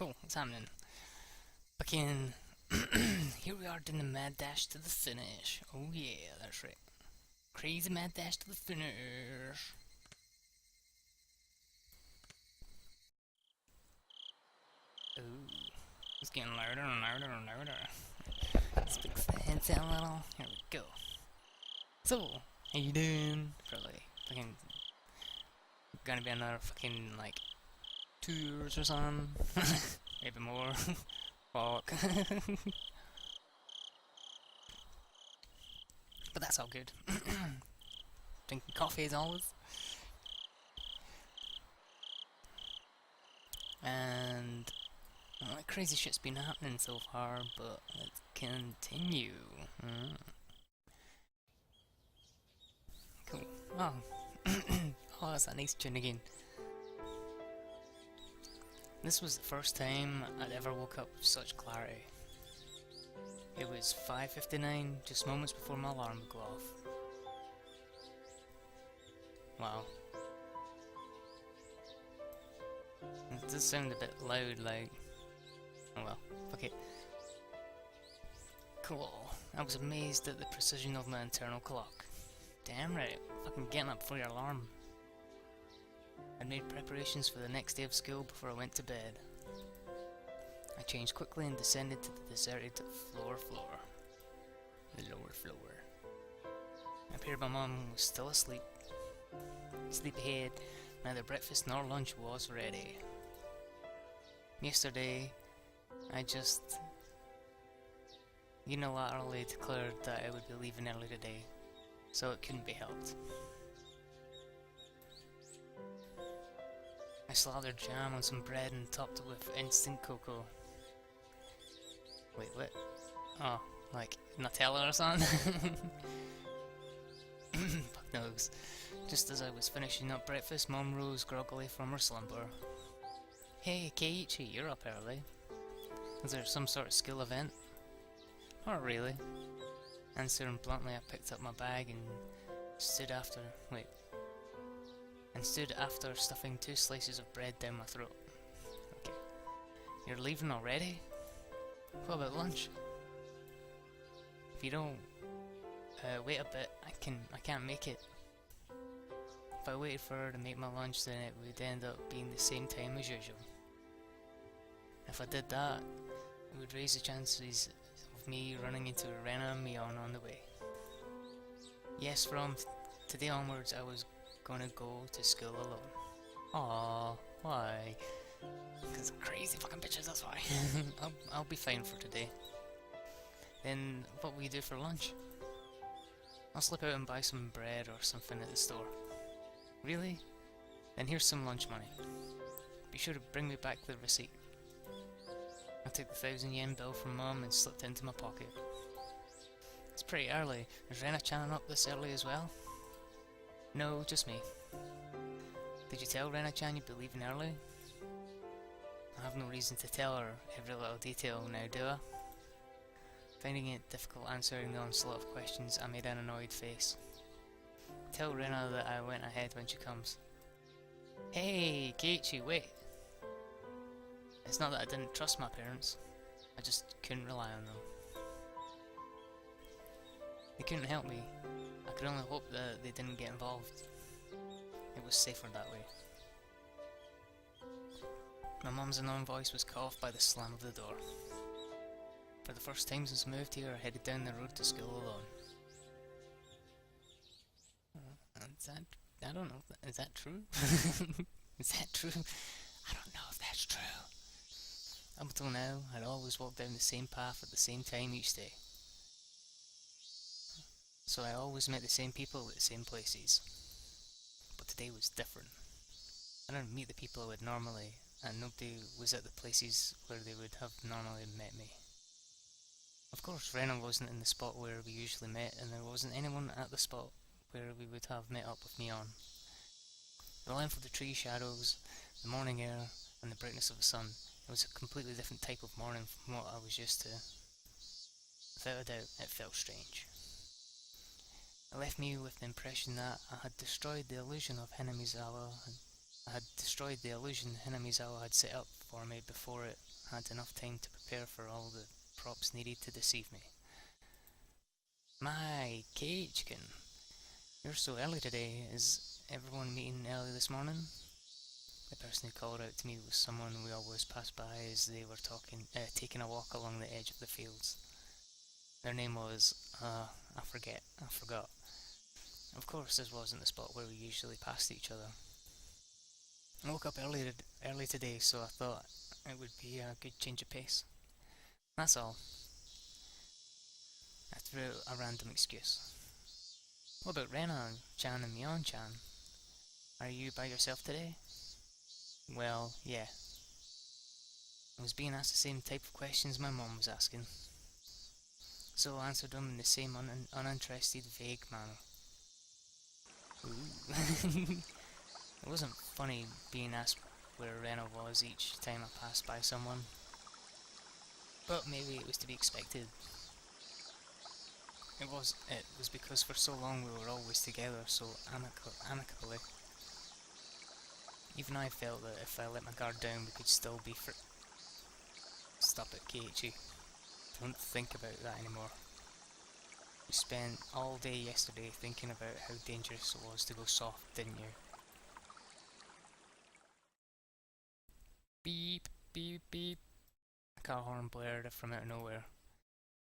Cool, what's happening? Fucking. Here we are doing the mad dash to the finish. Oh yeah, that's right. Crazy mad dash to the finish. Ooh, it's getting louder and louder and louder. Let's fix the headset a little. Here we go. So, how you doing? Probably fucking gonna be another fucking like 2 years or something. Maybe more. Fuck. But that's all good. Drinking coffee as always. And crazy shit's been happening so far, but let's continue. Cool. Oh. Oh, that's a nice tune again. This was the first time I'd ever woke up with such clarity. It was 5:59, just moments before my alarm would go off. Wow. It does sound a bit loud, like... Oh well, fuck it. Cool. I was amazed at the precision of my internal clock. Damn right, fucking getting up before your alarm. I made preparations for the next day of school before I went to bed. I changed quickly and descended to the deserted floor. The lower floor. I appeared my mum was still asleep. Sleepyhead, neither breakfast nor lunch was ready. Yesterday, I just unilaterally declared that I would be leaving early today, so it couldn't be helped. I slathered jam on some bread and topped it with instant cocoa. Wait, what? Oh, like Nutella or something? Fuck knows. Just as I was finishing up breakfast, Mum rose groggily from her slumber. Hey, Keiichi, you're up early. Is there some sort of skill event? Not really. Answering bluntly, I picked up my bag and stood after stuffing 2 slices of bread down my throat. Okay. You're leaving already? What about lunch? If you don't wait a bit, I can't make it. If I waited for her to make my lunch, then it would end up being the same time as usual. If I did that, it would raise the chances of me running into Rena and Mion on the way. Yes, from today onwards, I was gonna go to school alone. Aww, why? Because crazy fucking bitches, that's why. I'll be fine for today. Then what will you do for lunch? I'll slip out and buy some bread or something at the store. Really? Then here's some lunch money. Be sure to bring me back the receipt. I took the 1,000 yen bill from Mum and slipped it into my pocket. It's pretty early. Is Rena-chan up this early as well? No, just me. Did you tell Rena-chan you'd be leaving early? I have no reason to tell her every little detail now, do I? Finding it difficult answering the onslaught of questions, I made an annoyed face. Tell Rena that I went ahead when she comes. Hey, Keiichi, wait! It's not that I didn't trust my parents, I just couldn't rely on them. They couldn't help me. I could only hope that they didn't get involved. It was safer that way. My mum's annoying voice was cut off by the slam of the door. For the first time since I moved here, I headed down the road to school alone. I don't know, is that true? Is that true? I don't know if that's true. Up until now, I'd always walked down the same path at the same time each day. So I always met the same people at the same places. But today was different. I didn't meet the people I would normally, and nobody was at the places where they would have normally met me. Of course, Rena wasn't in the spot where we usually met, and there wasn't anyone at the spot where we would have met up with me on. The length of the tree shadows, the morning air, and the brightness of the sun, it was a completely different type of morning from what I was used to. Without a doubt, it felt strange. It left me with the impression that I had destroyed the illusion of Hinamizawa I had destroyed the illusion the Hinamizawa had set up for me before it had enough time to prepare for all the props needed to deceive me. My Keiichikin, you're so early today. Is everyone meeting early this morning? The person who called out to me was someone we always passed by as they were taking a walk along the edge of the fields. Their name was, I forgot. Of course, this wasn't the spot where we usually passed each other. I woke up early today, so I thought it would be a good change of pace. That's all. I threw out a random excuse. What about Rena-chan and Mion-chan? Are you by yourself today? Well, yeah. I was being asked the same type of questions my mom was asking, so I answered them in the same uninterested, vague manner. Ooh. It wasn't funny being asked where Rena was each time I passed by someone, but maybe it was to be expected. It was because for so long we were always together, so amicably. Even I felt that if I let my guard down, we could still be Stop it, Keiichi. Don't think about that anymore. You spent all day yesterday thinking about how dangerous it was to go soft, didn't you? Beep, beep, beep. A car horn blared from out of nowhere.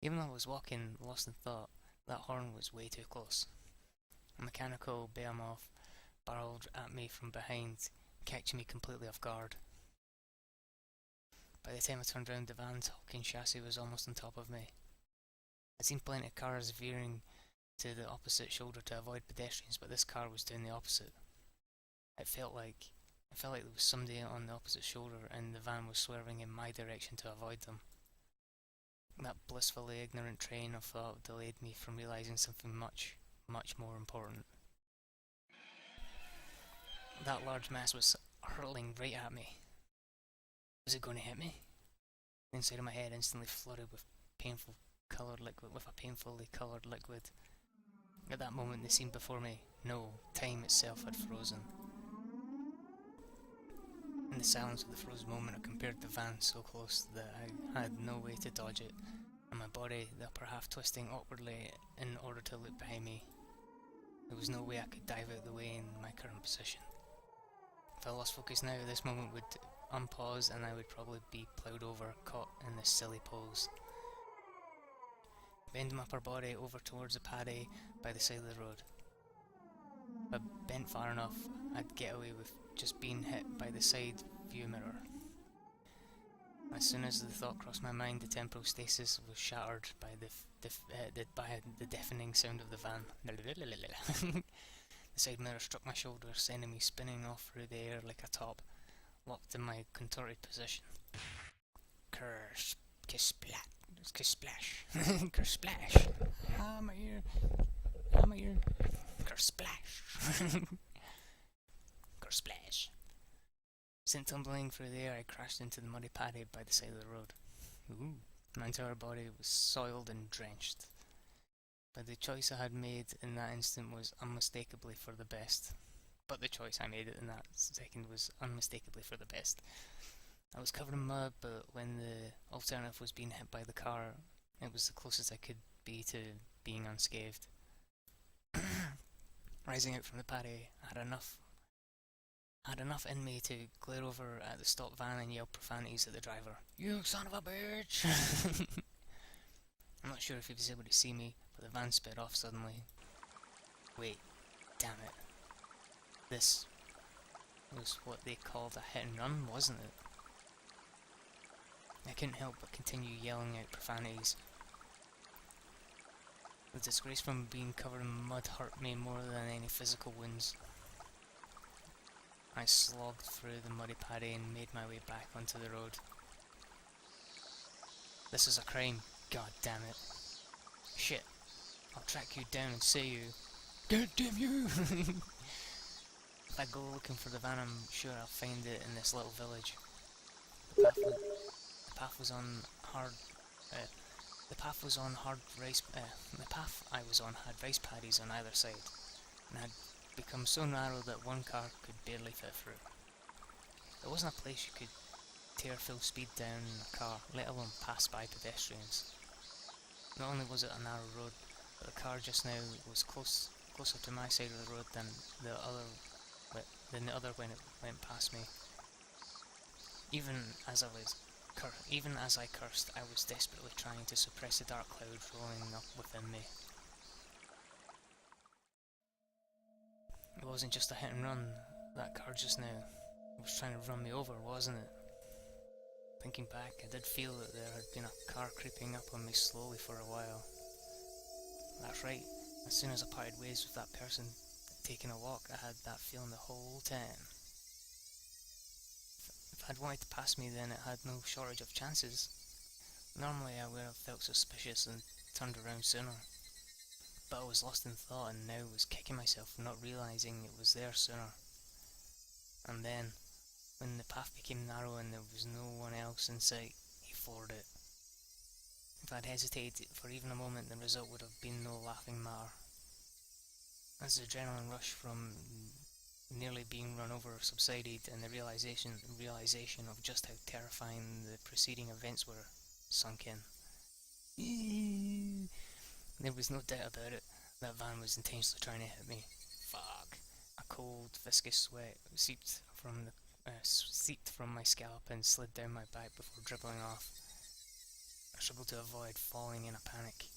Even though I was walking, lost in thought, that horn was way too close. A mechanical behemoth barreled at me from behind, catching me completely off guard. By the time I turned round, the van's hulking chassis was almost on top of me. I'd seen plenty of cars veering to the opposite shoulder to avoid pedestrians, but this car was doing the opposite. It felt like there was somebody on the opposite shoulder and the van was swerving in my direction to avoid them. That blissfully ignorant train of thought delayed me from realising something much, much more important. That large mass was hurtling right at me. Was it going to hit me? The inside of my head instantly flooded with a painfully coloured liquid. At that moment, the scene before me, no, time itself had frozen. In the silence of the frozen moment, I compared the van so close that I had no way to dodge it, and my body, the upper half twisting awkwardly in order to look behind me. There was no way I could dive out of the way in my current position. If I lost focus now, this moment would unpause and I would probably be ploughed over, caught in this silly pose. Bend my upper body over towards the paddy by the side of the road. If I bent far enough, I'd get away with just being hit by the side view mirror. As soon as the thought crossed my mind, the temporal stasis was shattered by the deafening sound of the van. The side mirror struck my shoulder, sending me spinning off through the air like a top, locked in my contorted position. Kersplash. Kersplash. Ah, my ear. Kersplash. Kersplash. Sent tumbling through the air, I crashed into the muddy paddy by the side of the road. Ooh. My entire body was soiled and drenched. But the choice I had made in that instant was unmistakably for the best. I was covered in mud, but when the alternative was being hit by the car, it was the closest I could be to being unscathed. Rising out from the paddy, I had enough in me to glare over at the stopped van and yell profanities at the driver. You son of a bitch! I'm not sure if he was able to see me, but the van sped off suddenly. Wait, damn it. This was what they called a hit and run, wasn't it? I couldn't help but continue yelling out profanities. The disgrace from being covered in mud hurt me more than any physical wounds. I slogged through the muddy paddy and made my way back onto the road. This is a crime, god damn it. Shit, I'll track you down and say you. God damn you! If I go looking for the van, I'm sure I'll find it in this little village. The path I was on had rice paddies on either side, and had become so narrow that one car could barely fit through. It wasn't a place you could tear full speed down a car, let alone pass by pedestrians. Not only was it a narrow road, but the car just now was closer to my side of the road than the other when it went past me. Even as I cursed, I was desperately trying to suppress the dark cloud rolling up within me. It wasn't just a hit and run. That car just now was trying to run me over, wasn't it? Thinking back, I did feel that there had been a car creeping up on me slowly for a while. That's right, as soon as I parted ways with that person taking a walk, I had that feeling the whole time. If I'd wanted to pass me, then it had no shortage of chances. Normally I would have felt suspicious and turned around sooner. But I was lost in thought and now was kicking myself for not realising it was there sooner. And then, when the path became narrow and there was no one else in sight, he floored it. If I'd hesitated for even a moment, the result would have been no laughing matter. As the adrenaline rush from nearly being run over subsided and the realization of just how terrifying the preceding events were sunk in, there was no doubt about it. That van was intentionally trying to hit me. Fuck. A cold, viscous sweat seeped from my scalp and slid down my back before dribbling off. I struggled to avoid falling in a panic.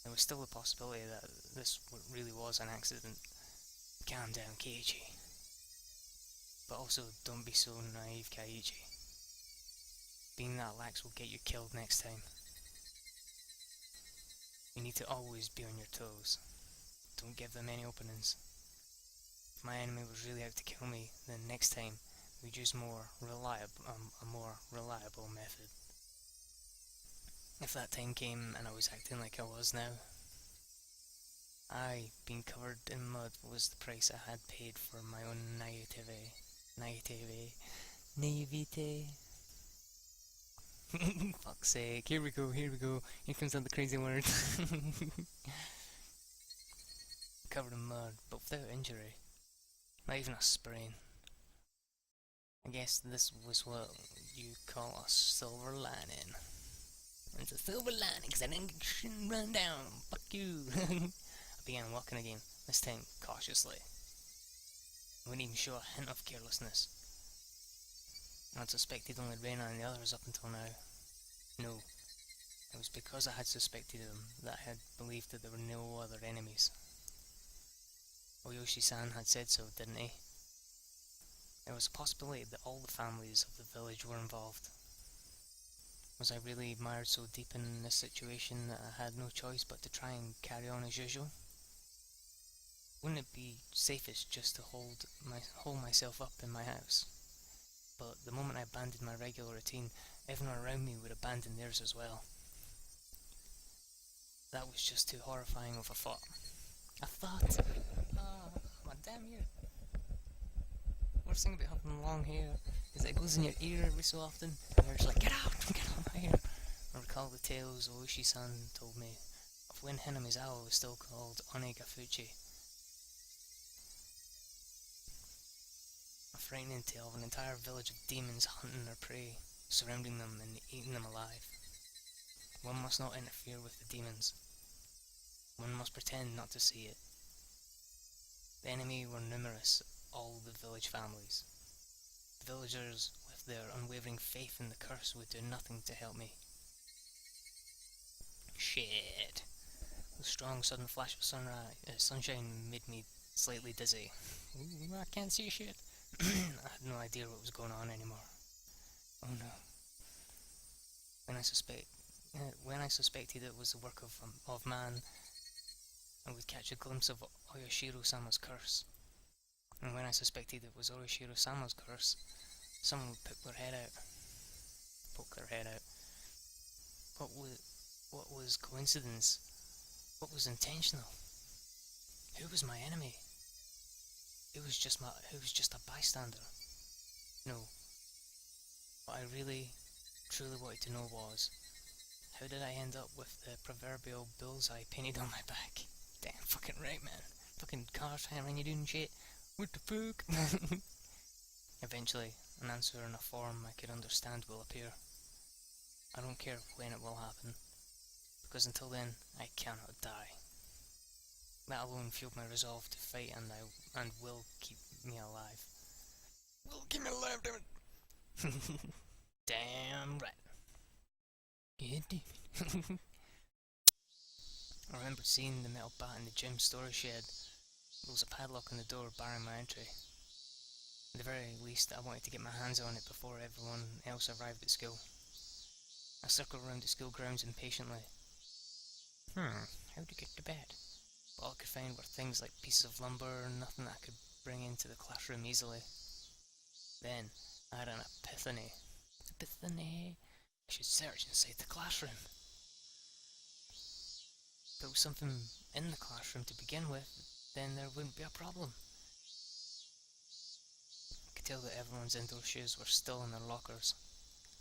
There was still the possibility that this really was an accident. Calm down, Keiichi. But also, don't be so naive, Keiichi. Being that lax will get you killed next time. You need to always be on your toes. Don't give them any openings. If my enemy was really out to kill me, then next time we'd use a more reliable method. If that time came and I was acting like I was now, being covered in mud was the price I had paid for my own naivete. Fuck's sake, here we go, here comes out the crazy word. Covered in mud, but without injury. Not even a sprain. I guess this was what you call a silver lining. It's a silver lining because I didn't run down. Fuck you. I began walking again, this time cautiously. I wouldn't even show a hint of carelessness. I'd suspected only Rena and the others up until now. No, it was because I had suspected them that I had believed that there were no other enemies. Oyoshi-san had said so, didn't he? There was a possibility that all the families of the village were involved. Was I really mired so deep in this situation that I had no choice but to try and carry on as usual? Wouldn't it be safest just to hold myself up in my house? But the moment I abandoned my regular routine, everyone around me would abandon theirs as well. That was just too horrifying of a thought. My damn ear. Worst thing about having long hair is that it goes in your ear every so often, and you're just like, get out of my hair. I recall the tales Oishi-san told me of when Hinamizawa was still called Onegafuchi. A frightening tale of an entire village of demons hunting their prey, surrounding them and eating them alive. One must not interfere with the demons. One must pretend not to see it. The enemy were numerous, all the village families. The villagers, with their unwavering faith in the curse, would do nothing to help me. Shit. The strong sudden flash of sunshine made me slightly dizzy. Ooh, I can't see shit. I had no idea what was going on anymore. Oh no. When I suspected it was the work of man, I would catch a glimpse of Oyoshiro-sama's curse. And when I suspected it was Oyoshiro-sama's curse, someone would poke their head out. What was coincidence? What was intentional? Who was my enemy? Who was just a bystander? No. What I really, truly wanted to know was, how did I end up with the proverbial bullseye painted on my back? Damn fucking right, man. Fucking cars trying you doing shit. What the fuck? If Eventually, an answer in a form I could understand will appear. I don't care when it will happen, because until then, I cannot die. That alone fueled my resolve to fight, and will keep me alive. Will keep me alive, damn it! Damn right. Yeah, damn it. I remember seeing the metal bat in the gym storage shed. There was a padlock on the door barring my entry. At the very least, I wanted to get my hands on it before everyone else arrived at school. I circled around the school grounds impatiently. How to get to bed? But all I could find were things like pieces of lumber, nothing that I could bring into the classroom easily. Then, I had an epiphany. Epiphany! I should search inside the classroom. If there was something in the classroom to begin with, then there wouldn't be a problem. I could tell that everyone's indoor shoes were still in their lockers.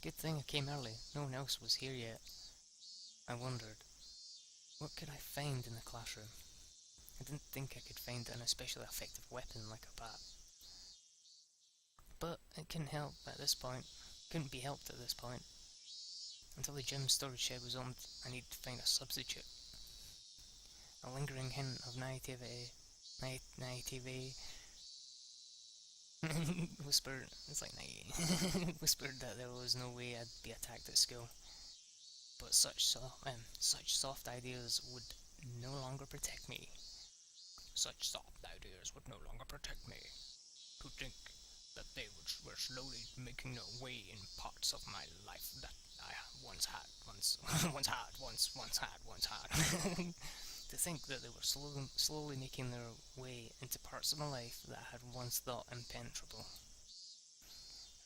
Good thing I came early, no one else was here yet. I wondered, what could I find in the classroom? I didn't think I could find an especially effective weapon like a bat. But it couldn't be helped at this point. Until the gym storage shed was opened, I needed to find a substitute. A lingering hint of naivety whispered that there was no way I'd be attacked at school. But such soft ideas would no longer protect me. Such soft ideas would no longer protect me. To think that they were slowly making their way in parts of my life that I once had. To think that they were slowly making their way into parts of my life that I had once thought impenetrable.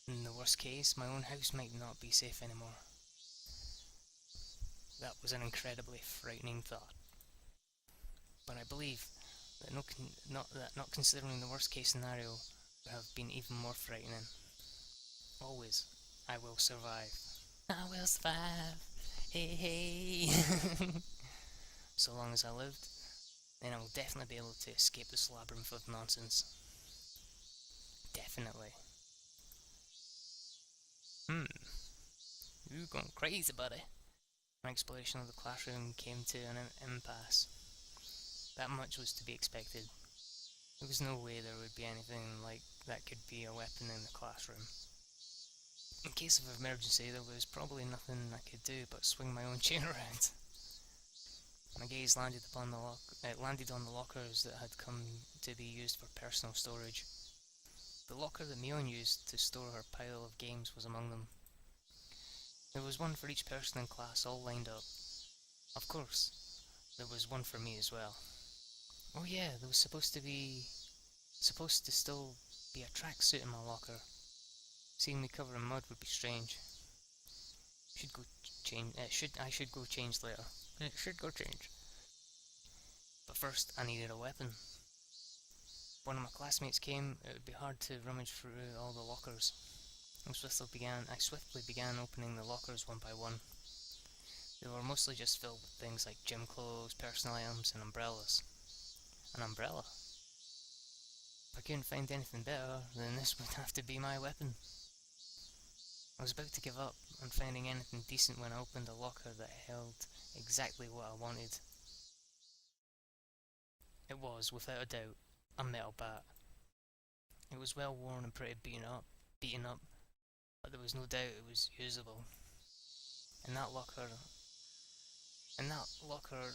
In the worst case, my own house might not be safe anymore. That was an incredibly frightening thought. But I believe that not considering the worst case scenario would have been even more frightening. Always, I will survive. I will survive. Hey, hey. So long as I lived, then I will definitely be able to escape this labyrinth of nonsense. Definitely. You're going crazy, buddy. My exploration of the classroom came to an impasse. That much was to be expected. There was no way there would be anything like that could be a weapon in the classroom. In case of emergency, there was probably nothing I could do but swing my own chair around. My gaze landed on the lockers that had come to be used for personal storage. The locker that Mion used to store her pile of games was among them. There was one for each person in class, all lined up. Of course, there was one for me as well. Oh yeah, there was supposed to still be a tracksuit in my locker. Seeing me covered in mud would be strange. I should go change later. But first, I needed a weapon. If one of my classmates came, it would be hard to rummage through all the lockers. I swiftly began opening the lockers one by one. They were mostly just filled with things like gym clothes, personal items, and umbrellas. An umbrella? If I couldn't find anything better, then this would have to be my weapon. I was about to give up on finding anything decent when I opened a locker that held exactly what I wanted. It was, without a doubt, a metal bat. It was well worn and pretty beaten up, but there was no doubt it was usable. In that locker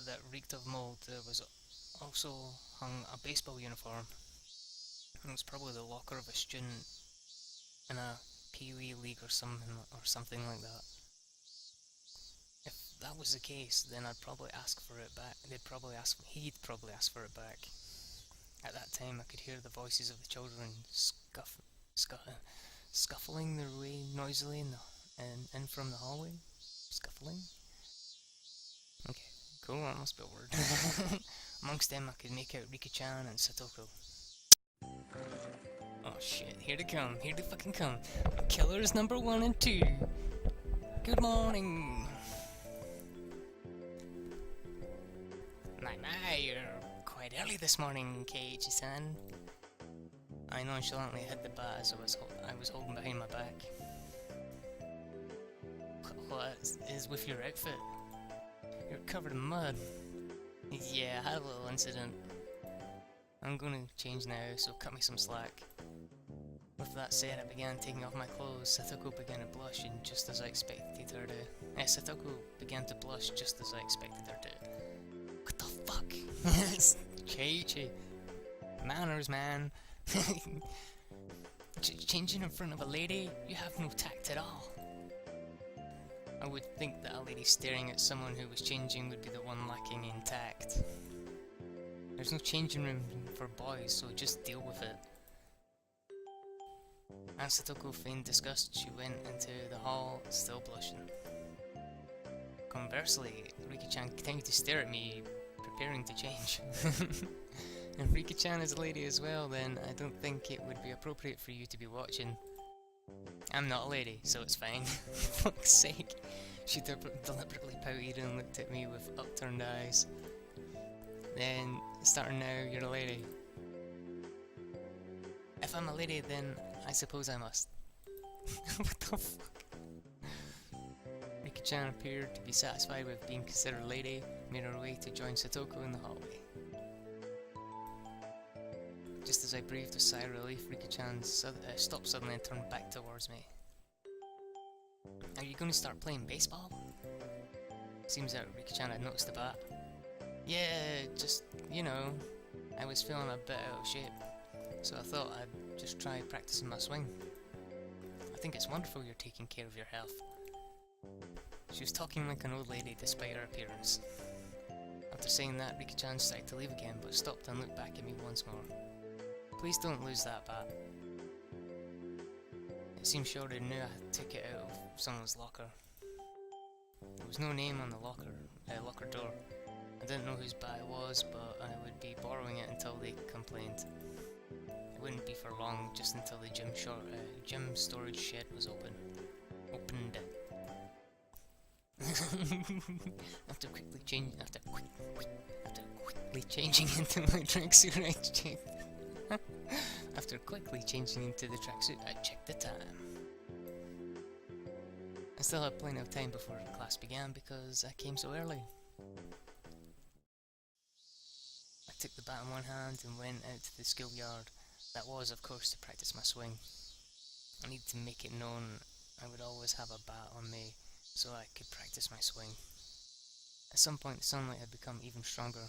that reeked of mold, there was also hung a baseball uniform. It was probably the locker of a student in a Pee-wee league or something like that. If that was the case, then I'd probably ask for it back. He'd probably ask for it back. At that time, I could hear the voices of the children scuffling their way noisily in from the hallway. Scuffling? Okay, cool, that must be a word. Amongst them, I could make out Rika-chan and Satoko. Oh shit, here they fucking come. Killers number 1 and 2. Good morning. My, you're quite early this morning, Keiichi-san. I nonchalantly hid the bat as I was holding behind my back. What is with your outfit? You're covered in mud. Yeah, I had a little incident. I'm gonna change now, so cut me some slack. With that said, I began taking off my clothes. Satoko began to blush, and just as I expected her to... Satoko began to blush just as I expected her to. What the fuck? Chi-Chi. Manners, man. Changing in front of a lady? You have no tact at all. I would think that a lady staring at someone who was changing would be the one lacking in tact. There's no changing room for boys, so just deal with it. As Satoko feigned disgust, she went into the hall, still blushing. Conversely, Riki-chan continued to stare at me, preparing to change. If Riki-chan is a lady as well, then I don't think it would be appropriate for you to be watching. I'm not a lady, so it's fine. For fuck's sake. She deliberately pouted and looked at me with upturned eyes. Then, starting now, you're a lady. If I'm a lady, then I suppose I must. What the fuck? Riki-chan appeared to be satisfied with being considered a lady, made her way to join Satoko in the hallway. Just as I breathed a sigh of relief, Riki-chan stopped suddenly and turned back towards me. Are you going to start playing baseball? Seems that Riki-chan had noticed the bat. Yeah, just, you know, I was feeling a bit out of shape, so I thought I'd just try practicing my swing. I think it's wonderful you're taking care of your health. She was talking like an old lady despite her appearance. After saying that, Riki-chan started to leave again, but stopped and looked back at me once more. Please don't lose that bat. It seemed Shorty knew I took it out of someone's locker. There was no name on the locker door. I didn't know whose bat it was, but I would be borrowing it until they complained. It wouldn't be for long, just until the gym storage shed was opened. After quickly changing into my tracksuit, After quickly changing into the tracksuit, I checked the time. I still had plenty of time before class began because I came so early. I took the bat in one hand and went out to the schoolyard. That was, of course, to practice my swing. I needed to make it known I would always have a bat on me so I could practice my swing. At some point, the sunlight had become even stronger.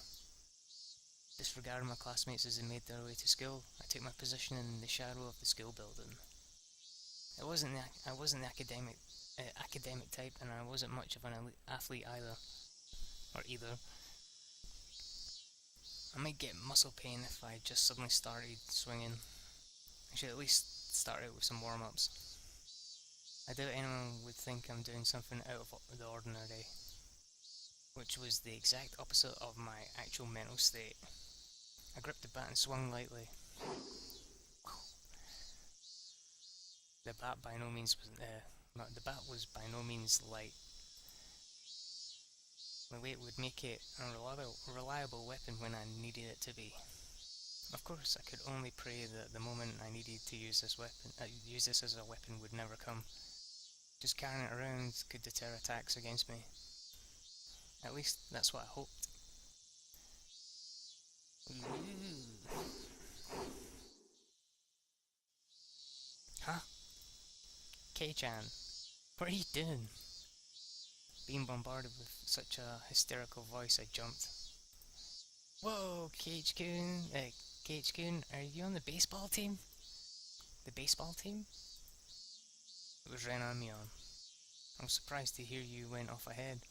Disregarding my classmates as they made their way to school, I took my position in the shadow of the school building. I wasn't the academic type, and I wasn't much of an athlete either. I might get muscle pain if I just suddenly started swinging. I should at least start out with some warm-ups. I doubt anyone would think I'm doing something out of the ordinary, which was the exact opposite of my actual mental state. I gripped the bat and swung lightly. The bat was by no means light. My weight would make it a reliable weapon when I needed it to be. Of course, I could only pray that the moment I needed to use this as a weapon would never come. Just carrying it around could deter attacks against me. At least that's what I hoped. Huh? Kei-chan, what are you doing? Being bombarded with such a hysterical voice, I jumped. Whoa, Kei-kun, are you on the baseball team? The baseball team? It was Ren-on-Mion. I was surprised to hear you went off ahead.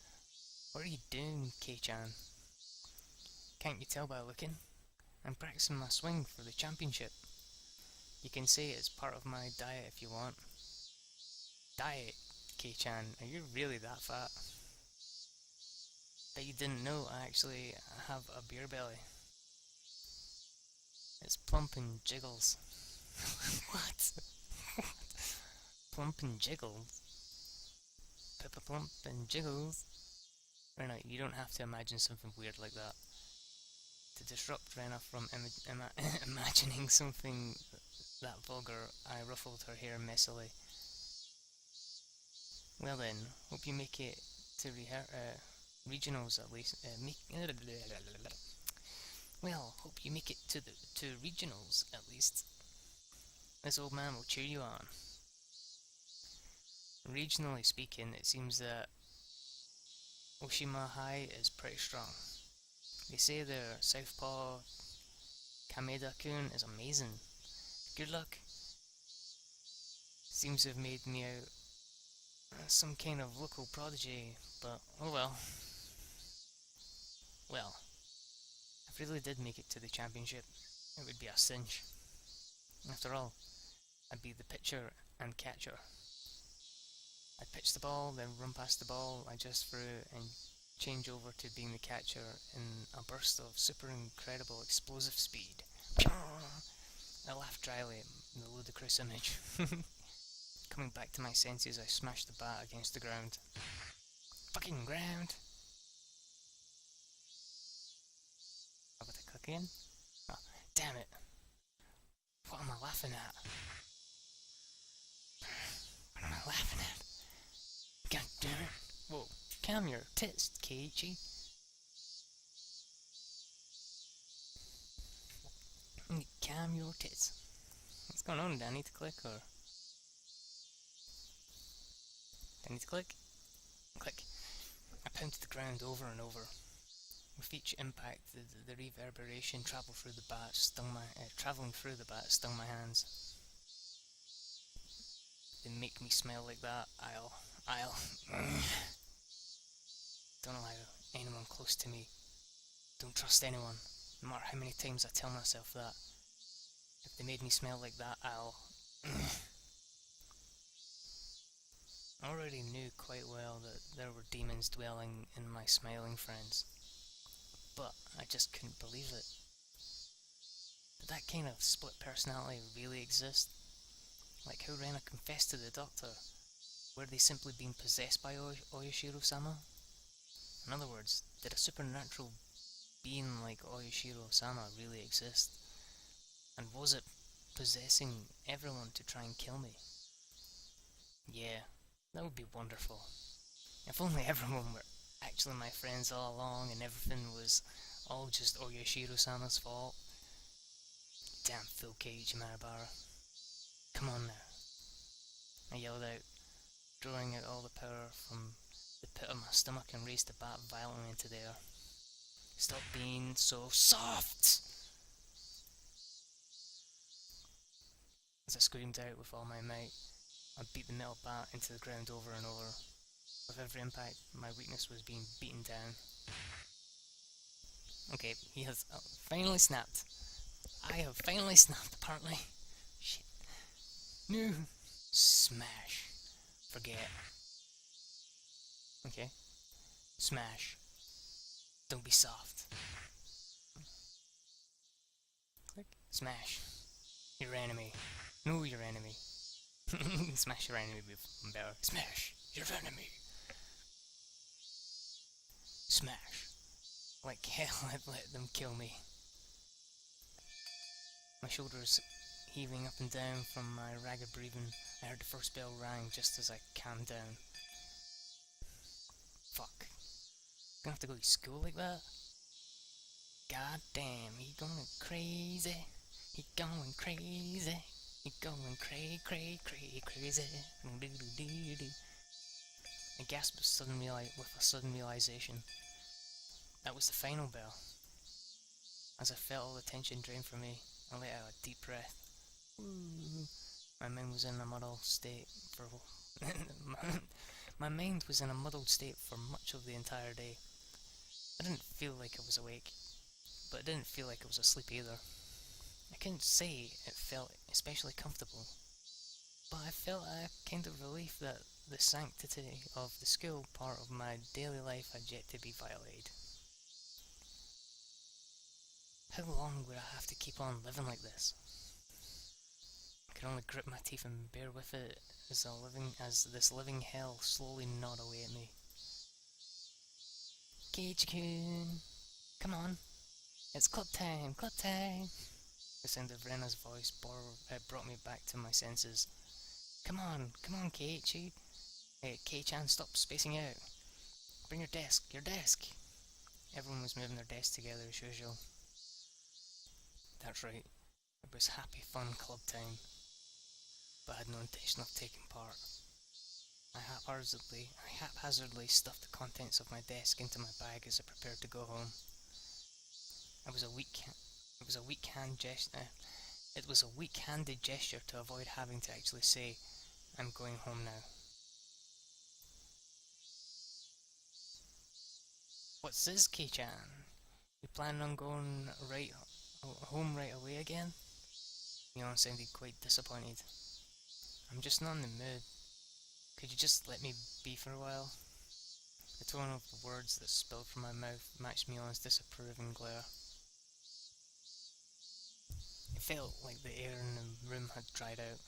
What are you doing, Kei-chan? Can't you tell by looking? I'm practicing my swing for the championship. You can say it's part of my diet if you want. Diet? Kei-chan, are you really that fat? Bet you didn't know I actually have a beer belly. It's plump and jiggles. What? Plump and jiggles? Peppa Plump and jiggles? Rena, you don't have to imagine something weird like that. To disrupt Rena from imagining something that vulgar, I ruffled her hair messily. Well then, hope you make it to regionals at least. Well, hope you make it to regionals at least. This old man will cheer you on. Regionally speaking, it seems that Oshima High is pretty strong. They say their southpaw Kameda-kun is amazing. Good luck. Seems to have made me out some kind of local prodigy, but oh well. Well, if I really did make it to the championship, it would be a cinch. After all, I'd be the pitcher and catcher. I'd pitch the ball, then run past the ball I just threw, and change over to being the catcher in a burst of super incredible explosive speed. I laughed dryly at the ludicrous image. Coming back to my senses, I smashed the bat against the ground. Fucking ground! How about I click again? Oh, damn it! What am I laughing at? What am I laughing at? God damn it! Whoa, calm your tits, Keiichi. Calm your tits. What's going on? Do I need to click or? Do I need to click? Click. I pounded the ground over and over. With each impact, the reverberation traveling through the bat stung my hands. They make me smell like that. I'll. Don't allow anyone close to me. Don't trust anyone. No matter how many times I tell myself that. If they made me smell like that, I'll. I already knew quite well that there were demons dwelling in my smiling friends. But I just couldn't believe it. Did that kind of split personality really exist? Like how Rena confessed to the doctor. Were they simply being possessed by Oyashiro-sama? In other words, did a supernatural being like Oyashiro-sama really exist? And was it possessing everyone to try and kill me? Yeah, that would be wonderful. If only everyone were actually my friends all along and everything was all just Oyashiro-sama's fault. Damn Phil Cage, Marabara. Come on now. I yelled out, drawing out all the power from the pit of my stomach and raised the bat violently into the air. Stop being so soft! As I screamed out with all my might, I beat the metal bat into the ground over and over. With every impact, my weakness was being beaten down. Okay, he has finally snapped. I have finally snapped, apparently. Shit. No! Smash. Forget. Okay. Smash. Don't be soft. Click. Smash. Your enemy. Know your enemy. Smash your enemy with better. Smash your enemy. Smash. Like hell, I'd let them kill me. My shoulders heaving up and down from my ragged breathing, I heard the first bell rang just as I calmed down. Fuck. Gonna have to go to school like that? God damn, he going crazy. He going crazy. He going crazy. I gasped with a sudden realization. That was the final bell. As I felt all the tension drain from me, I let out a deep breath. My mind was in a muddled state for my mind was in a muddled state for much of the entire day. I didn't feel like I was awake, but I didn't feel like I was asleep either. I couldn't say it felt especially comfortable, but I felt a kind of relief that the sanctity of the school part of my daily life had yet to be violated. How long would I have to keep on living like this? I could only grit my teeth and bear with it as this living hell slowly gnawed away at me. Cage-kun, come on, it's club time, club time. The sound of Rena's voice brought me back to my senses. Come on, Keiichi. Hey, Kei-chan, stop spacing out. Bring your desk, your desk. Everyone was moving their desks together as usual. That's right, it was happy fun club time, but I had no intention of taking part. I haphazardly stuffed the contents of my desk into my bag as I prepared to go home. It was a weak-handed gesture to avoid having to actually say, "I'm going home now." What's this, Kei-chan? You planning on going home right away again? Mion sounded quite disappointed. I'm just not in the mood. Could you just let me be for a while? The tone of the words that spilled from my mouth matched Mion's disapproving glare. It felt like the air in the room had dried out.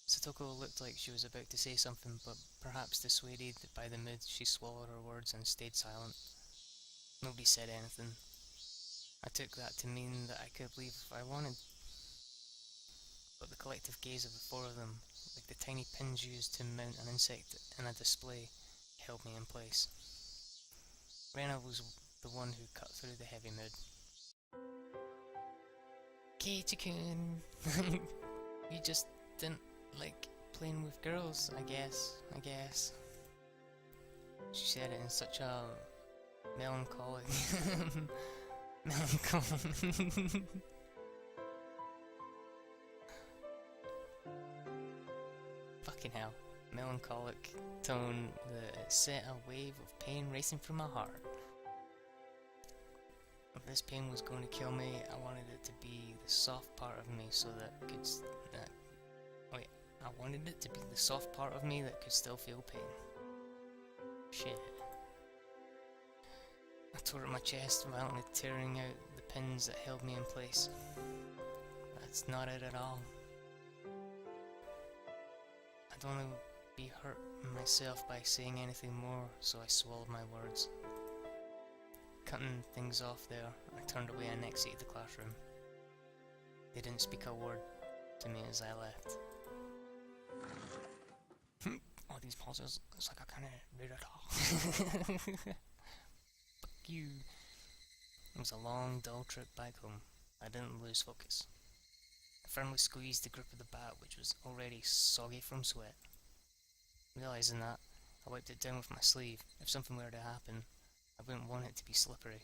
Satoko looked like she was about to say something, but perhaps dissuaded by the mood, she swallowed her words and stayed silent. Nobody said anything. I took that to mean that I could leave if I wanted. But the collective gaze of the four of them, like the tiny pins used to mount an insect in a display, held me in place. Rena was the one who cut through the heavy mood. Keiichi-kun, you just didn't like playing with girls, I guess. She said it in such a melancholic... Fucking hell. Melancholic tone that set a wave of pain racing through my heart. If this pain was going to kill me, I wanted it to be the soft part of me so that I wanted it to be the soft part of me that could still feel pain. Shit. I tore at my chest, violently tearing out the pins that held me in place. That's not it at all. I'd only be hurt myself by saying anything more, so I swallowed my words. Cutting things off there, I turned away and exited the classroom. They didn't speak a word to me as I left. All these pauses, it's like I can't read at all. Fuck you. It was a long, dull trip back home. I didn't lose focus. I firmly squeezed the grip of the bat, which was already soggy from sweat. Realizing that, I wiped it down with my sleeve. If something were to happen, I wouldn't want it to be slippery.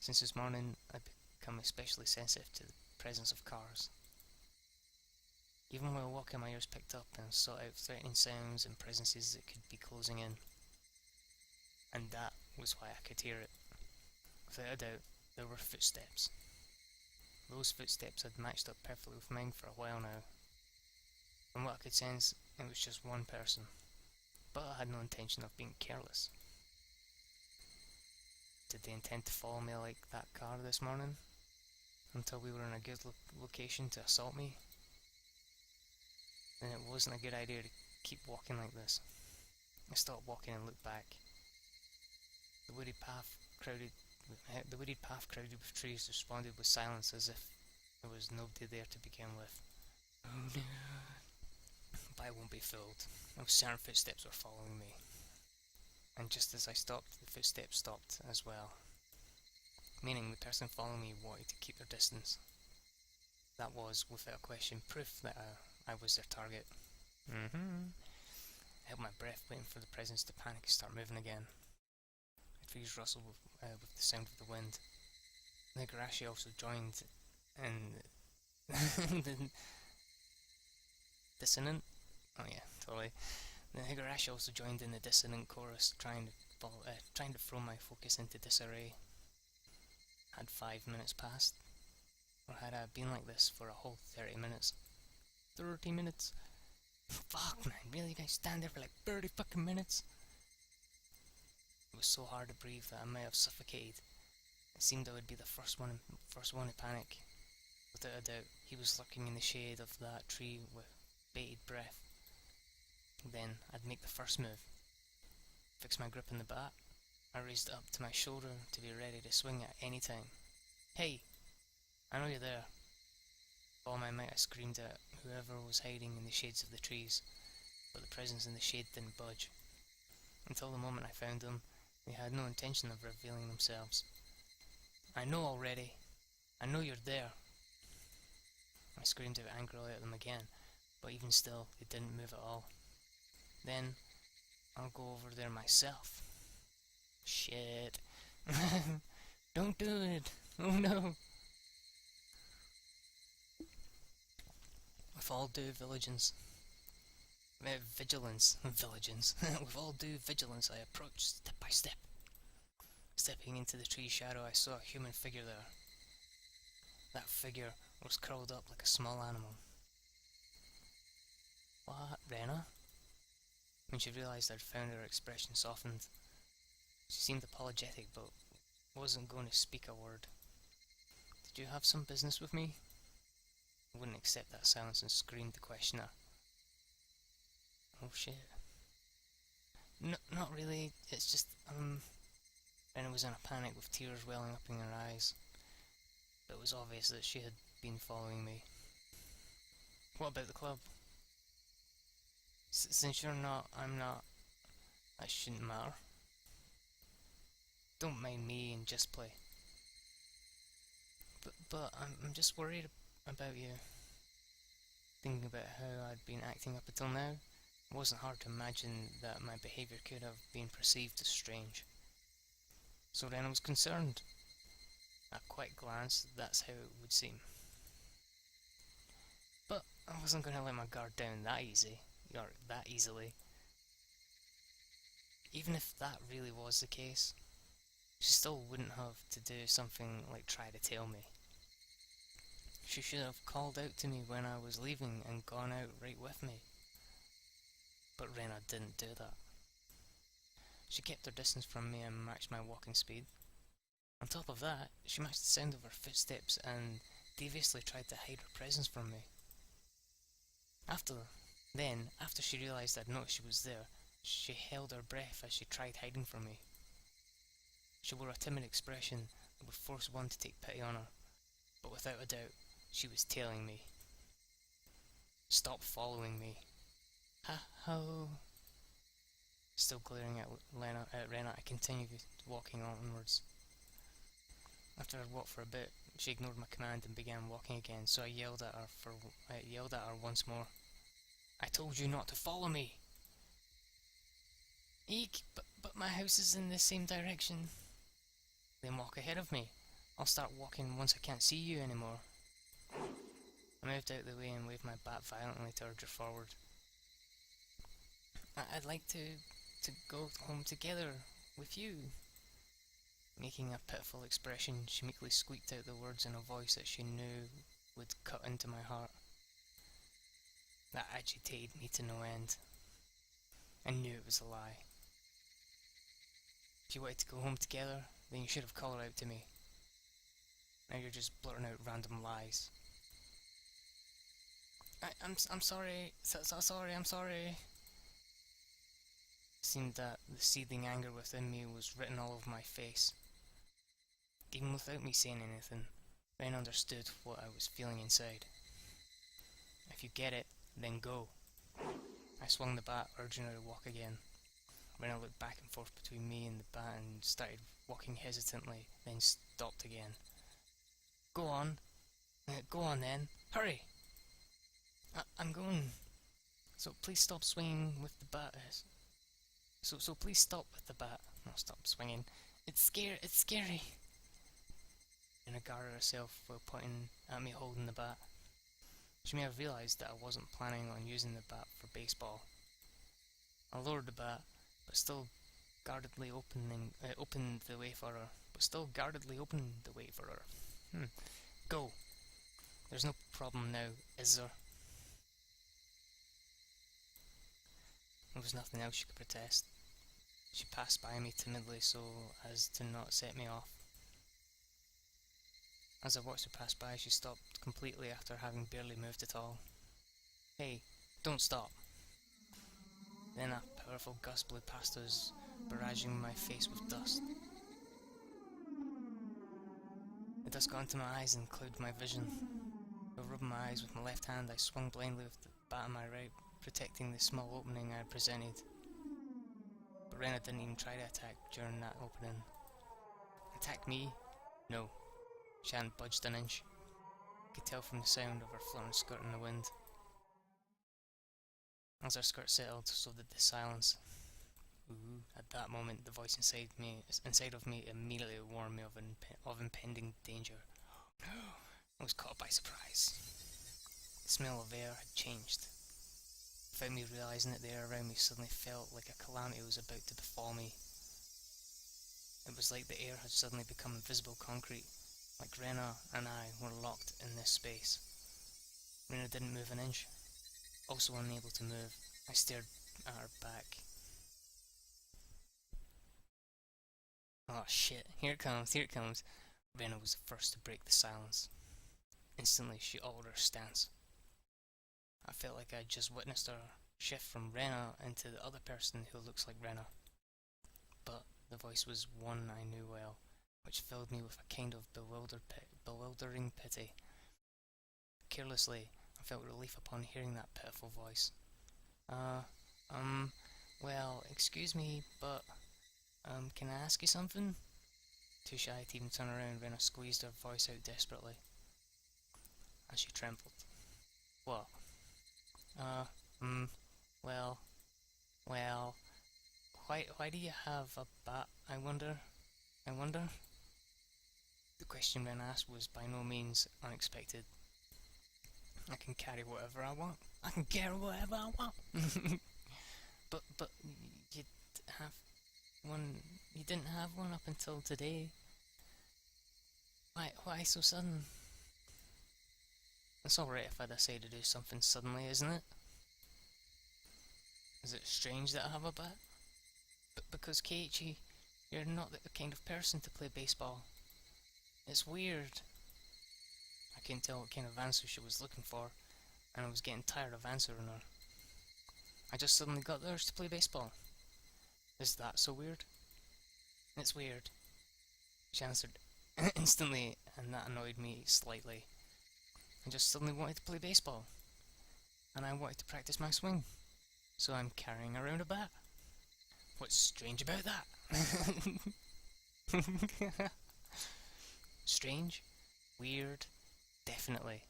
Since this morning, I'd become especially sensitive to the presence of cars. Even while walking, my ears picked up and sought out threatening sounds and presences that could be closing in. And that was why I could hear it. Without a doubt, there were footsteps. Those footsteps had matched up perfectly with mine for a while now. From what I could sense, it was just one person. But I had no intention of being careless. Did they intend to follow me like that car this morning? Until we were in a good location to assault me? Then it wasn't a good idea to keep walking like this. I stopped walking and looked back. The wooded path crowded with trees responded with silence as if there was nobody there to begin with. Oh no. But I won't be fooled. No certain footsteps were following me. And just as I stopped, the footsteps stopped as well. Meaning the person following me wanted to keep their distance. That was, without question, proof that I was their target. I held my breath, waiting for the presence to panic and start moving again. The trees rustled with the sound of the wind. The Higurashi also joined in the dissonant. Oh yeah, totally. The Higurashi also joined in the dissonant chorus, trying to throw my focus into disarray. Had 5 minutes passed? Or had I been like this for a whole 30 minutes? 30 minutes? Fuck man, really? You guys stand there for like 30 fucking minutes? It was so hard to breathe that I may have suffocated. It seemed I would be the first one to panic. Without a doubt, he was lurking in the shade of that tree with bated breath. Then I'd make the first move. Fix my grip in the bat. I raised it up to my shoulder to be ready to swing at any time. Hey! I know you're there. With all my might I screamed at whoever was hiding in the shades of the trees, but the presence in the shade didn't budge. Until the moment I found them, they had no intention of revealing themselves. I know already. I know you're there. I screamed out angrily at them again, but even still, they didn't move at all. Then, I'll go over there myself. Shit. Don't do it. Oh no. With all due vigilance, with all due vigilance, I approached step by step. Stepping into the tree's shadow, I saw a human figure there. That figure was curled up like a small animal. What, Rena? When she realized I'd found her expression softened. She seemed apologetic, but wasn't going to speak a word. Did you have some business with me? I wouldn't accept that silence and screamed the questioner. Oh shit. No, not really. It's just, Rena was in a panic with tears welling up in her eyes. But it was obvious that she had been following me. What about the club? Since you're not, I'm not. That shouldn't matter. Don't mind me and just play. But I'm just worried about you. Thinking about how I'd been acting up until now, it wasn't hard to imagine that my behaviour could have been perceived as strange. So then I was concerned. At a quick glance, that's how it would seem. But I wasn't going to let my guard down that easily. Even if that really was the case, she still wouldn't have to do something like try to tell me. She should have called out to me when I was leaving and gone out right with me. But Rena didn't do that. She kept her distance from me and matched my walking speed. On top of that, she matched the sound of her footsteps and deviously tried to hide her presence from me. After she realised I'd noticed she was there, she held her breath as she tried hiding from me. She wore a timid expression that would force one to take pity on her, but without a doubt, she was tailing me. Stop following me. How? Still glaring at Rena, I continued walking onwards. After I'd walked for a bit, she ignored my command and began walking again, so I yelled at her once more. I told you not to follow me! Eek, but my house is in the same direction. Then walk ahead of me. I'll start walking once I can't see you anymore. I moved out the way and waved my bat violently to urge her forward. I'd like to go home together with you. Making a pitiful expression, she meekly squeaked out the words in a voice that she knew would cut into my heart. That agitated me to no end. I knew it was a lie. If you wanted to go home together, then you should have called out to me. Now you're just blurting out random lies. I'm sorry. Sorry, I'm sorry. It seemed that the seething anger within me was written all over my face. Even without me saying anything, Ren understood what I was feeling inside. If you get it, then go. I swung the bat, urging her to walk again. Ren looked back and forth between me and the bat and started walking hesitantly, then stopped again. Go on then, hurry! I'm going. So please stop swinging with the bat. So please stop with the bat. No, stop swinging. It's scary. And guarded herself while pointing at me holding the bat. She may have realised that I wasn't planning on using the bat for baseball. I lowered the bat, but still guardedly opened the way for her. Go. There's no problem now, is there? There was nothing else she could protest. She passed by me timidly so as to not set me off. As I watched her pass by, she stopped completely after having barely moved at all. Hey, don't stop. Then a powerful gust blew past us, barraging my face with dust. It dust got into my eyes and clouded my vision. While rubbing my eyes with my left hand, I swung blindly with the bat of my right, protecting the small opening I had presented. But Rena didn't even try to attack during that opening. Attack me? No. She hadn't budged an inch. I could tell from the sound of her flowing skirt in the wind. As her skirt settled, so did the silence. Ooh. At that moment, the voice inside of me immediately warned me of impending danger. No! I was caught by surprise. The smell of air had changed. Without me realising it, the air around me suddenly felt like a calamity was about to befall me. It was like the air had suddenly become invisible concrete, like Rena and I were locked in this space. Rena didn't move an inch. Also unable to move, I stared at her back. Oh shit, here it comes, here it comes. Rena was the first to break the silence. Instantly, she altered her stance. I felt like I had just witnessed her shift from Rena into the other person who looks like Rena. But the voice was one I knew well, which filled me with a kind of bewildering pity. Carelessly, I felt relief upon hearing that pitiful voice. Well, excuse me, but, can I ask you something? Too shy to even turn around, Rena squeezed her voice out desperately, as she trembled. What? Well, why do you have a bat, I wonder? The question Rena asked was by no means unexpected. I can carry whatever I want. I can carry whatever I want. But you have one. You didn't have one up until today. Why so sudden? It's alright if I decide to do something suddenly, isn't it? Is it strange that I have a bat? But because Keiichi, you're not the kind of person to play baseball. It's weird. I couldn't tell what kind of answer she was looking for, and I was getting tired of answering her. I just suddenly got the urge to play baseball. Is that so weird? It's weird, she answered instantly, and that annoyed me slightly. I just suddenly wanted to play baseball, and I wanted to practice my swing, so I'm carrying around a bat. What's strange about that? Strange? Weird? Definitely.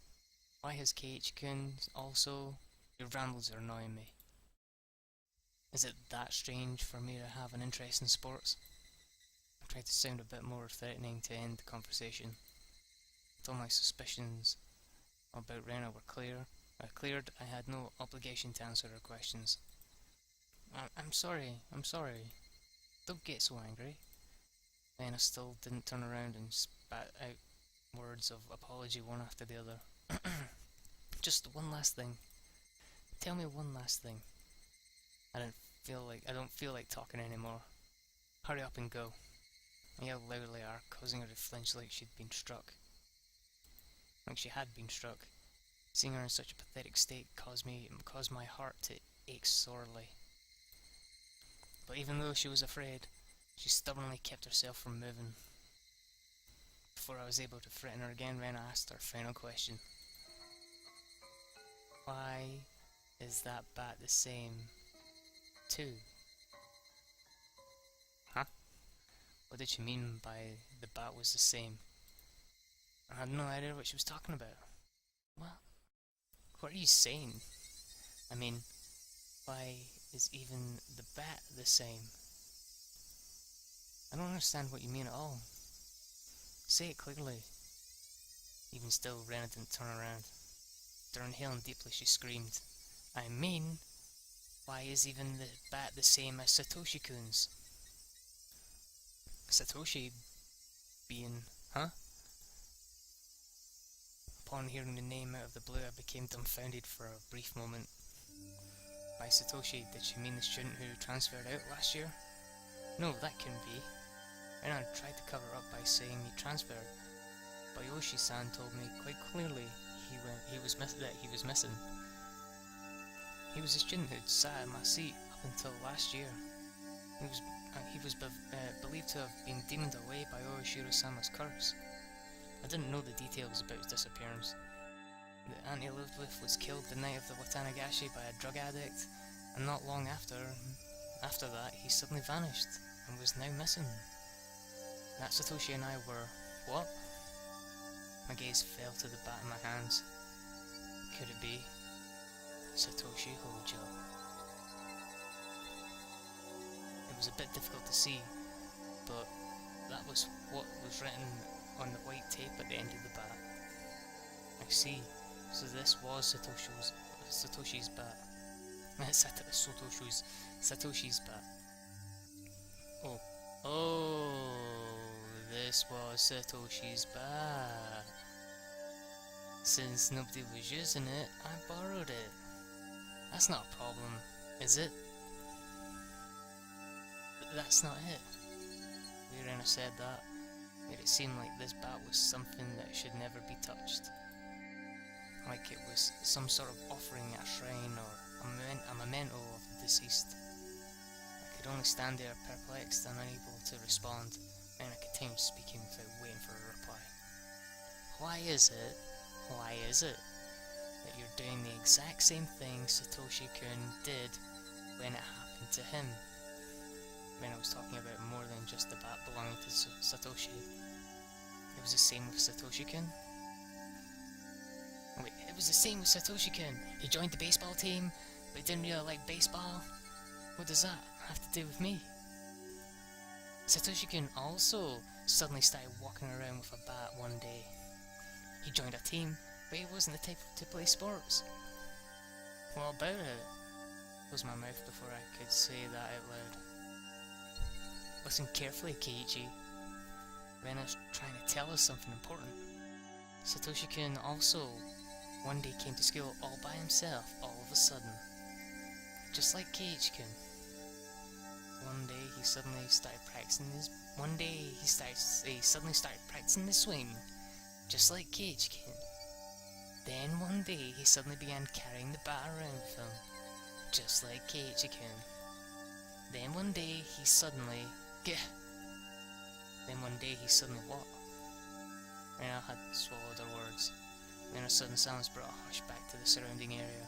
Why has Keiichi-kun also... Your rambles are annoying me. Is it that strange for me to have an interest in sports? I tried to sound a bit more threatening to end the conversation. Until my suspicions about Rena were cleared, I had no obligation to answer her questions. I'm sorry. Don't get so angry. Rena still didn't turn around and spat out words of apology one after the other. Just one last thing. Tell me one last thing. I don't feel like talking anymore. Hurry up and go. I yelled loudly at her, causing her to flinch like she'd been struck. Like she had been struck. Seeing her in such a pathetic state caused my heart to ache sorely. But even though she was afraid, she stubbornly kept herself from moving. Before I was able to threaten her again, Rena asked her final question. Why is that bat the same, too? Huh? What did she mean by the bat was the same? I had no idea what she was talking about. What are you saying? I mean, why is even the bat the same? I don't understand what you mean at all. Say it clearly. Even still, Rena didn't turn around. After inhaling deeply, she screamed, I mean, why is even the bat the same as Satoshi-kun's? Satoshi being, huh? Upon hearing the name out of the blue, I became dumbfounded for a brief moment. By Satoshi, did she mean the student who transferred out last year? No, that couldn't be. Rena tried to cover up by saying he transferred, but Yoshi-san told me quite clearly he was missing. He was a student who'd sat in my seat up until last year. He was believed to have been demoned away by Oishiro-sama's curse. I didn't know the details about his disappearance. The aunt he lived with was killed the night of the Watanagashi by a drug addict, and not long after that, he suddenly vanished and was now missing. That Satoshi and I were... what? My gaze fell to the bat of my hands. Could it be Satoshi Hojo? It was a bit difficult to see, but that was what was written on the white tape at the end of the bat. I see. So this was Satoshi's bat. Satoshi's bat. Oh, this was Satoshi's bat. Since nobody was using it, I borrowed it. That's not a problem, is it? But that's not it. Lirena said that, made it seem like this bat was something that should never be touched. Like it was some sort of offering at a shrine or a memento of the deceased. I could only stand there perplexed and unable to respond, and I continued speaking without waiting for a reply. Why is it that you're doing the exact same thing Satoshi-kun did when it happened to him? When I was talking about more than just the bat belonging to Satoshi. It was the same with Satoshi-kun? Wait, it was the same with Satoshi-kun. He joined the baseball team, but he didn't really like baseball. What does that have to do with me? Satoshi-kun also suddenly started walking around with a bat one day. He joined a team, but he wasn't the type to play sports. What about it? Closed my mouth before I could say that out loud. Listen carefully, Keiichi. Rena's trying to tell us something important. Satoshi-kun also one day came to school all by himself, all of a sudden. Just like Keiichi-kun. One day he suddenly started practicing the swing, just like Keiichi-kun. Then one day he suddenly began carrying the bat around with him, just like Keiichi-kun. Then one day he suddenly what? Rena had swallowed her words. Then a sudden silence brought a hush back to the surrounding area.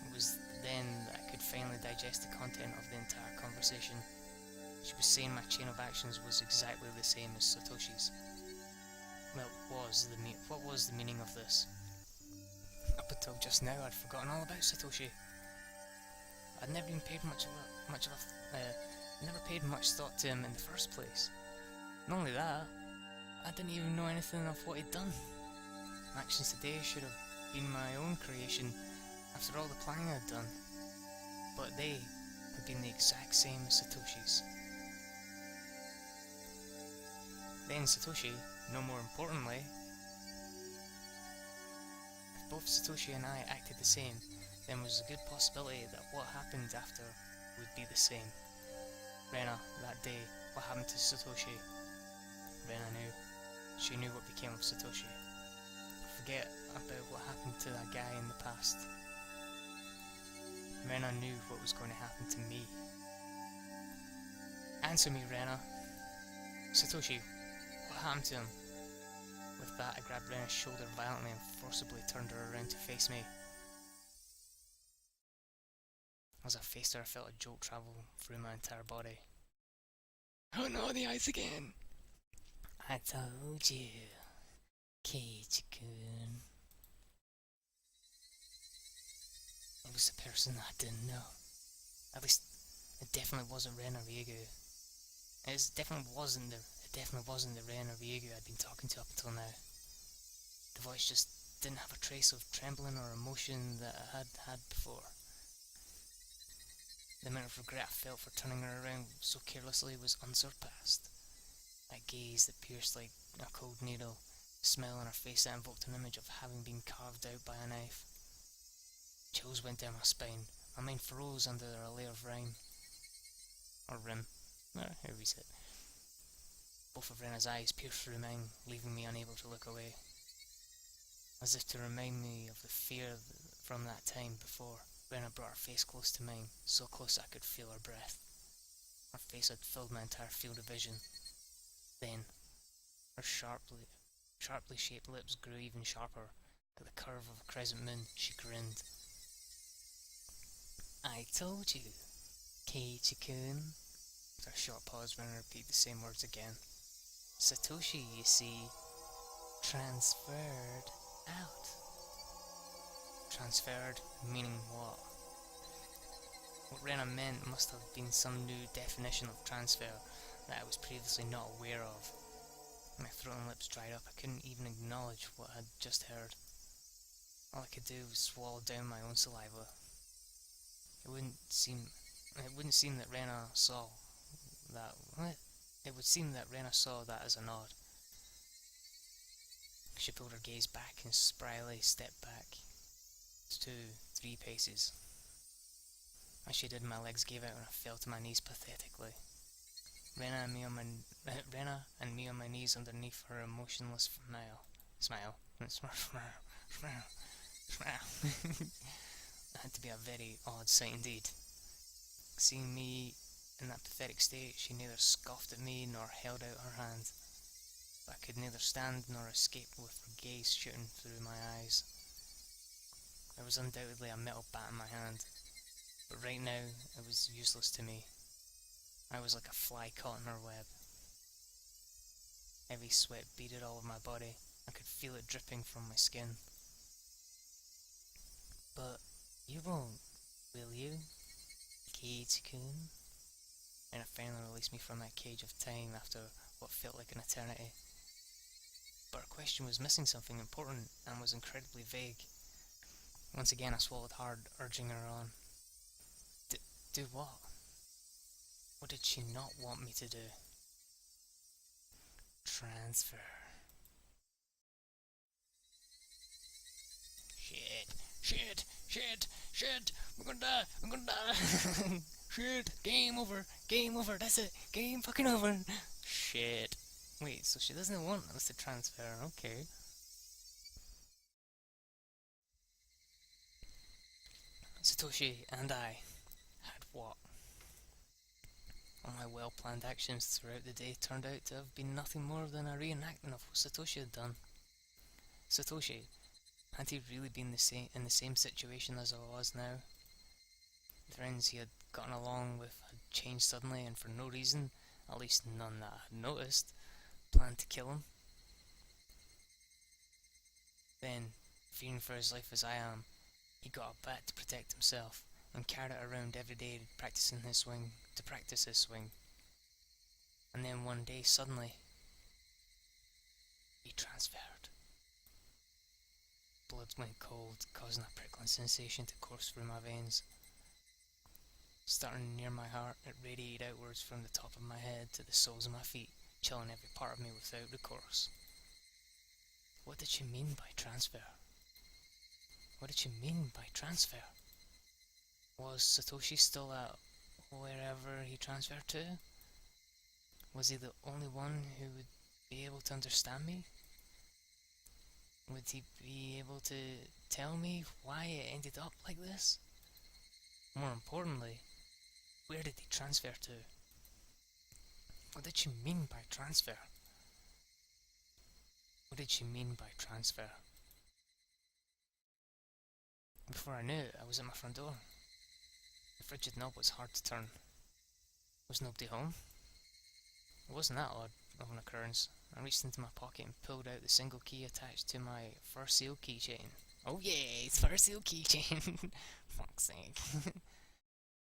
It was then that I could finally digest the content of the entire conversation. She was saying my chain of actions was exactly the same as Satoshi's. Well, what was the meaning of this? Up until just now, I'd forgotten all about Satoshi. I'd never even paid never paid much thought to him in the first place. Not only that, I didn't even know anything of what he'd done. My actions today should have been my own creation after all the planning I'd done, but they had been the exact same as Satoshi's. Then Satoshi, no more importantly, if both Satoshi and I acted the same, then there was a good possibility that what happened after would be the same. Rena, that day, what happened to Satoshi? Rena knew. She knew what became of Satoshi. Forget about what happened to that guy in the past. Rena knew what was going to happen to me. Answer me, Rena. Satoshi, what happened to him? With that, I grabbed Rena's shoulder violently and forcibly turned her around to face me. As I faced her, I felt a jolt travel through my entire body. Oh no, the eyes again! I told you, Keiichi-kun. It was the person I didn't know. At least, it definitely wasn't Ren or Ryugu. It definitely wasn't the Ren or Ryugu I'd been talking to up until now. The voice just didn't have a trace of trembling or emotion that I had had before. The amount of regret I felt for turning her around so carelessly was unsurpassed. That gaze that pierced like a cold needle, the smile on her face that invoked an image of having been carved out by a knife. Chills went down my spine. My mind froze under a layer of rime. Or rim. How we said. Both of Rena's eyes pierced through mine, leaving me unable to look away. As if to remind me of the fear from that time before, Rena brought her face close to mine, so close I could feel her breath. Her face had filled my entire field of vision. Then, her sharply shaped lips grew even sharper. At the curve of a crescent moon, she grinned. I told you, Keiichi-kun. After a short pause, Rena repeated the same words again. Satoshi, you see, transferred out. Transferred, meaning what? What Rena meant must have been some new definition of transfer that I was previously not aware of. My throat and lips dried up. I couldn't even acknowledge what I had just heard. All I could do was swallow down my own saliva. It wouldn't seem that Rena saw that. It would seem that Rena saw that as a nod. She pulled her gaze back and spryly stepped back 2, 3 paces. As she did, my legs gave out and I fell to my knees pathetically. Rena and me on my knees underneath her emotionless smile. It had to be a very odd sight indeed. Seeing me in that pathetic state, she neither scoffed at me nor held out her hand. But I could neither stand nor escape with her gaze shooting through my eyes. There was undoubtedly a metal bat in my hand, but right now it was useless to me. I was like a fly caught in her web. Heavy sweat beaded all over my body. I could feel it dripping from my skin. But you won't, will you, Keiichi-kun? And it finally released me from that cage of time after what felt like an eternity. But her question was missing something important and was incredibly vague. Once again I swallowed hard, urging her on. Do what? What did she not want me to do? Transfer. Shit, we're gonna die. Shit, game over, that's it, game fucking over. Shit. Wait, so she doesn't want us to transfer, okay. Satoshi and I had what? All my well-planned actions throughout the day turned out to have been nothing more than a reenactment of what Satoshi had done. Satoshi, had he really been in the same situation as I was now? The friends he had gotten along with had changed suddenly and for no reason, at least none that I had noticed, planned to kill him. Then, fearing for his life as I am, he got a bat to protect himself and carried it around every day to practice his swing. And then one day, suddenly, he transferred. Blood went cold, causing a prickling sensation to course through my veins. Starting near my heart, it radiated outwards from the top of my head to the soles of my feet, chilling every part of me without recourse. What did she mean by transfer? What did she mean by transfer? Was Satoshi still at wherever he transferred to? Was he the only one who would be able to understand me? Would he be able to tell me why it ended up like this? More importantly, where did he transfer to? What did she mean by transfer? What did she mean by transfer? Before I knew it, I was at my front door. The frigid knob was hard to turn. Was nobody home? It wasn't that odd of an occurrence. I reached into my pocket and pulled out the single key attached to my fur seal keychain. Oh yeah, it's fur seal keychain! Fuck's sake.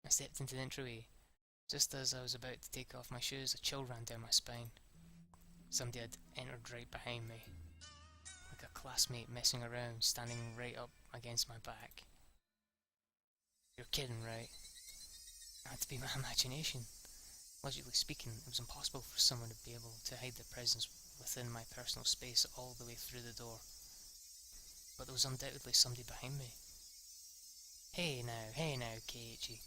I stepped into the entryway. Just as I was about to take off my shoes, a chill ran down my spine. Somebody had entered right behind me. Like a classmate messing around, standing right up against my back. You're kidding, right? It had to be my imagination. Logically speaking, it was impossible for someone to be able to hide their presence within my personal space all the way through the door. But there was undoubtedly somebody behind me. Hey now, Keiichi.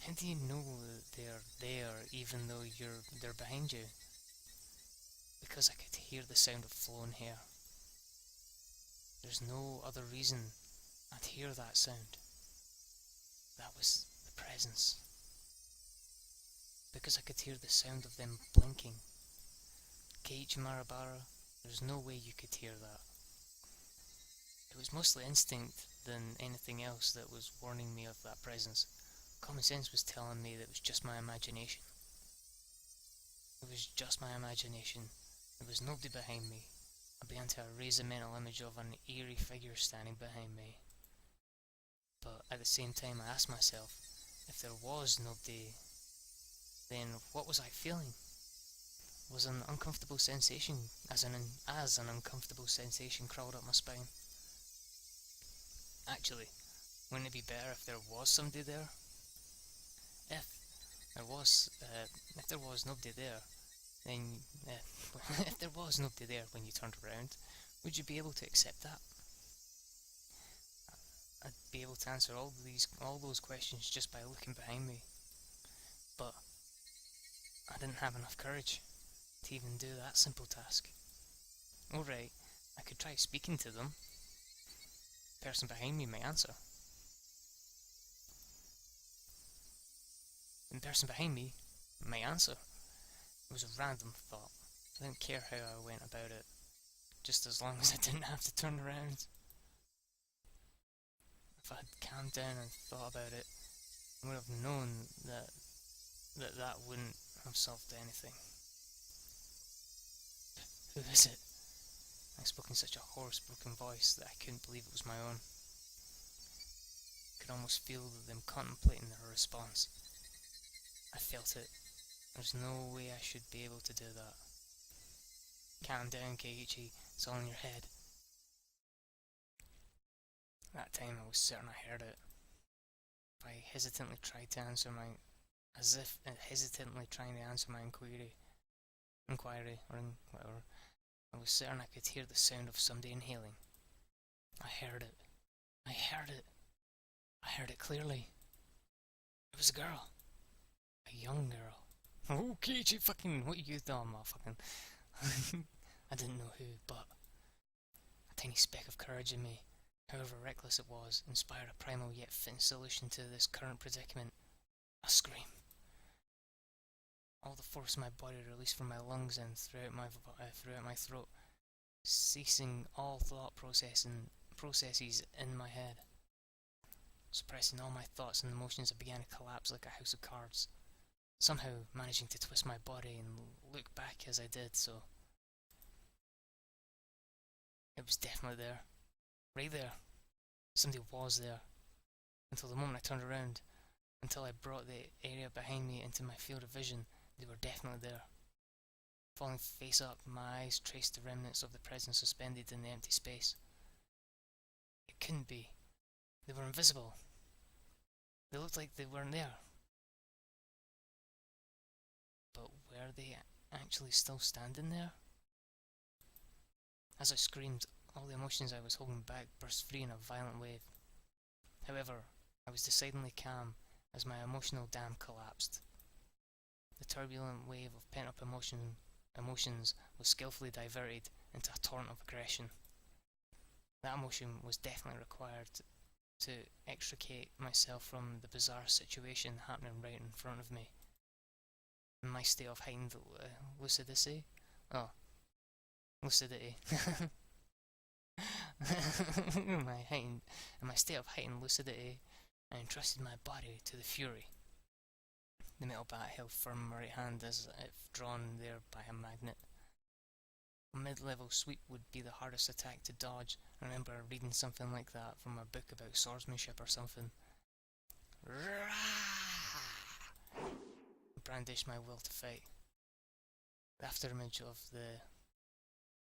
How do you know they're there even though they're behind you? Because I could hear the sound of flowing hair. There's no other reason I'd hear that sound. That was the presence. Because I could hear the sound of them blinking. Keiichi Marabara, There's no way you could hear that. It was mostly instinct than anything else that was warning me of that presence. Common sense was telling me that it was just my imagination. It was just my imagination. There was nobody behind me. I began to erase the mental image of an eerie figure standing behind me. But at the same time I asked myself, if there was nobody, then what was I feeling? Was an uncomfortable sensation, as an uncomfortable sensation crawled up my spine. Actually, wouldn't it be better if there was somebody there? If there was nobody there, then if there was nobody there when you turned around, would you be able to accept that? I'd be able to answer all those questions just by looking behind me. But I didn't have enough courage to even do that simple task. Alright, I could try speaking to them. The person behind me might answer. The person behind me might answer. It was a random thought. I didn't care how I went about it, just as long as I didn't have to turn around. If I had calmed down and thought about it, I would have known that wouldn't have solved anything. Who is it? I spoke in such a hoarse, broken voice that I couldn't believe it was my own. I could almost feel them contemplating their response. I felt it. There's no way I should be able to do that. Calm down, Keiichi. It's all in your head. That time I was certain I heard it. If I hesitantly tried to answer my... as if hesitantly trying to answer my inquiry, or whatever, I was certain I could hear the sound of somebody inhaling. I heard it. I heard it. I heard it clearly. It was a girl. A young girl. Oh, Keiichi, fucking, what you thought, motherfucking... I didn't know who, but a tiny speck of courage in me, however reckless it was, inspired a primal yet fitting solution to this current predicament. A scream. All the force of my body released from my lungs and throughout my throat, ceasing all thought processes in my head. Suppressing all my thoughts and emotions, I began to collapse like a house of cards, somehow managing to twist my body and look back as I did so. It was definitely there. Right there. Somebody was there. Until the moment I turned around, until I brought the area behind me into my field of vision, they were definitely there. Falling face up, my eyes traced the remnants of the presence suspended in the empty space. It couldn't be. They were invisible. They looked like they weren't there. But were they actually still standing there? As I screamed, all the emotions I was holding back burst free in a violent wave. However, I was decidedly calm as my emotional dam collapsed. The turbulent wave of pent-up emotions was skillfully diverted into a torrent of aggression. That emotion was definitely required to extricate myself from the bizarre situation happening right in front of me. In my state of heightened lucidity. In my state of heightened lucidity, I entrusted my body to the fury. The metal bat held firm in my right hand as if drawn there by a magnet. A mid-level sweep would be the hardest attack to dodge. I remember reading something like that from a book about swordsmanship or something. I brandished my will to fight. The afterimage of the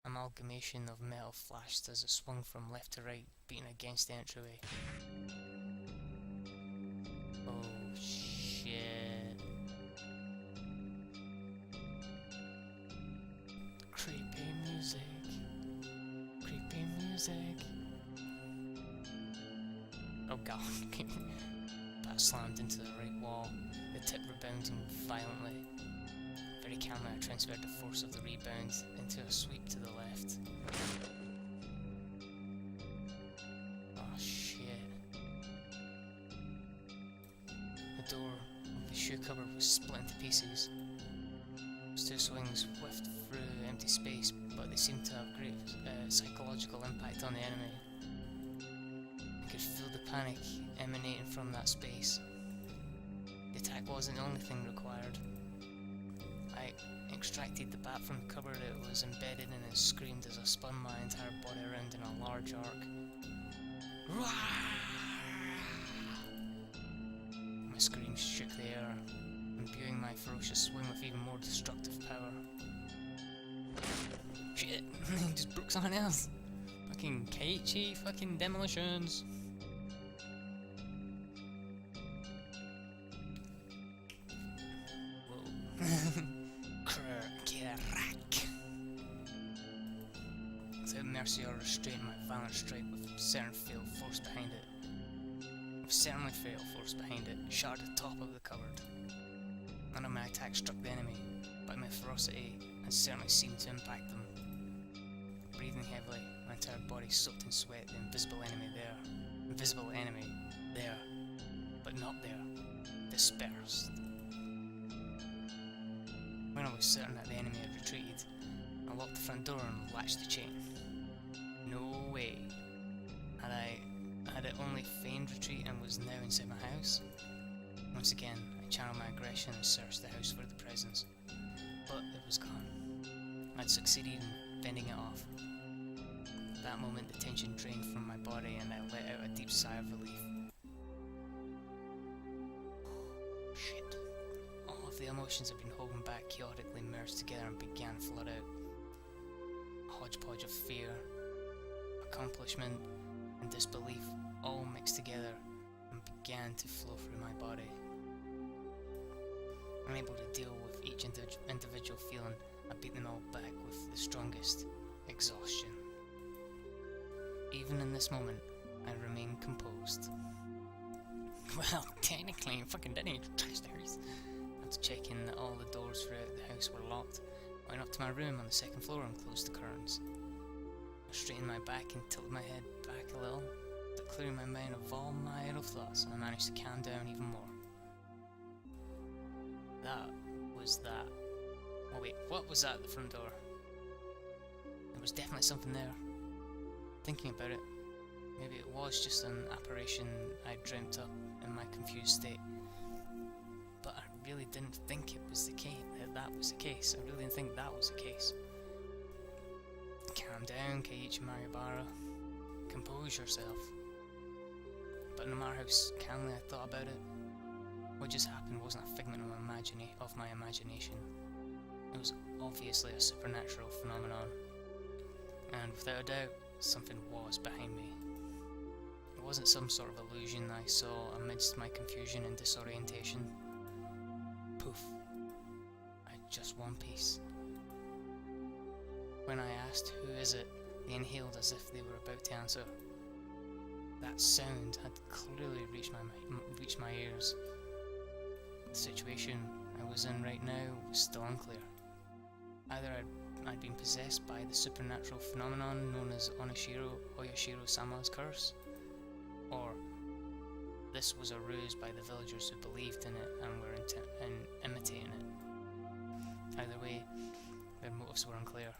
amalgamation of metal flashed as it swung from left to right, beating against the entryway. Oh shit. Creepy music. Creepy music. Oh god. That slammed into the right wall, the tip rebounding violently. Very calmly I transferred the force of the rebound into a sweep to the left. Oh shit. The door of the shoe cupboard was split into pieces. Those two swings whiffed through empty space, but they seemed to have great psychological impact on the enemy. I could feel the panic emanating from that space. The attack wasn't the only thing required. I extracted the bat from the cupboard it was embedded in and screamed as I spun my entire body around in a large arc. My screams shook the air, imbuing my ferocious swing with even more destructive power. Shit, he just broke something else. Fucking Keiichi, fucking demolitions. Without mercy or restraint, my violent strike with certain fatal force behind it. Shot at the top of the cupboard. None of my attacks struck the enemy, but my ferocity had certainly seemed to impact them. Breathing heavily, my entire body soaked in sweat, the invisible enemy there, but not there, dispersed. When I was certain that the enemy had retreated, I locked the front door and latched the chain. No way. Had it only feigned retreat and was now inside my house? Once again, I channeled my aggression and searched the house for the presence, but it was gone. I'd succeeded in fending it off. At that moment, the tension drained from my body and I let out a deep sigh of relief. Shit. All of the emotions I'd been holding back chaotically merged together and began to flood out. A hodgepodge of fear, accomplishment, and disbelief all mixed together and began to flow through my body. Unable to deal with each individual feeling, I beat them all back with the strongest exhaustion. Even in this moment, I remained composed. Well, technically, I fucking didn't trash the house. After checking that all the doors throughout the house were locked, I went up to my room on the second floor and closed the curtains. I straightened my back and tilted my head back a little, but clearing my mind of all my idle thoughts, I managed to calm down even more. That was that. Oh wait, what was that at the front door? There was definitely something there. Thinking about it, maybe it was just an apparition I dreamt up in my confused state. But I really didn't think it was the case. That was the case. I really didn't think that was the case. Calm down, Keiichi Maribara. Compose yourself. But no matter how calmly I thought about it, what just happened wasn't a figment of my imagination. It was obviously a supernatural phenomenon, and without a doubt, something was behind me. It wasn't some sort of illusion I saw amidst my confusion and disorientation. Poof. I had just one piece. When I asked, "Who is it?" they inhaled as if they were about to answer. That sound had clearly reached my ears. The situation I was in right now was still unclear. Either I'd been possessed by the supernatural phenomenon known as Oyashiro-sama's curse, or this was a ruse by the villagers who believed in it and were imitating it. Either way, their motives were unclear.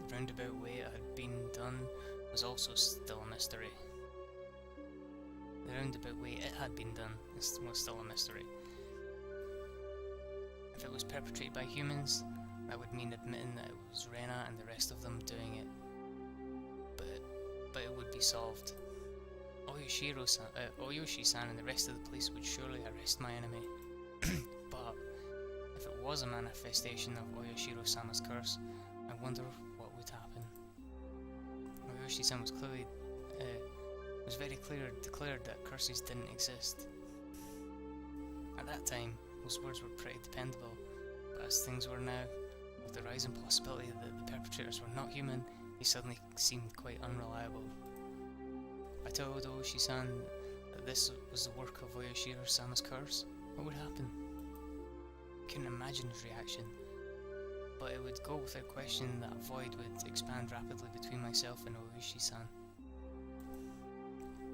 The roundabout way it had been done was also still a mystery. The roundabout way it had been done was still a mystery. If it was perpetrated by humans, that would mean admitting that it was Rena and the rest of them doing it. But it would be solved. Oyoshi-san and the rest of the police would surely arrest my enemy. But if it was a manifestation of Oyashiro-sama's curse, I wonder what would happen. Oyoshi-san was very clear declared that curses didn't exist. At that time, those words were pretty dependable, but as things were now, with the rising possibility that the perpetrators were not human, he suddenly seemed quite unreliable. If I told Oyoshi-san that this was the work of Oyashiro-sama's curse, what would happen? I couldn't imagine his reaction, but it would go without question that a void would expand rapidly between myself and Oyoshi-san.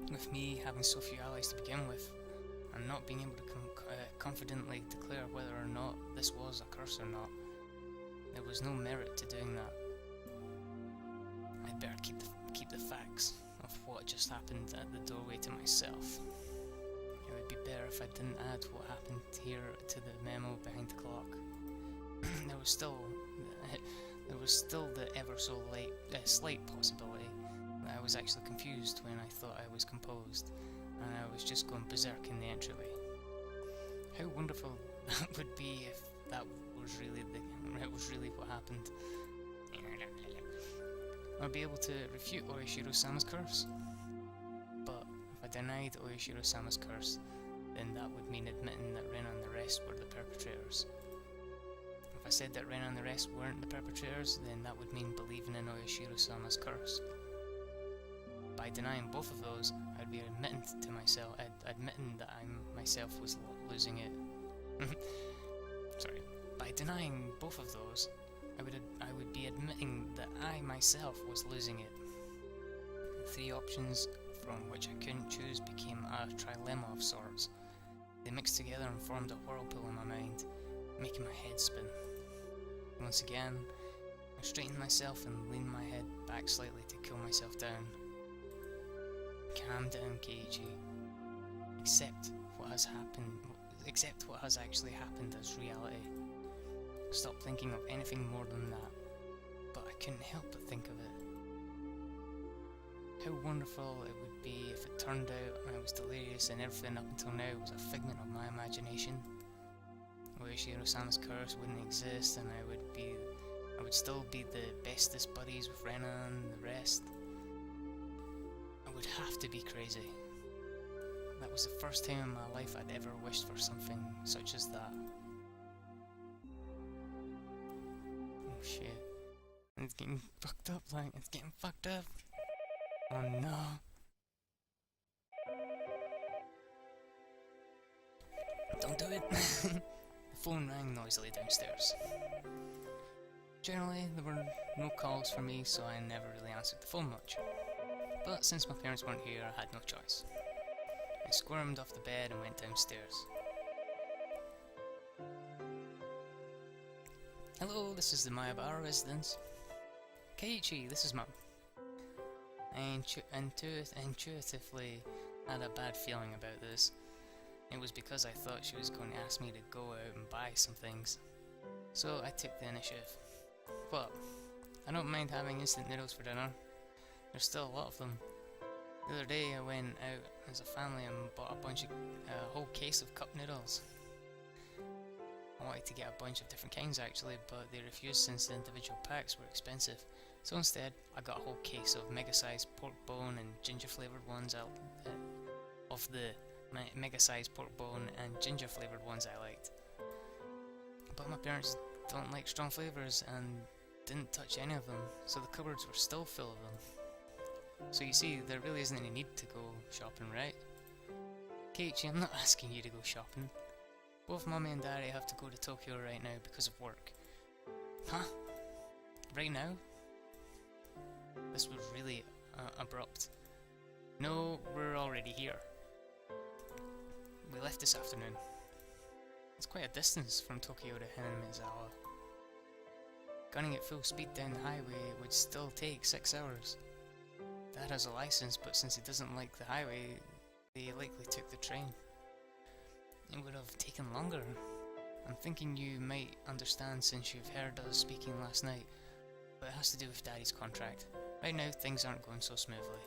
With me having so few allies to begin with, and not being able to confidently declare whether or not this was a curse or not. There was no merit to doing that. I'd better keep the facts of what just happened at the doorway to myself. It would be better if I didn't add what happened here to the memo behind the clock. There was still the ever so slight possibility that I was actually confused when I thought I was composed, and I was just going berserk in the entryway. How wonderful that would be if that was really what happened. I'd be able to refute Oyashiro-sama's curse. But if I denied Oyashiro-sama's curse, then that would mean admitting that Rena and the rest were the perpetrators. If I said that Rena and the rest weren't the perpetrators, then that would mean believing in Oyashiro-sama's curse. By denying both of those, I'd be admitting that I myself was losing it. Sorry. By denying both of those, I would be admitting that I myself was losing it. The three options from which I couldn't choose became a trilemma of sorts. They mixed together and formed a whirlpool in my mind, making my head spin. Once again, I straightened myself and leaned my head back slightly to cool myself down. Calm down, Keiichi. Accept what has actually happened as reality. Stop thinking of anything more than that. But I couldn't help but think of it. How wonderful it would be if it turned out I was delirious and everything up until now was a figment of my imagination. Oyashiro-sama's curse wouldn't exist, and I would still be the bestest buddies with Rena and the rest. I would have to be crazy. That was the first time in my life I'd ever wished for something such as that. Oh shit. It's getting fucked up, like, it's getting fucked up. Oh no. Don't do it. The phone rang noisily downstairs. Generally, there were no calls for me, so I never really answered the phone much. But since my parents weren't here, I had no choice. I squirmed off the bed and went downstairs. Hello, this is the Mayabara residence. Keiichi, this is Mum. I intuitively had a bad feeling about this. It was because I thought she was going to ask me to go out and buy some things. So I took the initiative. But I don't mind having instant noodles for dinner. There's still a lot of them. The other day I went out as a family and bought a whole case of cup noodles. I wanted to get a bunch of different kinds actually, but they refused since the individual packs were expensive. So instead, I got a whole case of mega-sized pork bone and ginger-flavoured ones mega-sized pork bone and ginger-flavoured ones I liked. But my parents don't like strong flavours and didn't touch any of them, so the cupboards were still full of them. So you see, there really isn't any need to go shopping, right? Keiichi, I'm not asking you to go shopping. Both Mummy and Daddy have to go to Tokyo right now because of work. Huh? Right now? This was really abrupt. No, we're already here. We left this afternoon. It's quite a distance from Tokyo to Hinamizawa. Gunning at full speed down the highway would still take 6 hours. Dad has a license, but since he doesn't like the highway, they likely took the train. It would have taken longer. I'm thinking you might understand since you've heard us speaking last night, but it has to do with Daddy's contract. Right now, things aren't going so smoothly.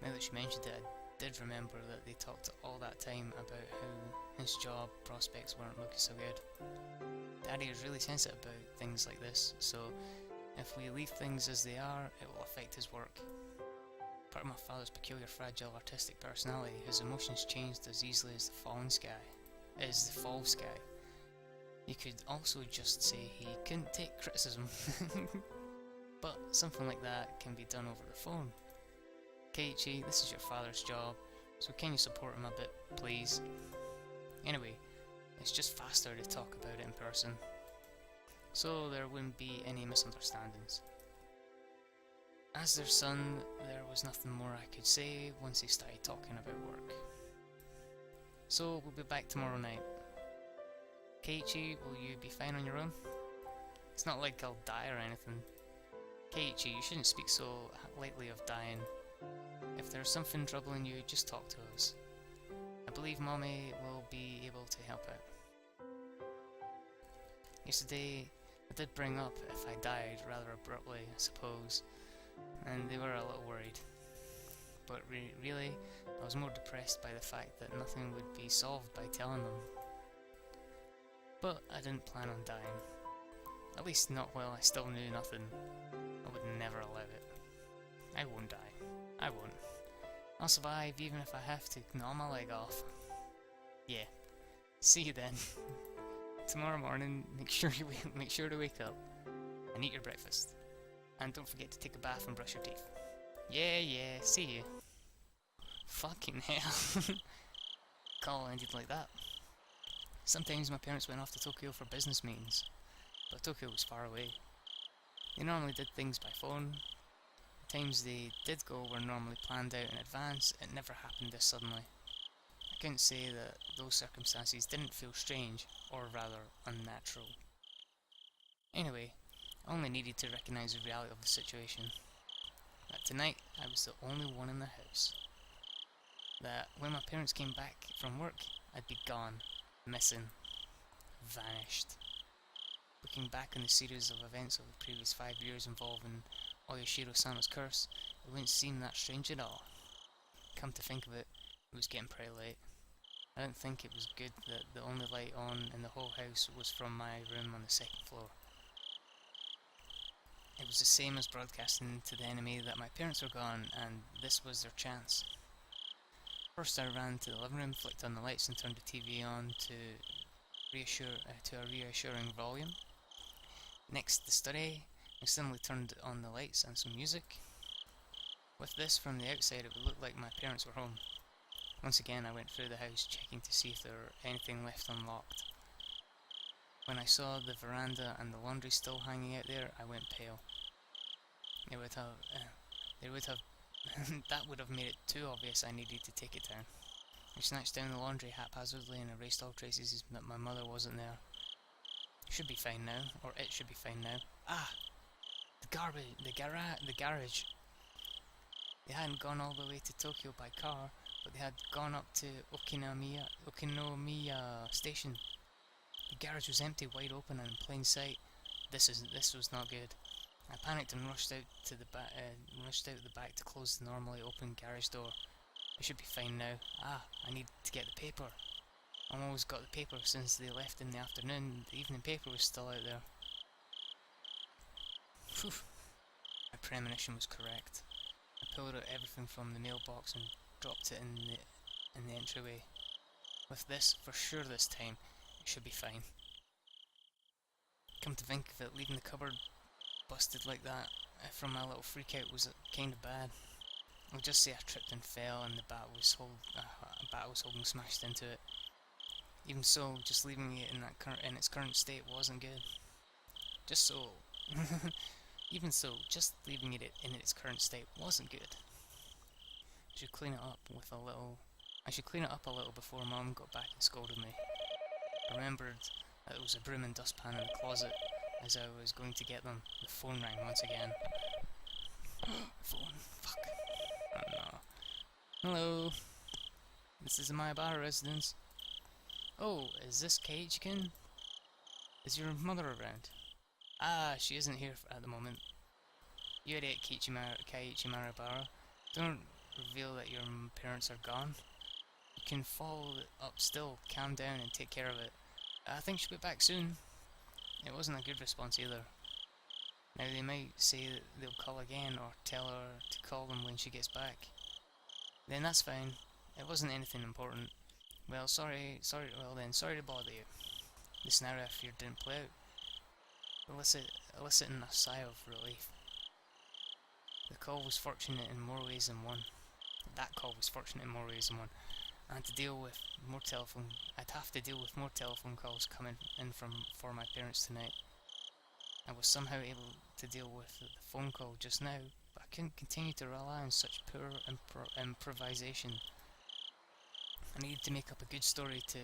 Now that you mentioned it, I did remember that they talked all that time about how his job prospects weren't looking so good. Daddy is really sensitive about things like this, so if we leave things as they are, it will affect his work. Part of my father's peculiar fragile artistic personality, his emotions changed as easily as the fall sky. You could also just say he couldn't take criticism. But something like that can be done over the phone. Keiichi, this is your father's job, so can you support him a bit, please? Anyway, it's just faster to talk about it in person, so there wouldn't be any misunderstandings. As their son, there was nothing more I could say once he started talking about work. So we'll be back tomorrow night. Keiichi, will you be fine on your own? It's not like I'll die or anything. Keiichi, you shouldn't speak so lightly of dying. If there's something troubling you, just talk to us. I believe Mommy will be able to help out. Yesterday, I did bring up if I died rather abruptly, I suppose, and they were a little worried. But really, I was more depressed by the fact that nothing would be solved by telling them. But I didn't plan on dying. At least not while I still knew nothing. I would never allow it. I won't die. I won't. I'll survive even if I have to gnaw my leg off. Yeah. See you then. Tomorrow morning, make sure to wake up and eat your breakfast. And don't forget to take a bath and brush your teeth. Yeah, see you. Fucking hell. Call ended like that. Sometimes my parents went off to Tokyo for business meetings, but Tokyo was far away. They normally did things by phone. The times they did go were normally planned out in advance. It never happened this suddenly. I couldn't say that those circumstances didn't feel strange, or rather unnatural. Anyway, I only needed to recognise the reality of the situation. That tonight I was the only one in the house. That when my parents came back from work, I'd be gone, missing, vanished. Looking back on the series of events of the previous 5 years involving Oyashiro-sama's curse, it wouldn't seem that strange at all. Come to think of it, it was getting pretty late. I didn't think it was good that the only light on in the whole house was from my room on the second floor. It was the same as broadcasting to the enemy that my parents were gone, and this was their chance. First I ran to the living room, flicked on the lights and turned the TV on to a reassuring volume. Next, the study. I suddenly turned on the lights and some music. With this from the outside, it would look like my parents were home. Once again, I went through the house, checking to see if there were anything left unlocked. When I saw the veranda and the laundry still hanging out there, I went pale. That would have made it too obvious I needed to take it down. I snatched down the laundry haphazardly and erased all traces that my mother wasn't there. Should be fine now, or it should be fine now. Ah! The garage. They hadn't gone all the way to Tokyo by car, but they had gone up to Okinomiya Station. The garage was empty, wide open, and in plain sight. This was not good. I panicked and rushed out the back to close the normally open garage door. I should be fine now. Ah, I need to get the paper. I've always got the paper since they left in the afternoon. The evening paper was still out there. Phew. My premonition was correct. I pulled out everything from the mailbox and dropped it in the entryway. With this, for sure this time, it should be fine. Come to think of it, leaving the cupboard busted like that from my little freak out was kind of bad. I'll just say I tripped and fell, and the bat I was holding smashed into it. Even so, just leaving it in its current state wasn't good. Even so, just leaving it in its current state wasn't good. I should clean it up a little before Mum got back and scolded me. I remembered that there was a broom and dustpan in the closet. As I was going to get them, the phone rang once again. Phone. Fuck. Oh no. Hello. This is the Mayabara residence. Oh, is this Keiichi-kun? Is your mother around? Ah, she isn't here at the moment. You idiot, Keiichi Marabara. Don't reveal that your parents are gone. You can follow it up still, calm down and take care of it. I think she'll be back soon. It wasn't a good response either. Now they might say that they'll call again or tell her to call them when she gets back. Then that's fine. It wasn't anything important. Well, sorry to bother you. This narrative didn't play out, eliciting a sigh of relief. The call was fortunate in more ways than one. That call was fortunate in more ways than one. I'd have to deal with more telephone calls coming in for my parents tonight. I was somehow able to deal with the phone call just now, but I couldn't continue to rely on such poor improvisation. I needed to make up a good story to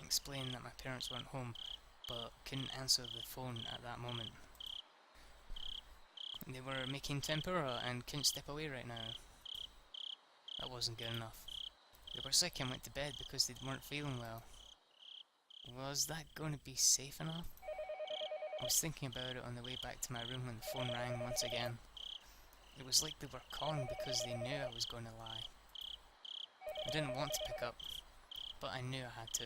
explain that my parents weren't home, but couldn't answer the phone at that moment. They were making tempura and couldn't step away right now. That wasn't good enough. They were sick and went to bed because they weren't feeling well. Was that going to be safe enough? I was thinking about it on the way back to my room when the phone rang once again. It was like they were calling because they knew I was going to lie. I didn't want to pick up, but I knew I had to.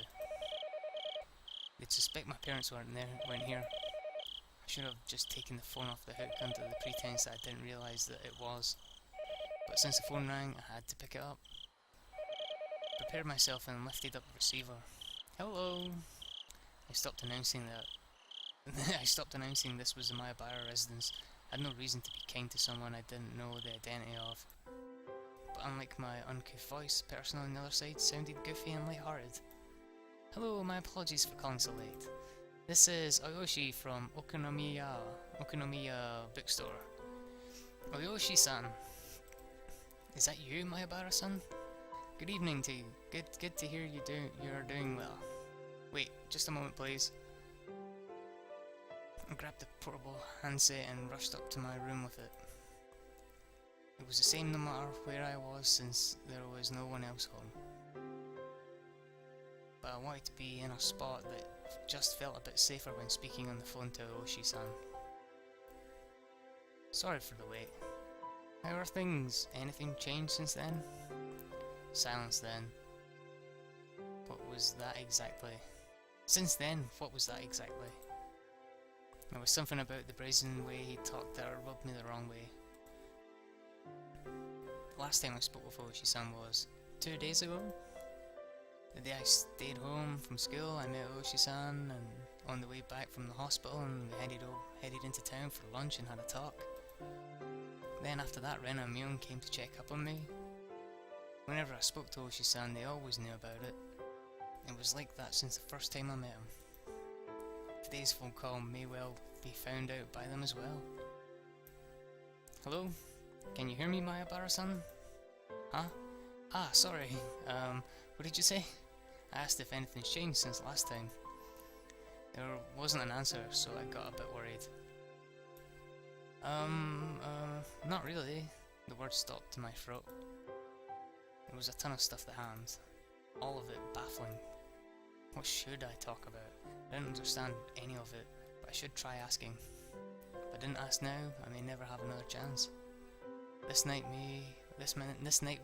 They'd suspect my parents weren't here. I should have just taken the phone off the hook under the pretense that I didn't realise that it was. But since the phone rang, I had to pick it up. Prepared myself and lifted up the receiver. Hello! I stopped announcing this was the Mayabara residence. I had no reason to be kind to someone I didn't know the identity of. But unlike my uncouth voice, the person on the other side sounded goofy and light-hearted. Hello, my apologies for calling so late. This is Oyoshi from Okonomiya bookstore. Oyoshi-san. Is that you, Mayabara-san? Good evening to you. Good to hear you're doing well. Wait, just a moment please. I grabbed the portable handset and rushed up to my room with it. It was the same no matter where I was since there was no one else home. But I wanted to be in a spot that just felt a bit safer when speaking on the phone to Oshi-san. Sorry for the wait. How are things? Anything changed since then? Silence then. What was that exactly? Since then, what was that exactly? There was something about the brazen way he talked that rubbed me the wrong way. The last time I spoke with Oshi-san was 2 days ago. The day I stayed home from school, I met Oshi-san and on the way back from the hospital, and we headed into town for lunch and had a talk. Then after that, Ren and Mion came to check up on me. Whenever I spoke to Oshi-san, they always knew about it. It was like that since the first time I met him. Today's phone call may well be found out by them as well. Hello? Can you hear me, Mayabara-san? Huh? Ah, sorry. What did you say? I asked if anything's changed since last time. There wasn't an answer, so I got a bit worried. Not really. The words stopped in my throat. There was a ton of stuff to hand. All of it baffling. What should I talk about? I didn't understand any of it, but I should try asking. If I didn't ask now, I may never have another chance. This night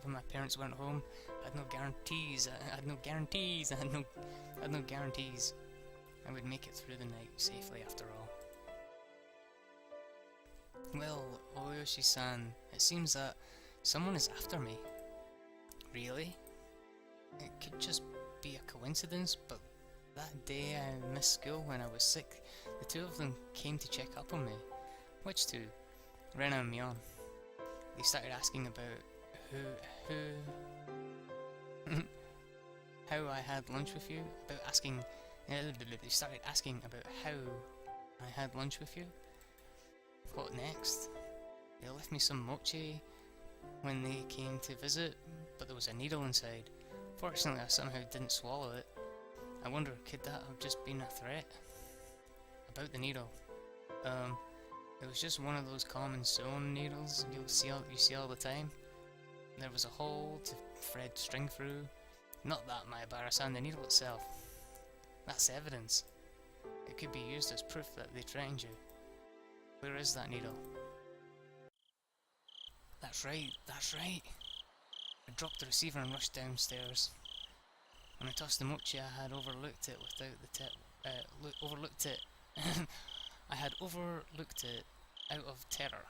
when my parents weren't home, I had no guarantees. I had no guarantees. I would make it through the night safely after all. Well, Oyoshi-san, it seems that someone is after me. Really? It could just be a coincidence, but that day I missed school when I was sick. The two of them came to check up on me. Which two? Rena and Mion. They started asking about how I had lunch with you. They started asking about how I had lunch with you. What next? They left me some mochi when they came to visit, but there was a needle inside. Fortunately, I somehow didn't swallow it. I wonder, could that have just been a threat? About the needle. It was just one of those common sewn needles you see all the time. There was a hole to thread string through. Not that, Mayabara-san, the needle itself. That's evidence. It could be used as proof that they trained you. Where is that needle? That's right. I dropped the receiver and rushed downstairs. When I tossed the mochi, I had overlooked it I had overlooked it out of terror.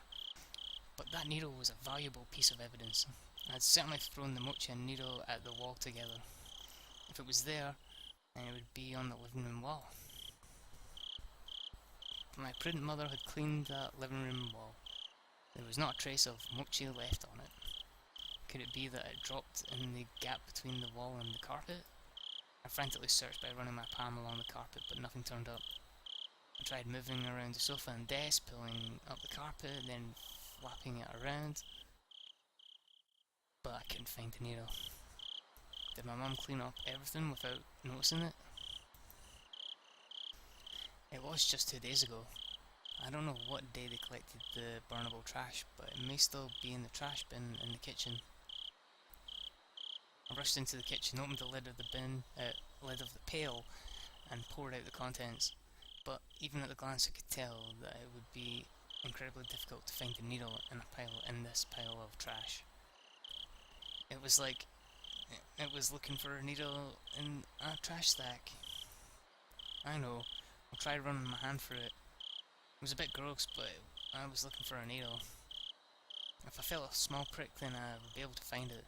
But that needle was a valuable piece of evidence. I had certainly thrown the mochi and needle at the wall together. If it was there, then it would be on the living room wall. My prudent mother had cleaned that living room wall. There was not a trace of mochi left on it. Could it be that it dropped in the gap between the wall and the carpet? I frantically searched by running my palm along the carpet, but nothing turned up. I tried moving around the sofa and desk, pulling up the carpet, then flapping it around, but I couldn't find the needle. Did my mum clean up everything without noticing it? It was just 2 days ago. I don't know what day they collected the burnable trash, but it may still be in the trash bin in the kitchen. I rushed into the kitchen, opened the lid of the pail, and poured out the contents. But even at a glance, I could tell that it would be incredibly difficult to find a needle in this pile of trash. It was like it was looking for a needle in a trash stack. I know. I tried running my hand through it. It was a bit gross, but I was looking for a needle. If I felt a small prick, then I would be able to find it.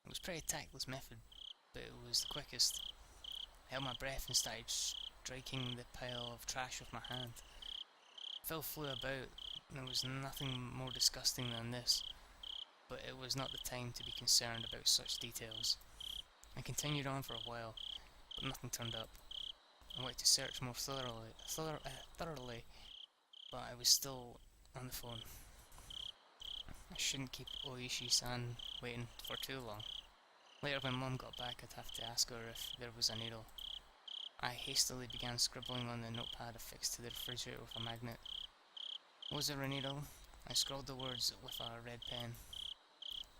It was a pretty tactless method, but it was the quickest. I held my breath and started striking the pile of trash with my hand. Phil flew about, and there was nothing more disgusting than this, but it was not the time to be concerned about such details. I continued on for a while, but nothing turned up. I wanted to search more thoroughly, but I was still on the phone. I shouldn't keep Oishi-san waiting for too long. Later, when Mum got back, I'd have to ask her if there was a needle. I hastily began scribbling on the notepad affixed to the refrigerator with a magnet. Was there a needle? I scrawled the words with a red pen.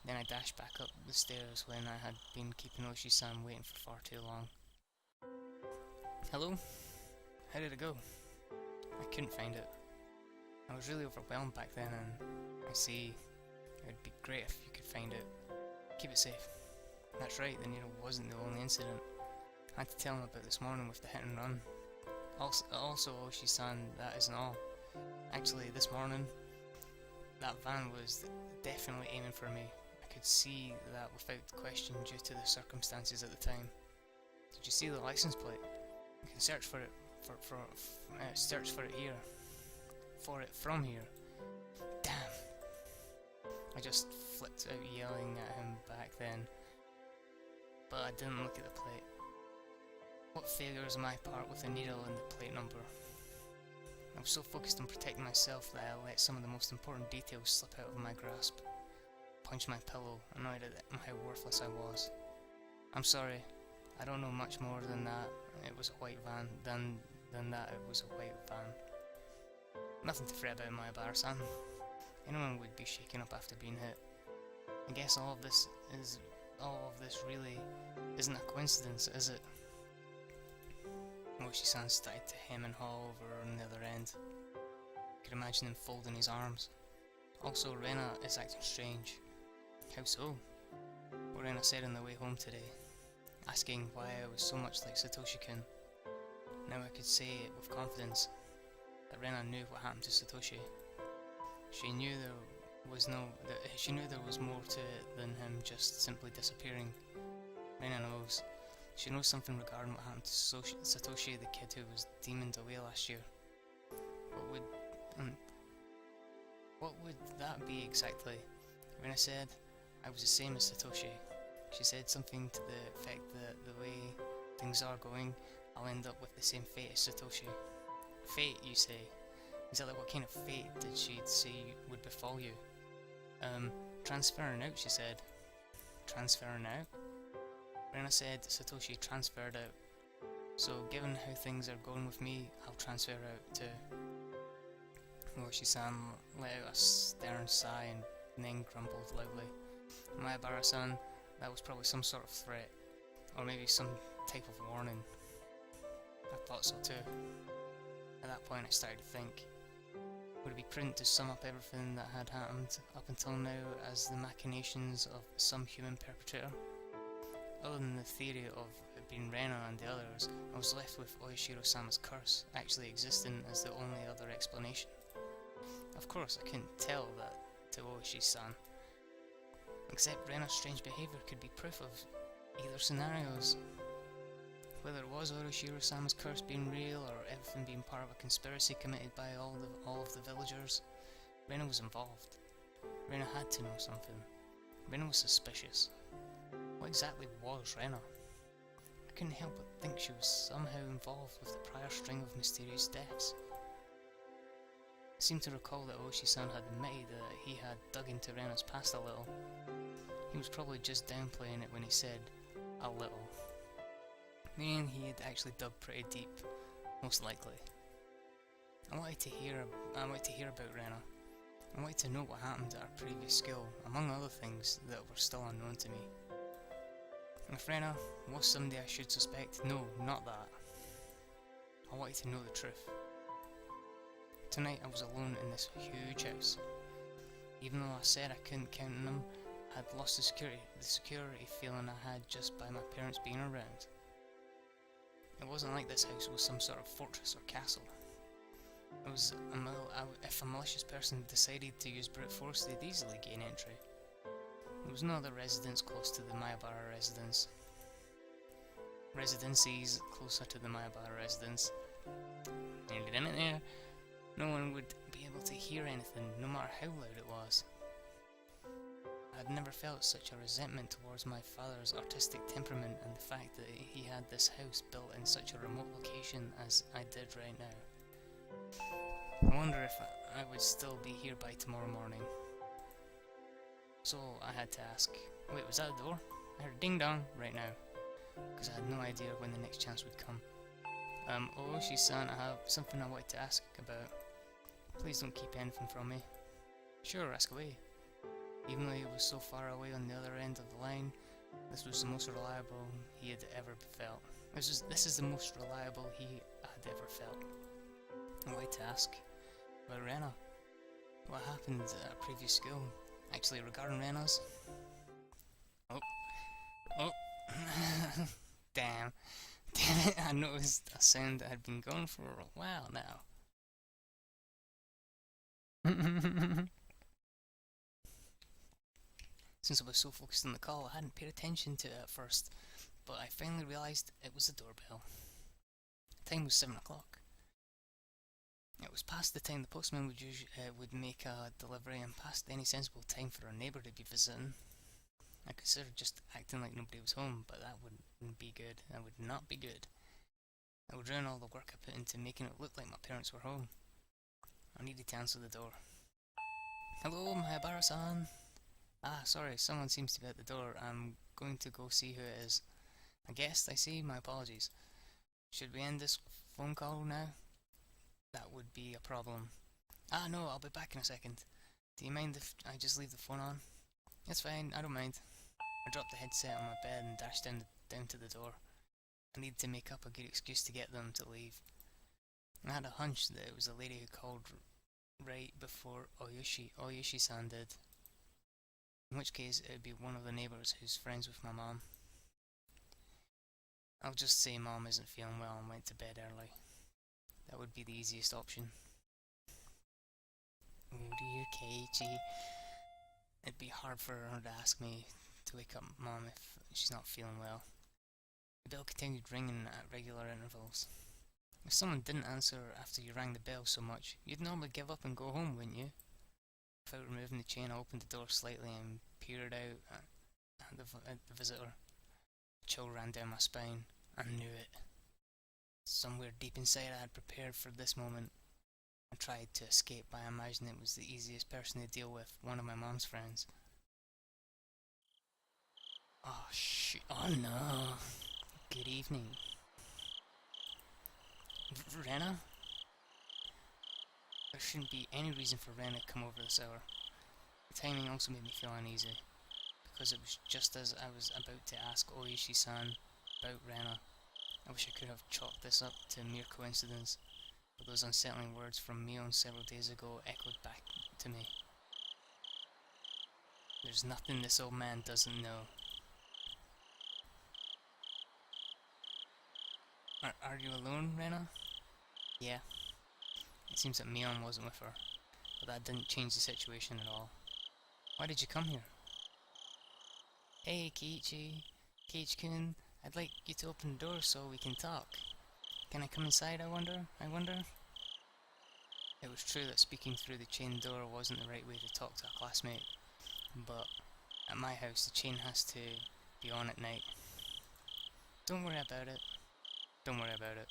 Then I dashed back up the stairs when I had been keeping Oishi-san waiting for far too long. Hello? How did it go? I couldn't find it. I was really overwhelmed back then, and I see it would be great if you could find it. Keep it safe. That's right, the needle wasn't the only incident. I had to tell him about this morning with the hit and run. Also, Oishi-san, that isn't all. Actually, this morning, that van was definitely aiming for me. I could see that without question due to the circumstances at the time. Did you see the license plate? You can search for it search for it here. For it from here. Damn! I just flipped out yelling at him back then, but I didn't look at the plate. What failure is my part with the needle and the plate number? I was so focused on protecting myself that I let some of the most important details slip out of my grasp. I punched my pillow, annoyed at how worthless I was. I'm sorry, I don't know much more than that. It was a white van. Than that, it was a white van. Nothing to fret about, Mayabara-san. Anyone would be shaken up after being hit. I guess all of this really isn't a coincidence, is it? Oishi-san started to hem and haw over on the other end. I could imagine him folding his arms. Also, Rena is acting strange. How so? What Rena said on the way home today, asking why I was so much like Satoshi-kun. Now I could say it with confidence, that Rena knew what happened to Satoshi. She knew there was more to it than him just simply disappearing. Rena knows. She knows something regarding what happened to Satoshi, the kid who was demoned away last year. What would that be exactly? Rena said, I was the same as Satoshi. She said something to the effect that the way things are going, I'll end up with the same fate as Satoshi. Fate, you say? Exactly what kind of fate did she say would befall you? Transferring out, she said. Transferring out? Rena said Satoshi transferred out. So given how things are going with me, I'll transfer out too. Oishi-san let out a stern sigh and then grumbled loudly. Mayabara-san, that was probably some sort of threat, or maybe some type of warning. I thought so too. At that point I started to think, would it be prudent to sum up everything that had happened up until now as the machinations of some human perpetrator? Other than the theory of it being Rena and the others, I was left with Oishiro-sama's curse actually existing as the only other explanation. Of course, I couldn't tell that to Oishi-san. Except Rena's strange behaviour could be proof of either scenarios. Whether it was Oishiro-sama's curse being real or everything being part of a conspiracy committed by all of the villagers, Rena was involved. Rena had to know something. Rena was suspicious. What exactly was Rena? I couldn't help but think she was somehow involved with the prior string of mysterious deaths. I seem to recall that Oishi-san had admitted that he had dug into Rena's past a little. He was probably just downplaying it when he said, a little. Meaning he had actually dug pretty deep, most likely. I wanted to hear about Rena. I wanted to know what happened at our previous school, among other things that were still unknown to me. If Rena was somebody I should suspect, no, not that. I wanted to know the truth. Tonight I was alone in this huge house. Even though I said I couldn't count on them, I had lost the security feeling I had just by my parents being around. It wasn't like this house was some sort of fortress or castle. It was if a malicious person decided to use brute force, they'd easily gain entry. There was no other residence close to the Mayabara residencies closer to the Mayabara residence. And in there, no one would be able to hear anything, no matter how loud it was. I had never felt such a resentment towards my father's artistic temperament and the fact that he had this house built in such a remote location as I did right now. I wonder if I would still be here by tomorrow morning. So I had to ask, wait, was that the door? I heard ding dong right now, because I had no idea when the next chance would come. Oishi-san, I have something I wanted to ask about. Please don't keep anything from me. Sure, ask away. Even though he was so far away on the other end of the line, this was the most reliable he had ever felt. This is the most reliable he had ever felt. I wanted to ask about Rena. What happened at our previous school? Actually, regarding Rena's. Oh. Damn it, I noticed a sound that had been going for a while now. Since I was so focused on the call, I hadn't paid attention to it at first, but I finally realised it was the doorbell. The time was 7 o'clock. It was past the time the postman would make a delivery and past any sensible time for a neighbour to be visiting. I considered just acting like nobody was home, but that wouldn't be good. That would not be good. That would ruin all the work I put into making it look like my parents were home. I needed to answer the door. Hello, Mayabara-san. Sorry, someone seems to be at the door. I'm going to go see who it is. A guest, I see. My apologies. Should we end this phone call now? That would be a problem. No, I'll be back in a second. Do you mind if I just leave the phone on? It's fine, I don't mind. I dropped the headset on my bed and dashed down to the door. I needed to make up a good excuse to get them to leave. I had a hunch that it was the lady who called right before Oyushi-san did. In which case, it would be one of the neighbours who's friends with my mom. I'll just say Mom isn't feeling well and went to bed early. That would be the easiest option. Oh dear, Keiichi. It'd be hard for her to ask me to wake up Mom if she's not feeling well. The bell continued ringing at regular intervals. If someone didn't answer after you rang the bell so much, you'd normally give up and go home, wouldn't you? Without removing the chain, I opened the door slightly and peered out at the visitor. A chill ran down my spine. I knew it. Somewhere deep inside I had prepared for this moment. I tried to escape by imagining it was the easiest person to deal with, one of my mom's friends. Oh shit, oh no. Good evening. Rena? There shouldn't be any reason for Rena to come over this hour. The timing also made me feel uneasy, because it was just as I was about to ask Oishi-san about Rena. I wish I could have chalked this up to mere coincidence, but those unsettling words from Mion several days ago echoed back to me. There's nothing this old man doesn't know. Are you alone, Rena? Yeah. It seems that Mion wasn't with her, but that didn't change the situation at all. Why did you come here? Hey, Keiichi-kun, I'd like you to open the door so we can talk. Can I come inside, I wonder? It was true that speaking through the chain door wasn't the right way to talk to a classmate, but at my house the chain has to be on at night. Don't worry about it. Don't worry about it.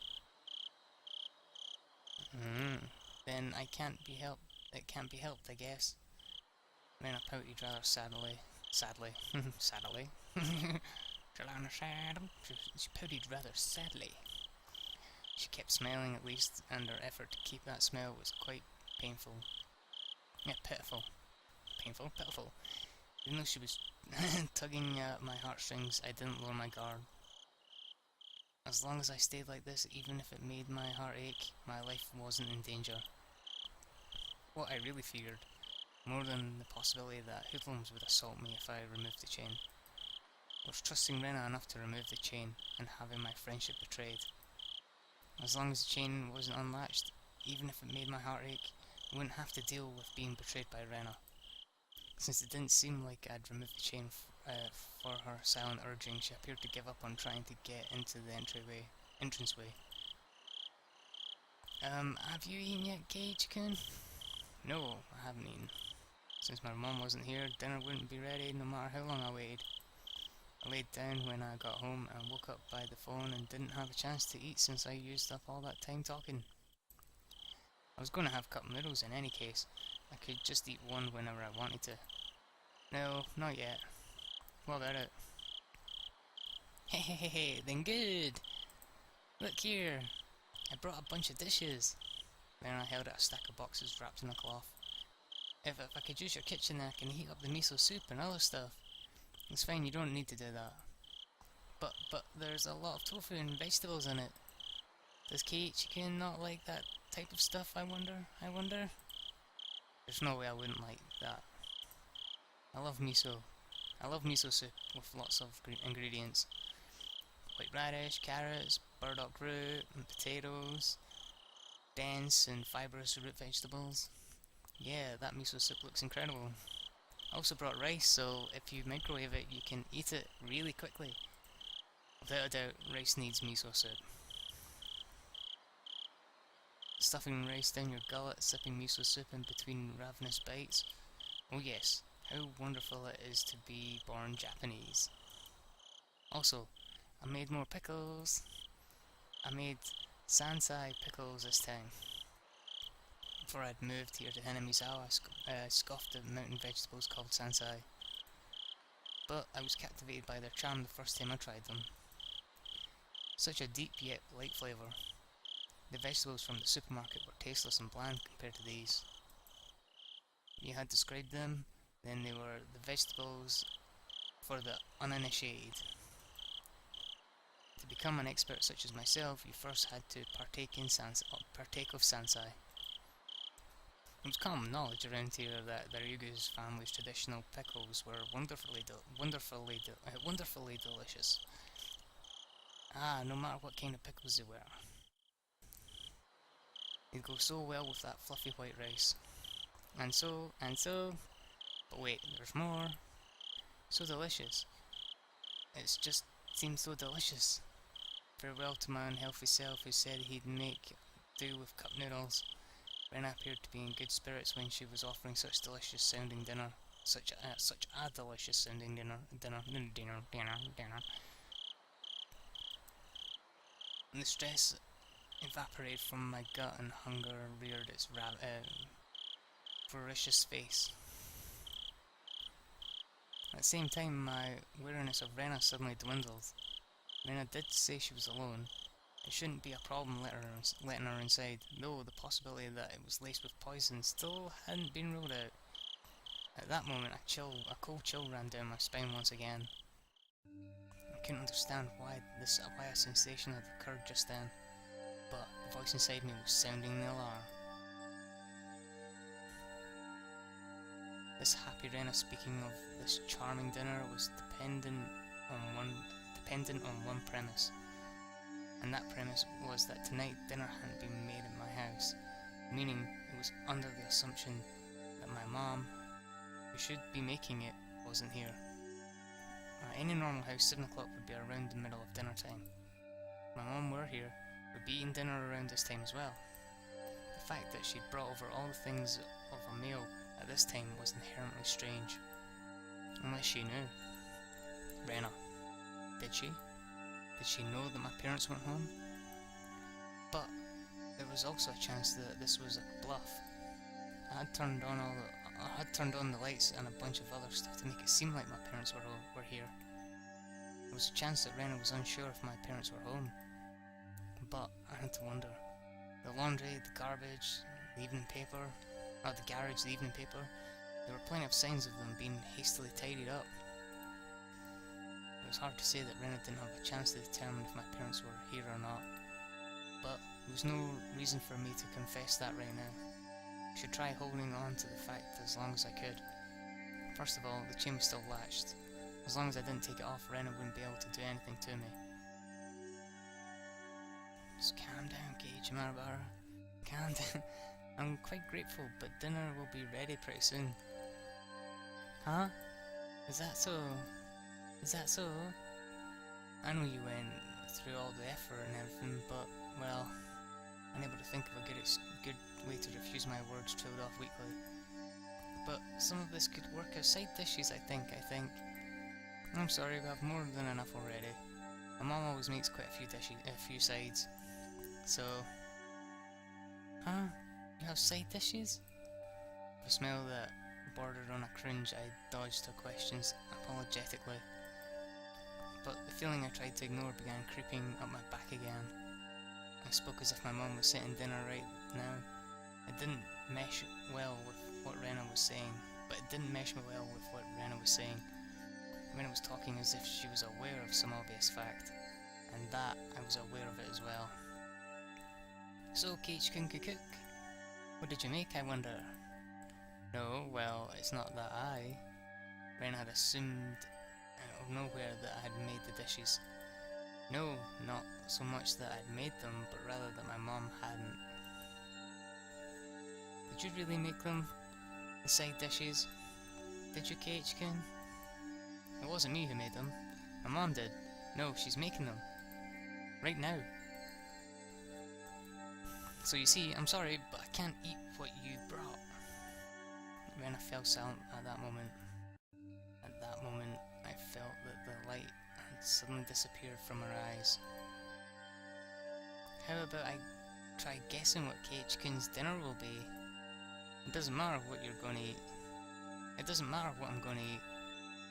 Then it can't be helped, I guess. Rena pouted rather sadly. Sadly. Jelana said. She pouted rather sadly. She kept smiling at least, and her effort to keep that smile was quite painful. Yeah, pitiful. Painful, pitiful. Even though she was tugging at my heartstrings, I didn't lower my guard. As long as I stayed like this, even if it made my heart ache, my life wasn't in danger. What I really feared, more than the possibility that hoodlums would assault me if I removed the chain, was trusting Rena enough to remove the chain and having my friendship betrayed. As long as the chain wasn't unlatched, even if it made my heart ache, I wouldn't have to deal with being betrayed by Rena. Since it didn't seem like I'd removed the chain for her silent urging, she appeared to give up on trying to get into the entranceway. Have you eaten yet, Gage-kun? No, I haven't eaten. Since my mom wasn't here, dinner wouldn't be ready no matter how long I waited. I laid down when I got home and woke up by the phone and didn't have a chance to eat since I used up all that time talking. I was going to have cup noodles in any case. I could just eat one whenever I wanted to. No, not yet. What about it? Hey, then good! Look here! I brought a bunch of dishes. Then I held out a stack of boxes wrapped in a cloth. If I could use your kitchen, then I can heat up the miso soup and other stuff. It's fine, you don't need to do that. But there's a lot of tofu and vegetables in it. Does Keiichi-kun not like that type of stuff, I wonder? There's no way I wouldn't like that. I love miso. I love miso soup with lots of ingredients. White radish, carrots, burdock root, and potatoes. Dense and fibrous root vegetables. Yeah, that miso soup looks incredible. I also brought rice, so if you microwave it, you can eat it really quickly. Without a doubt, rice needs miso soup. Stuffing rice down your gullet, sipping miso soup in between ravenous bites. Oh yes, how wonderful it is to be born Japanese. Also, I made more pickles. I made sansai pickles this time. Before I'd moved here to Hinamizawa, I scoffed at mountain vegetables called sansai. But I was captivated by their charm the first time I tried them. Such a deep yet light flavour. The vegetables from the supermarket were tasteless and bland compared to these. You had described them, then they were the vegetables for the uninitiated. To become an expert such as myself, you first had to partake of sansai. It was common knowledge around here that the Ryugu's family's traditional pickles were wonderfully delicious. No matter what kind of pickles they were. They'd go so well with that fluffy white rice. And so, but wait, there's more. So delicious. It just seemed so delicious. Farewell to my unhealthy self who said he'd make do with cup noodles. Rena appeared to be in good spirits when she was offering such delicious sounding dinner. Such a delicious sounding dinner. And the stress evaporated from my gut and hunger reared its voracious face. At the same time, my wariness of Rena suddenly dwindled. Rena did say she was alone. It shouldn't be a problem letting her inside, though the possibility that it was laced with poison still hadn't been ruled out. At that moment, a cold chill ran down my spine once again. I couldn't understand why a sensation had occurred just then, but the voice inside me was sounding the alarm. This happy Rena speaking of this charming dinner was dependent on one premise. And that premise was that tonight dinner hadn't been made at my house, meaning it was under the assumption that my mom, who should be making it, wasn't here. At any normal house, 7 o'clock would be around the middle of dinner time. If my mom were here, we'd be eating dinner around this time as well. The fact that she'd brought over all the things of a meal at this time was inherently strange. Unless she knew. Rena. Did she? Did she know that my parents weren't home? But there was also a chance that this was a bluff. I had turned on the lights and a bunch of other stuff to make it seem like my parents were here. There was a chance that Rena was unsure if my parents were home. But I had to wonder. The laundry, the garbage, the evening paper, or the garage, the evening paper, there were plenty of signs of them being hastily tidied up. It was hard to say that Rena didn't have a chance to determine if my parents were here or not, but there was no reason for me to confess that right now. I should try holding on to the fact as long as I could. First of all, the chain was still latched. As long as I didn't take it off, Rena wouldn't be able to do anything to me. Just calm down, Gage Marabara. Calm down. I'm quite grateful, but dinner will be ready pretty soon. Huh? Is that so? Is that so? I know you went through all the effort and everything, but, well, unable to think of a good way to refuse my words trailed off weakly. But some of this could work as side dishes, I think. I'm sorry, we have more than enough already. My mom always makes quite a few sides. So... Huh? You have side dishes? With a smile that bordered on a cringe, I dodged her questions apologetically. But the feeling I tried to ignore began creeping up my back again. I spoke as if my mom was sitting dinner right now. It didn't mesh well with what Rena was saying, Rena was talking as if she was aware of some obvious fact, and that I was aware of it as well. So, Cage can cook. What did you make, I wonder? No, well, it's not that Rena had assumed out of nowhere that I had made the dishes. No, not so much that I'd made them, but rather that my mom hadn't. Did you really make them? The side dishes? Did you, Cage-kun? It wasn't me who made them. My mom did. No, she's making them. Right now. So you see, I'm sorry, but I can't eat what you brought. Rena fell silent at that moment. At that moment, I felt that the light had suddenly disappeared from her eyes. How about I try guessing what Cage-kun's dinner will be? It doesn't matter what you're going to eat. It doesn't matter what I'm going to eat.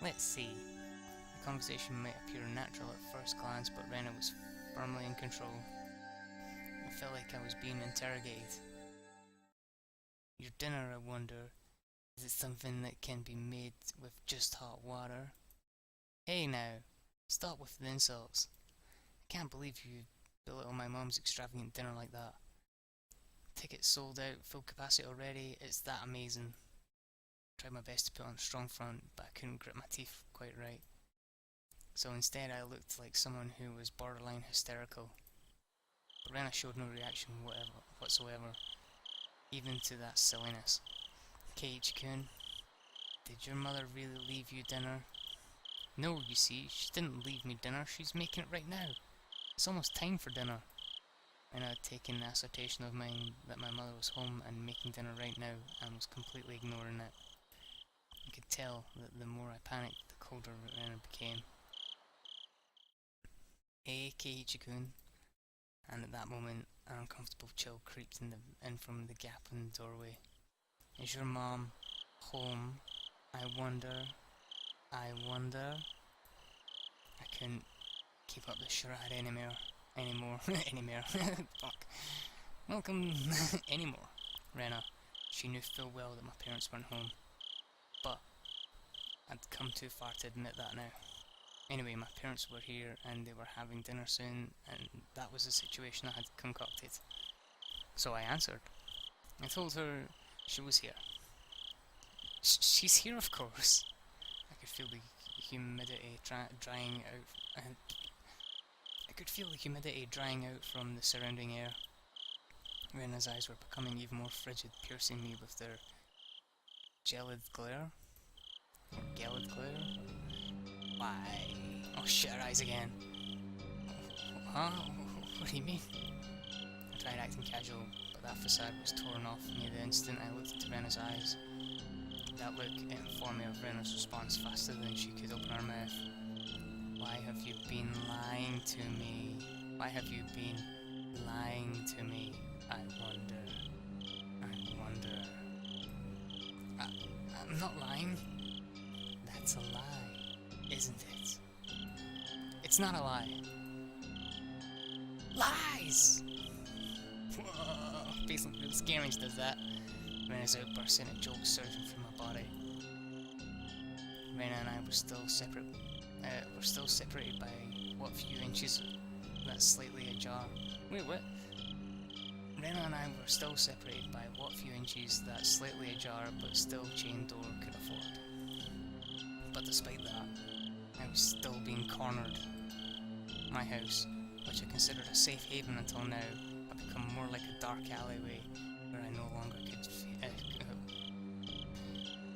Let's see. The conversation might appear natural at first glance, but Rena was firmly in control. I felt like I was being interrogated. Your dinner, I wonder, is it something that can be made with just hot water? Hey now, stop with the insults. I can't believe you belittle my mom's extravagant dinner like that. Tickets sold out, full capacity already, it's that amazing. I tried my best to put on a strong front, but I couldn't grip my teeth quite right. So instead I looked like someone who was borderline hysterical. But Rena showed no reaction whatsoever, even to that silliness. Cage-kun, did your mother really leave you dinner? No, you see, she didn't leave me dinner, she's making it right now. It's almost time for dinner. Rena had taken the assertion of mine that my mother was home and making dinner right now, and was completely ignoring it. I could tell that the more I panicked, the colder Rena became. Hey, Keiichi-kun. And at that moment, an uncomfortable chill creeped in from the gap in the doorway. Is your mom home? I wonder. I couldn't keep up the charade anymore. Fuck. Welcome anymore, Rena. She knew full well that my parents weren't home. But I'd come too far to admit that now. Anyway, my parents were here and they were having dinner soon, and that was the situation I had concocted. So I answered. I told her she was here. She's here, of course. I could feel the humidity drying out. I could feel the humidity drying out from the surrounding air. Rena's eyes were becoming even more frigid, piercing me with their gelid glare. Or gelid glare? Why? Oh shit, her eyes again. Huh? What do you mean? I tried acting casual, but that facade was torn off me the instant I looked into Rena's eyes. That look informed me of Rena's response faster than she could open her mouth. Why have you been lying to me? Why have you been lying to me? I wonder. I'm not lying. That's a lie, isn't it? It's not a lie. Lies! Whoa. Basically, really scary when she does that. Rena's outburst sent a jolt surging through my body. Rena and I were still separate. We're still separated by what few inches that's slightly ajar. Wait, what? Rena and I were still separated by what few inches that slightly ajar but still chained door could afford. But despite that, I was still being cornered. My house, which I considered a safe haven until now, had become more like a dark alleyway where I no longer could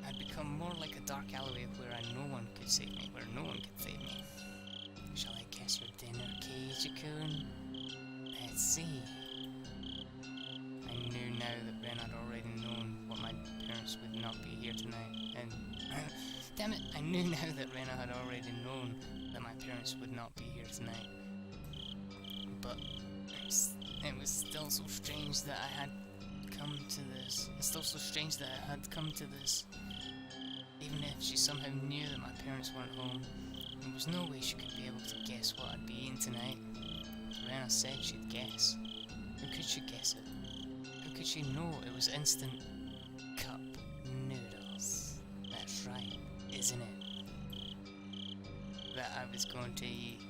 had become more like a dark alleyway where no one could save me, Shall I guess your dinner, Keiji-kun? Let's see. I knew now that Ren had already known what my parents would not be here tonight, and damn it, I knew now that Rena had already known that my parents would not be here tonight. But it was still so strange that I had come to this. It's still so strange that I had come to this. Even if she somehow knew that my parents weren't home, there was no way she could be able to guess what I'd be eating tonight. Rena said she'd guess. How could she guess it? How could she know it was instant cup noodles? That's right, isn't it? That I was going to eat.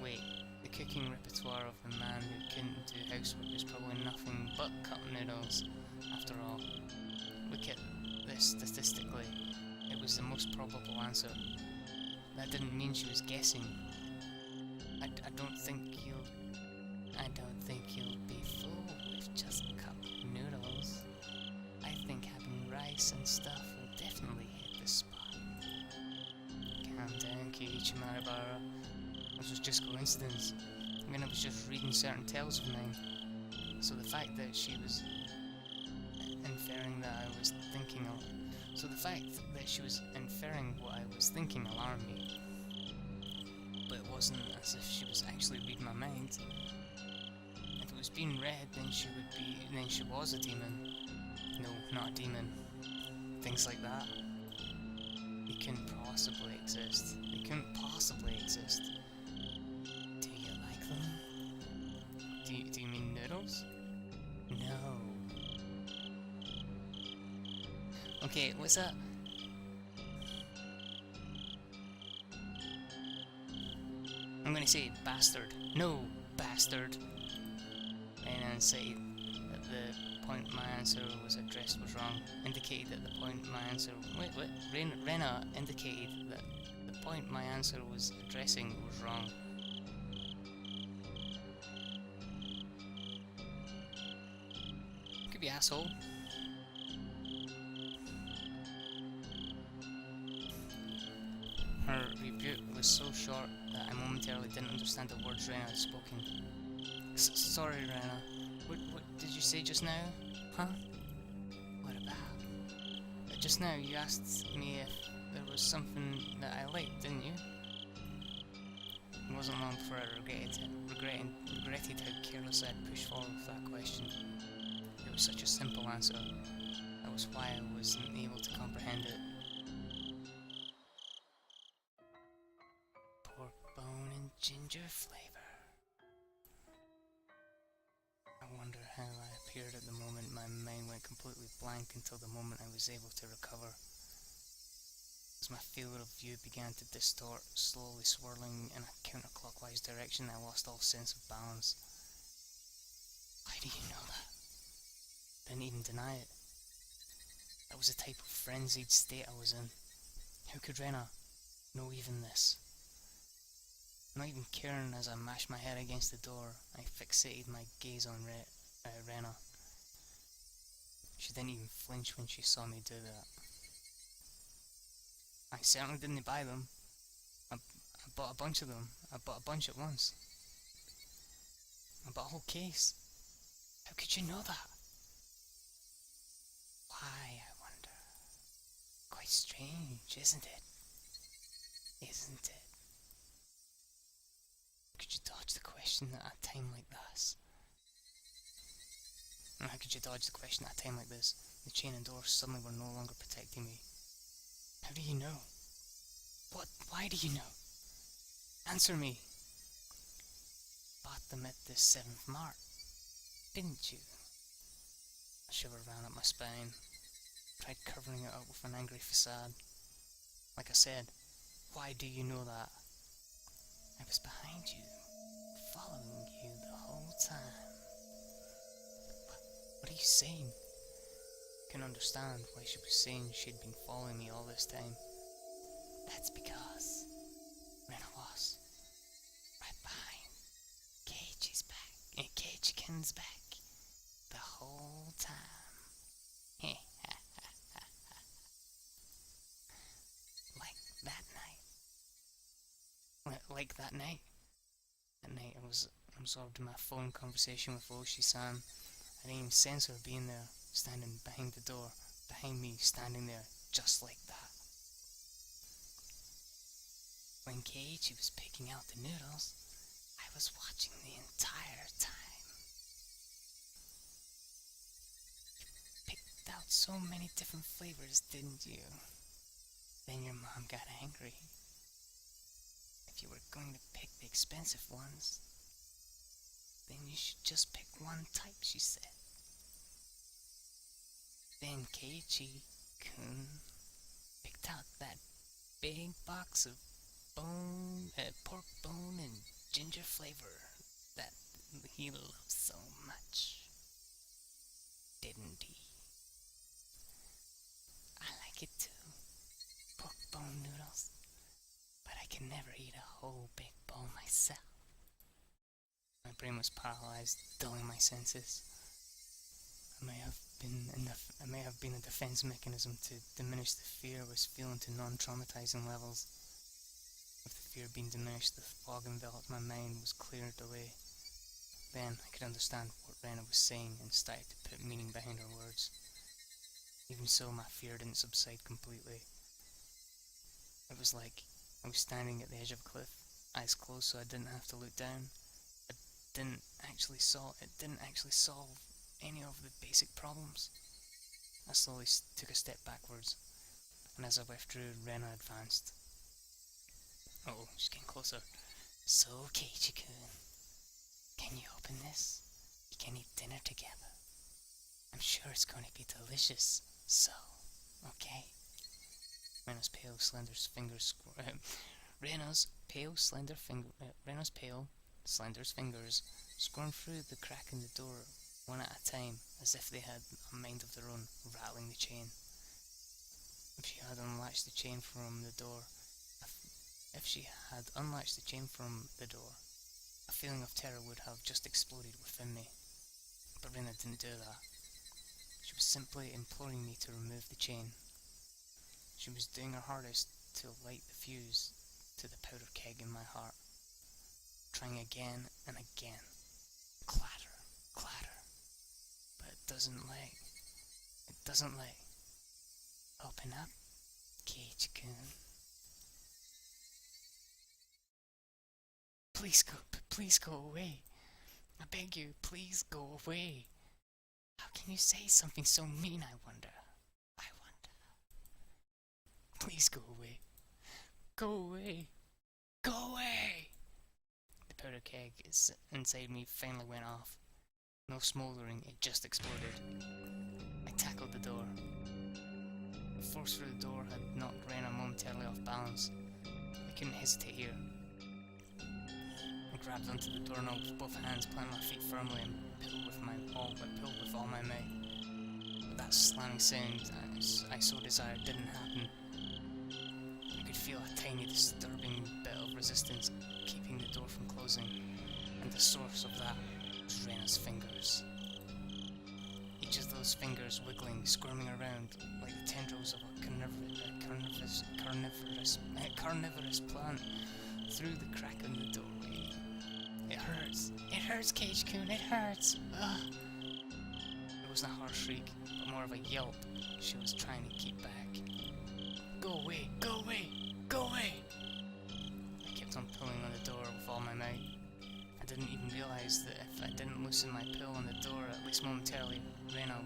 Wait, the cooking repertoire of the man who couldn't do housework is probably nothing but cup noodles. After all, look at this statistically. It was the most probable answer. That didn't mean she was guessing. I don't think you'll be full with just cup noodles. I think having rice and stuff will definitely hit the spot. Calm down, Keiichi Maribara. This was just coincidence. I mean, I was just reading certain tales of mine. So the fact that she was inferring that I was thinking of... So the fact that she was inferring what I was thinking alarmed me. But it wasn't as if she was actually reading my mind. If it was being read, then she was a demon. No, not a demon. Things like that. They couldn't possibly exist. Do you like them? Do you mean noodles? No. Okay, what's that? I'm gonna say bastard. No, bastard. And then say that the point my answer was addressed was wrong. Indicated that the point my answer... Wait, what? Rena indicated that the point my answer was addressing was wrong. Could be asshole. Her rebuke was so short that I momentarily didn't understand the words Rena had spoken. Sorry, Rena. What did you say just now? Huh? What about? Just now you asked me if there was something that I liked, didn't you? It wasn't long before I regretted how careless I had pushed forward with that question. It was such a simple answer. That was why I wasn't able to comprehend it. Pork bone and ginger flavor. I wonder how I appeared at the moment my mind went completely blank until the moment I was able to recover. As my field of view began to distort, slowly swirling in a counterclockwise direction, I lost all sense of balance. Why do you know that? Didn't even deny it. That was the type of frenzied state I was in. How could Rena know even this? Not even caring as I mashed my head against the door, I fixated my gaze on Rena. She didn't even flinch when she saw me do that. I certainly didn't buy them. I bought a bunch of them. I bought a bunch at once. I bought a whole case. How could you know that? Why, I wonder. Quite strange, isn't it? Isn't it? Could you dodge the question at a time like this? And how could you dodge the question at a time like this? The chain and doors suddenly were no longer protecting me. How do you know? What? Why do you know? Answer me! Bought them at the 7th Mart, didn't you? A shiver ran up my spine. Tried covering it up with an angry facade. Like I said, why do you know that? I was behind you, following you the whole time. What are you saying? I couldn't understand why she was saying she'd been following me all this time. That's because Rena was right behind Cage's back, Cagekin's back, the whole time. Like that night. Like that night. That night I was absorbed in my phone conversation with Oshi-san. I didn't even sense her being there, standing behind the door, behind me, standing there, just like that. When Keiichi was picking out the noodles, I was watching the entire time. You picked out so many different flavors, didn't you? Then your mom got angry. If you were going to pick the expensive ones, then you should just pick one type, she said. Then Keiichi-kun picked out that big box of pork bone and ginger flavor that he loves so much. Didn't he? I like it too. Pork bone noodles. But I can never eat a whole big bowl myself. My brain was paralyzed, dulling my senses. I may have been a defense mechanism to diminish the fear I was feeling to non-traumatizing levels. With the fear being diminished, the fog enveloped my mind was cleared away. Then I could understand what Rena was saying and started to put meaning behind her words. Even so, my fear didn't subside completely. It was like I was standing at the edge of a cliff, eyes closed so I didn't have to look down. It didn't actually solve any of the basic problems. I slowly took a step backwards, and as I withdrew, Rena advanced. Oh, she's getting closer. So, Keiichi-kun, can you open this? We can eat dinner together. I'm sure it's going to be delicious. So, okay? Rena's pale, slender fingers squirmed through the crack in the door, one at a time, as if they had a mind of their own, rattling the chain. If she had unlatched the chain from the door, a feeling of terror would have just exploded within me. But Rena didn't do that. She was simply imploring me to remove the chain. She was doing her hardest to light the fuse to the powder keg in my heart, trying again and again. Clatter, clatter. But it doesn't let. Open up, Keiichi-kun. Please go away. I beg you, please go away. How can you say something so mean, I wonder? Please go away. Go away. Go away! The powder keg inside me finally went off. No smouldering, it just exploded. I tackled the door. The force through the door had knocked Rena momentarily off balance. I couldn't hesitate here. I grabbed onto the doorknob with both hands, planted my feet firmly, and pulled with all my might. But that slamming sound I so desired didn't happen. I could feel a tiny, disturbing bit of resistance keeping the door from closing, and the source of that was Rena's fingers. Each of those fingers wiggling, squirming around like the tendrils of a carnivorous plant through the crack in the doorway. It hurts, Keiichi-kun, it hurts! Ugh. It wasn't a harsh shriek, but more of a yelp she was trying to keep back. Go away, go away, go away! I kept on pulling on the door with all my might. I didn't even realize that if I didn't loosen my pull on the door, at least momentarily, Rena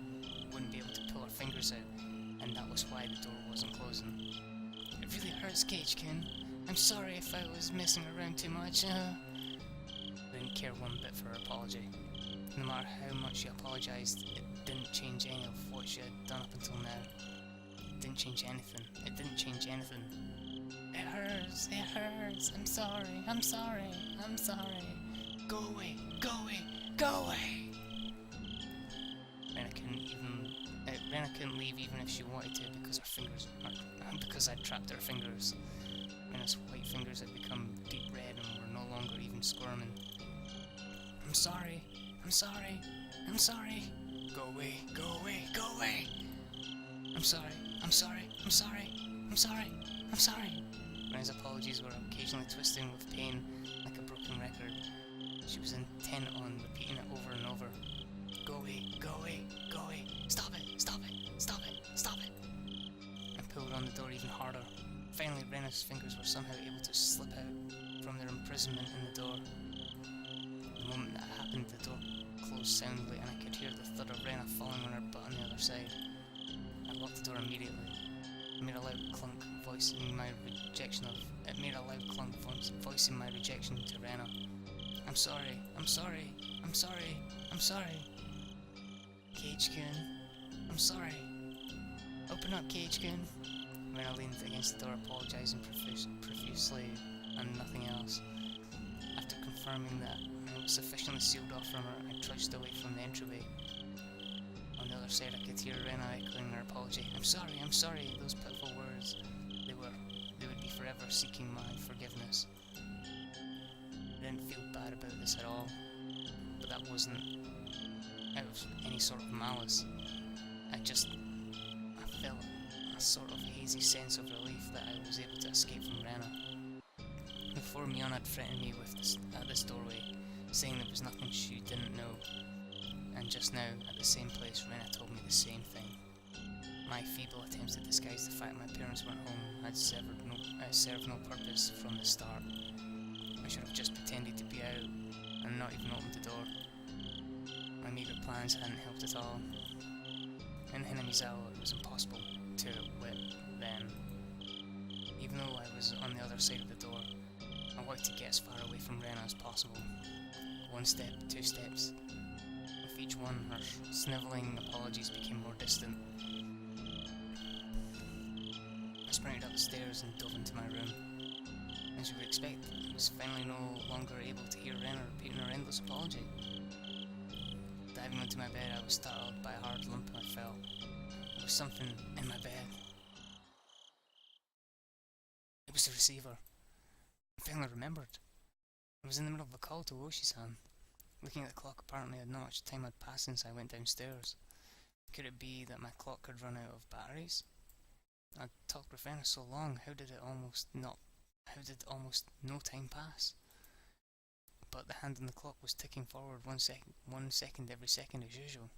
wouldn't be able to pull her fingers out, and that was why the door wasn't closing. It really hurts, Keiichi-kun. I'm sorry if I was messing around too much. I didn't care one bit for her apology. No matter how much she apologised, it didn't change any of what she had done up until now. It didn't change anything. It didn't change anything. It hurts, it hurts. I'm sorry, I'm sorry, I'm sorry. Go away, go away, go away! Rena couldn't leave even if she wanted to because I'd trapped her fingers. Rena's white fingers had become deep red and were no longer even squirming. I'm sorry, I'm sorry, I'm sorry. Go away, go away, go away! I'm sorry, I'm sorry, I'm sorry, I'm sorry, I'm sorry. Rena's apologies were occasionally twisting with pain like a broken record. She was intent on repeating it over and over. Go away, go away, go away, stop it, stop it, stop it, stop it. I pulled on the door even harder. Finally, Rena's fingers were somehow able to slip out from their imprisonment in the door. The moment that happened, the door closed soundly and I could hear the thud of Rena falling on her butt on the other side. I locked the door immediately. It made a loud clunk, voicing my rejection to Rena. I'm sorry, I'm sorry, I'm sorry, I'm sorry. Cage-kun, I'm sorry. Open up, Cage-kun. Rena leaned against the door, apologising profusely and nothing else. After confirming that I was sufficiently sealed off from her, I trudged away from the entryway. On the other side, I could hear Rena echoing her apology. I'm sorry, those pitiful words. They would be forever seeking my forgiveness. I didn't feel bad about this at all, but that wasn't out of any sort of malice. I felt a sort of hazy sense of relief that I was able to escape from Rena. Before Mion had threatened me at this doorway, saying there was nothing she didn't know, and just now, at the same place, Rena told me the same thing. My feeble attempts to disguise the fact my parents weren't home had served no purpose from the start. I should have just pretended to be out and not even opened the door. My meagre plans hadn't helped at all. In Hinamizawa, it was impossible to wit then. Even though I was on the other side of the door, I wanted to get as far away from Rena as possible. 1 step, 2 steps. With each one, her snivelling apologies became more distant. I sprinted up the stairs and dove into my room. As you would expect, I was finally no longer able to hear Rena repeating her endless apology. Diving onto my bed, I was startled by a hard lump I felt. There was something in my bed. It was the receiver. I finally remembered. I was in the middle of a call to Oshi-san. Looking at the clock, apparently not much time had passed since I went downstairs. Could it be that my clock had run out of batteries? I'd talked with Rena so long, how did almost no time pass? But the hand on the clock was ticking forward 1 second every second as usual.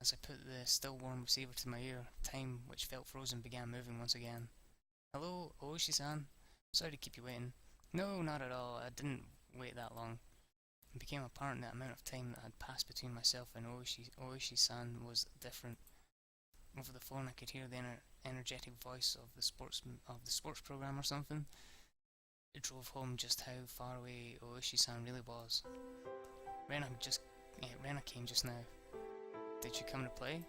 As I put the still warm receiver to my ear, time, which felt frozen, began moving once again. Hello, Oshi-san. Sorry to keep you waiting. No, not at all. I didn't wait that long. It became apparent that the amount of time that had passed between myself and Oishi-san was different. Over the phone, I could hear the energetic voice of the sports program or something. It drove home just how far away Oishi-san really was. Rena came just now. Did she come to play?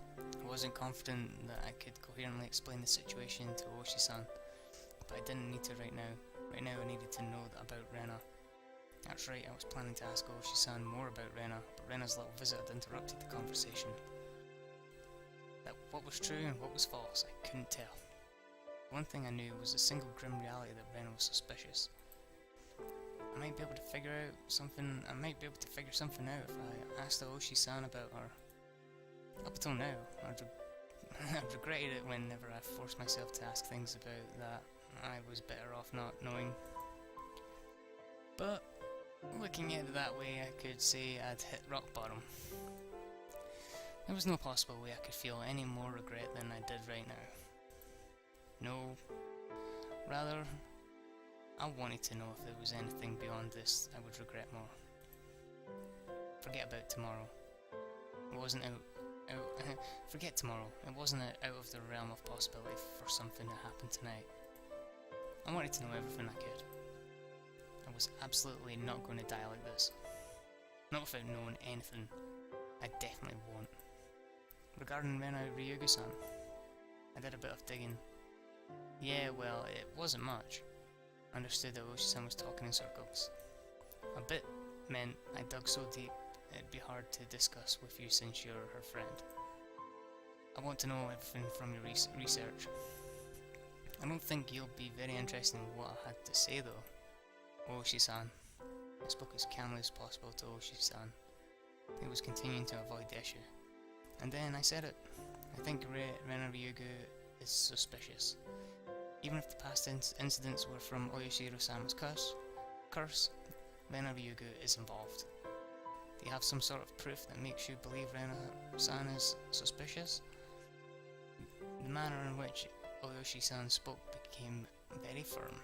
I wasn't confident that I could coherently explain the situation to Oishi-san, but I didn't need to right now. Right now I needed to know about Rena. That's right, I was planning to ask Oishi-san more about Rena, but Rena's little visit had interrupted the conversation. That what was true and what was false, I couldn't tell. One thing I knew was the single grim reality that Rena was suspicious. I might be able to figure something out if I asked Oishi-san about her. Up until now, I've regretted it whenever I forced myself to ask things about that I was better off not knowing. But looking at it that way, I could say I'd hit rock bottom. There was no possible way I could feel any more regret than I did right now. No, rather, I wanted to know if there was anything beyond this I would regret more. Forget about tomorrow. It wasn't out Forget tomorrow. It wasn't out of the realm of possibility for something to happen tonight. I wanted to know everything I could. I was absolutely not going to die like this. Not without knowing anything. I definitely won't. Regarding Rena Ryugu-san, I did a bit of digging. Yeah, well, it wasn't much. I understood that Oshi-san was talking in circles. A bit meant I dug so deep it'd be hard to discuss with you since you're her friend. I want to know everything from your research. I don't think you'll be very interested in what I had to say though. Oshi-san. I spoke as calmly as possible to Oshi-san. He was continuing to avoid the issue. And then I said it. I think Rena Ryugu is suspicious. Even if the past incidents were from Oyashiro-sama's curse, Rena Ryugu is involved. Do you have some sort of proof that makes you believe Rena-san is suspicious? The manner in which Oyoshi-san spoke became very firm.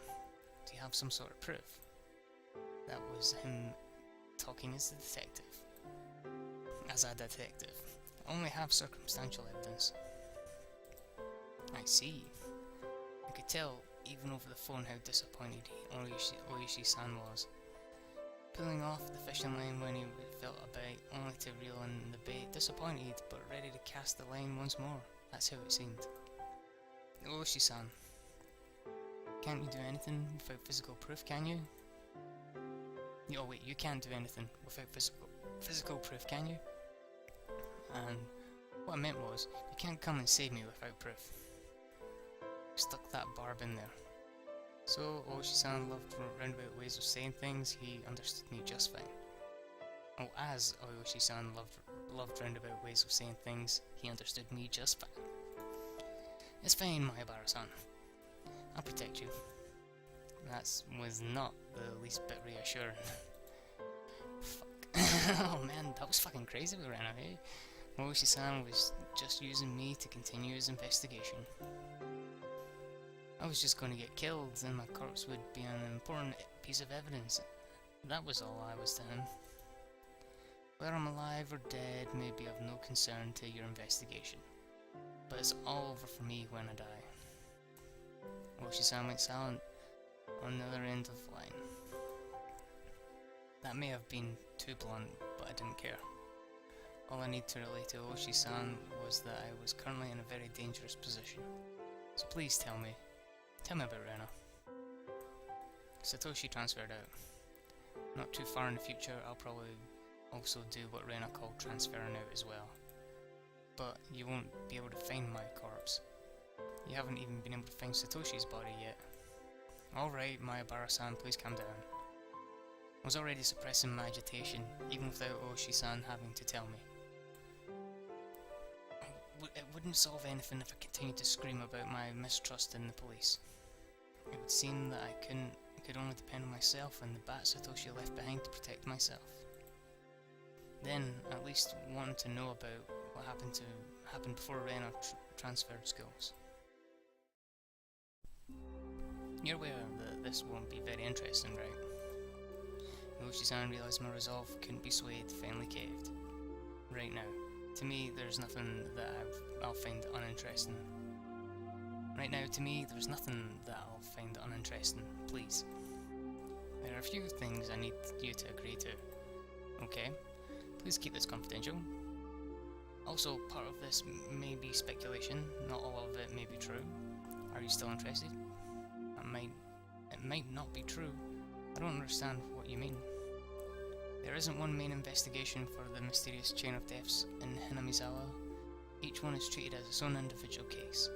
Do you have some sort of proof? That was him talking as a detective. As a detective. I only have circumstantial evidence. I see. I could tell, even over the phone, how disappointed Oyoshi-san was. Pulling off the fishing line when he felt a bite, only to reel in the bait, disappointed, but ready to cast the line once more. That's how it seemed. Oyoshi-san, can't you do anything without physical proof, can you? Oh wait, you can't do anything without physical proof, can you? And what I meant was, you can't come and save me without proof. Stuck that barb in there. So, Oyoshi-san loved roundabout ways of saying things, he understood me just fine. Oh, as Oyoshi-san loved roundabout ways of saying things, he understood me just fine. It's fine, Mahabara-san. I'll protect you. That was not the least bit reassuring. Fuck. Oh man, that was fucking crazy we ran away. Oyoshi-san was just using me to continue his investigation. I was just going to get killed and my corpse would be an important piece of evidence. That was all I was to him. Whether I'm alive or dead may be of no concern to your investigation. But it's all over for me when I die. Oyoshi-san went silent on the other end of the line. That may have been too blunt, but I didn't care. All I need to relate to Oyoshi-san was that I was currently in a very dangerous position. So please tell me about Rena. Satoshi transferred out. Not too far in the future, I'll probably also do what Rena called transferring out as well. But you won't be able to find my corpse. You haven't even been able to find Satoshi's body yet. Alright, Mahabara-san, please calm down. I was already suppressing my agitation, even without Oyoshi-san having to tell me. It wouldn't solve anything if I continued to scream about my mistrust in the police. It would seem that I could only depend on myself and the bat Satoshi left behind to protect myself. Then, at least wanting to know about what happened before Rena transferred schools. You're aware that this won't be very interesting, right? Oyoshi-san realised my resolve couldn't be swayed, finally caved. Right now. To me, there's nothing that I'll find uninteresting. Right now, to me, there's nothing that I'll find uninteresting. Please. There are a few things I need you to agree to. Okay? Please keep this confidential. Also, part of this may be speculation. Not all of it may be true. Are you still interested? It might not be true. I don't understand what you mean. There isn't one main investigation for the mysterious chain of deaths in Hinamizawa. Each one is treated as its own individual case.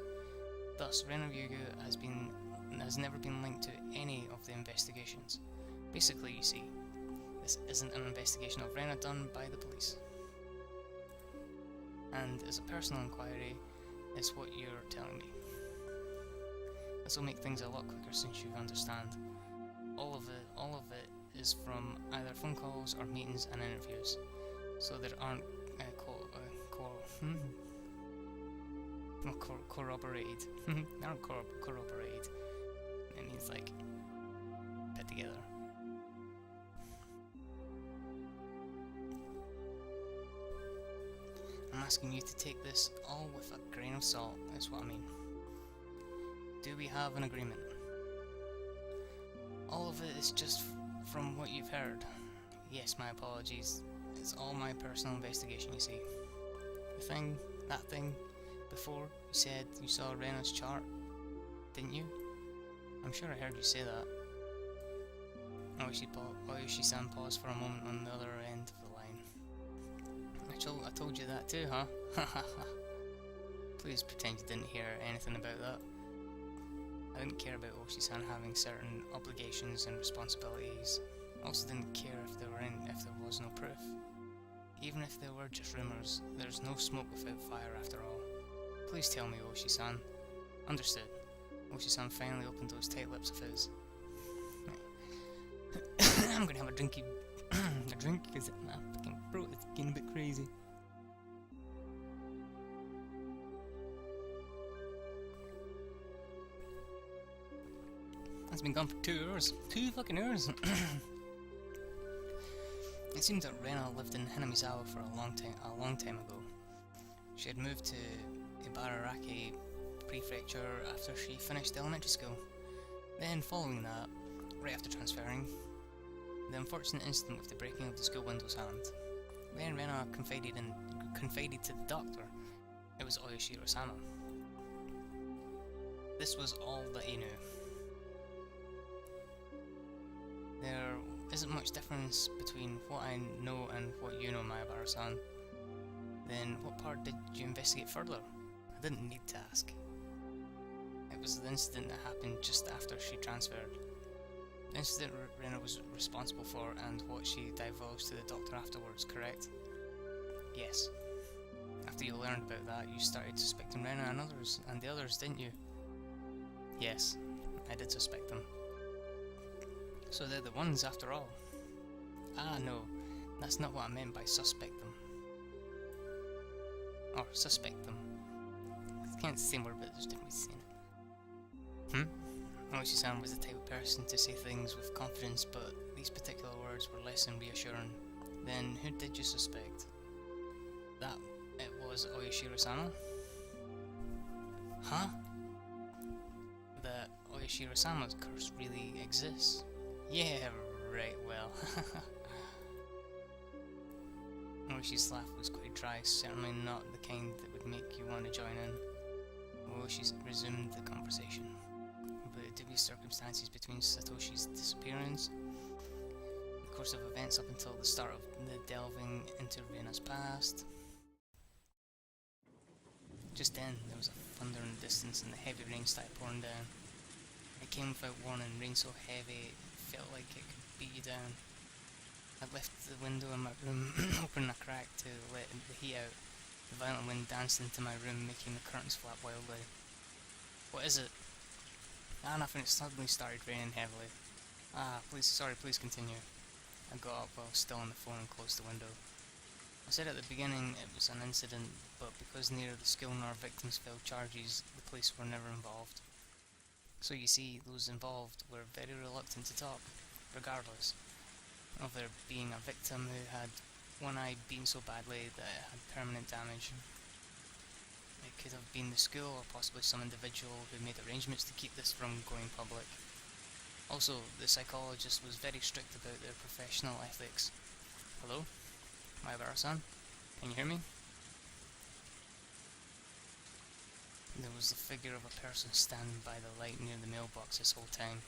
Thus, Rena Ryugu has never been linked to any of the investigations. Basically, you see, this isn't an investigation of Rena done by the police. And as a personal inquiry, is what you're telling me. This will make things a lot quicker since you understand. All of it is from either phone calls or meetings and interviews, so there aren't corroborated. They aren't corroborated. It means like put together. asking you to take this all with a grain of salt, is what I mean. Do we have an agreement? All of it is just from what you've heard. Yes, my apologies. It's all my personal investigation, you see. That thing, before, you said you saw Rena's chart, didn't you? I'm sure I heard you say that. Oishi-san paused for a moment on the other end of the line. I told you that too, huh? Please pretend you didn't hear anything about that. I didn't care about Oishi-san having certain obligations and responsibilities. I also didn't care if there was no proof. Even if there were just rumors, there's no smoke without fire after all. Please tell me, Oishi-san. Understood. Oishi-san finally opened those tight lips of his. I'm gonna have a drink because my fucking throat is getting a bit crazy. It's been gone for 2 hours. 2 fucking hours! It seemed that Rena lived in Hinamizawa for a long time ago. She had moved to Ibaraki Prefecture after she finished elementary school. Then, following that, right after transferring, the unfortunate incident with the breaking of the school windows happened. Then Rena confided to the doctor it was Oyashiro-sama. This was all that he knew. There isn't much difference between what I know and what you know, Mayabara-san. Then what part did you investigate further? I didn't need to ask. It was the incident that happened just after she transferred. The incident Rena was responsible for and what she divulged to the doctor afterwards, correct? Yes. After you learned about that, you started suspecting Rena and the others, didn't you? Yes, I did suspect them. So they're the ones after all. Ah, no, that's not what I meant by suspect them. Or suspect them. I can't say more, but there's different ways of saying it. Oishi-san was the type of person to say things with confidence, but these particular words were less than reassuring. Then who did you suspect? That it was Oyashiro-sama? Huh? That Oyashiro-sama's curse really exists? Yeah, right, well. Oishi's laugh was quite dry, certainly not the kind that would make you want to join in. Oishi resumed the conversation. But the dubious circumstances between Satoshi's disappearance, the course of events up until the start of the delving into Rena's past. Just then, there was a thunder in the distance and the heavy rain started pouring down. It came without warning, rain so heavy it felt like it could beat you down. I left the window in my room open a crack to let the heat out. The violent wind danced into my room, making the curtains flap wildly. What is it? Ah, nothing. It suddenly started raining heavily. Please continue. I got up while still on the phone and closed the window. I said at the beginning it was an incident, but because neither the school nor victims filed charges, the police were never involved. So you see, those involved were very reluctant to talk, regardless of there being a victim who had one eye beaten so badly that it had permanent damage. It could have been the school or possibly some individual who made arrangements to keep this from going public. Also, the psychologist was very strict about their professional ethics. Hello? Mayabara-san? Can you hear me? There was the figure of a person standing by the light near the mailbox this whole time.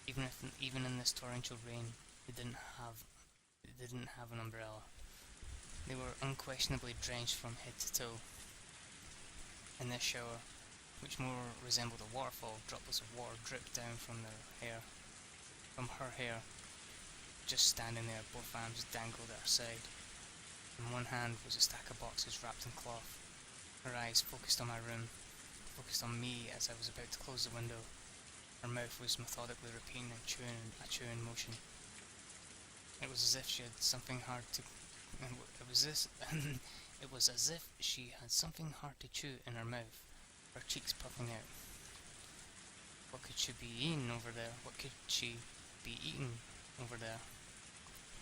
Even in this torrential rain, they didn't have an umbrella. They were unquestionably drenched from head to toe. In this shower, which more resembled a waterfall, droplets of water dripped down from her hair, just standing there, both arms dangled at her side. In one hand was a stack of boxes wrapped in cloth. Her eyes focused on my room, focused on me as I was about to close the window. Her mouth was methodically repeating a chewing motion. It was as if she had something hard to. It was as if she had something hard to chew in her mouth. Her cheeks puffing out. What could she be eating over there? What could she be eating over there?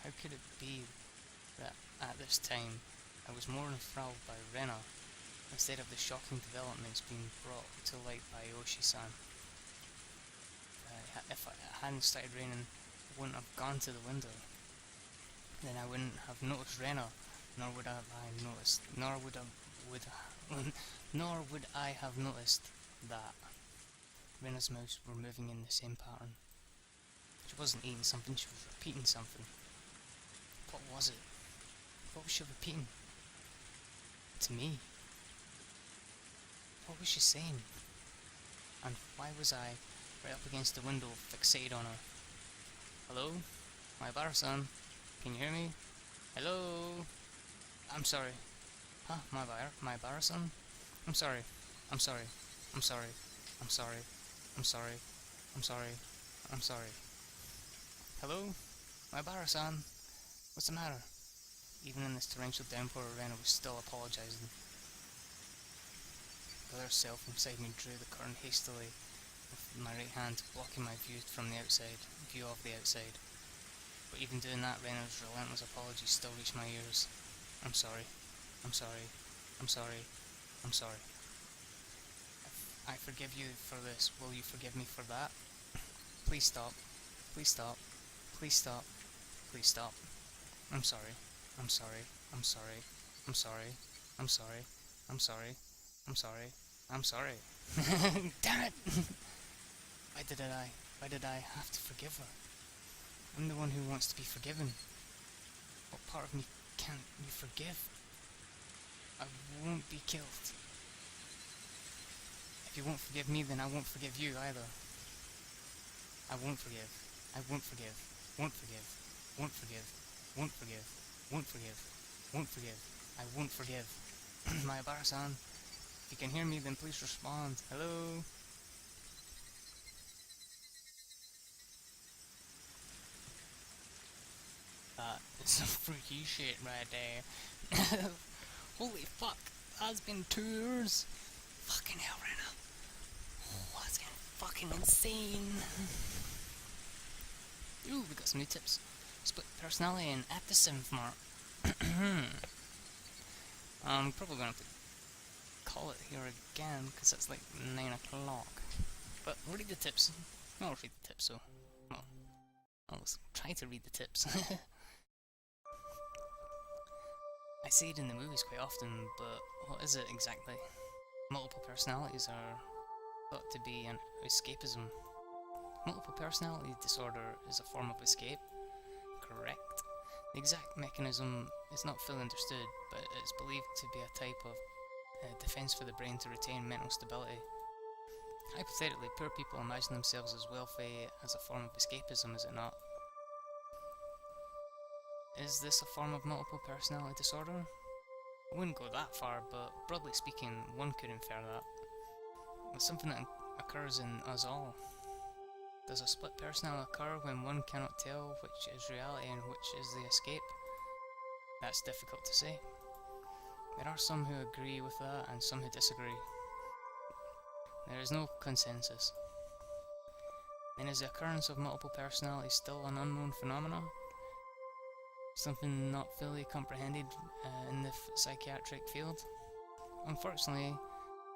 How could it be that at this time I was more enthralled by Rena instead of the shocking developments being brought to light by Oshi-san. If it hadn't started raining, I wouldn't have gone to the window. Then I wouldn't have noticed Rena, nor would I have noticed that Rena's mouse were moving in the same pattern. She wasn't eating something, she was repeating something. What was it? What was she repeating? To me? What was she saying? And why was I right up against the window, fixated on her? Hello? My bar-san? Can you hear me? Hello? I'm sorry. Huh? My bar-san? I'm sorry. I'm sorry. I'm sorry. I'm sorry. I'm sorry. I'm sorry. I'm sorry. Hello? My bar-san? What's the matter? Even in this torrential downpour, Rena was still apologising. The other self inside me drew the curtain hastily, with my right hand blocking my view of the outside. But even doing that, Rena's relentless apologies still reached my ears. I'm sorry. I'm sorry. I'm sorry. I'm sorry. I forgive you for this. Will you forgive me for that? Please stop. Please stop. Please stop. Please stop. I'm sorry. I'm sorry. I'm sorry. I'm sorry. I'm sorry. I'm sorry. I'm sorry. I'm sorry. Damn it! Why did I have to forgive her? I'm the one who wants to be forgiven. What part of me can't you forgive? I won't be killed. If you won't forgive me, then I won't forgive you either. I won't forgive. I won't forgive. Won't forgive. Won't forgive. Won't forgive. Won't forgive. Won't forgive. I won't forgive. My bar-san, if you can hear me, then please respond. Hello? That is some freaky shit right there. Holy fuck, that's been 2 years. Fucking hell, Rena. Oh, that's getting fucking insane. Ooh, we got some new tips. Split personality and at the 7th mark. I'm probably going to have to call it here again, because it's like 9 o'clock. But we'll read the tips. I'll read the tips, so... Well, I'll try to read the tips. I see it in the movies quite often, but what is it exactly? Multiple personalities are thought to be an escapism. Multiple personality disorder is a form of escape. Correct. The exact mechanism is not fully understood, but it's believed to be a type of defense for the brain to retain mental stability. Hypothetically, poor people imagine themselves as wealthy as a form of escapism, is it not? Is this a form of multiple personality disorder? I wouldn't go that far, but broadly speaking, one could infer that. It's something that occurs in us all. Does a split personality occur when one cannot tell which is reality and which is the escape? That's difficult to say. There are some who agree with that and some who disagree. There is no consensus. Then is the occurrence of multiple personalities still an unknown phenomenon? Something not fully comprehended in the psychiatric field? Unfortunately,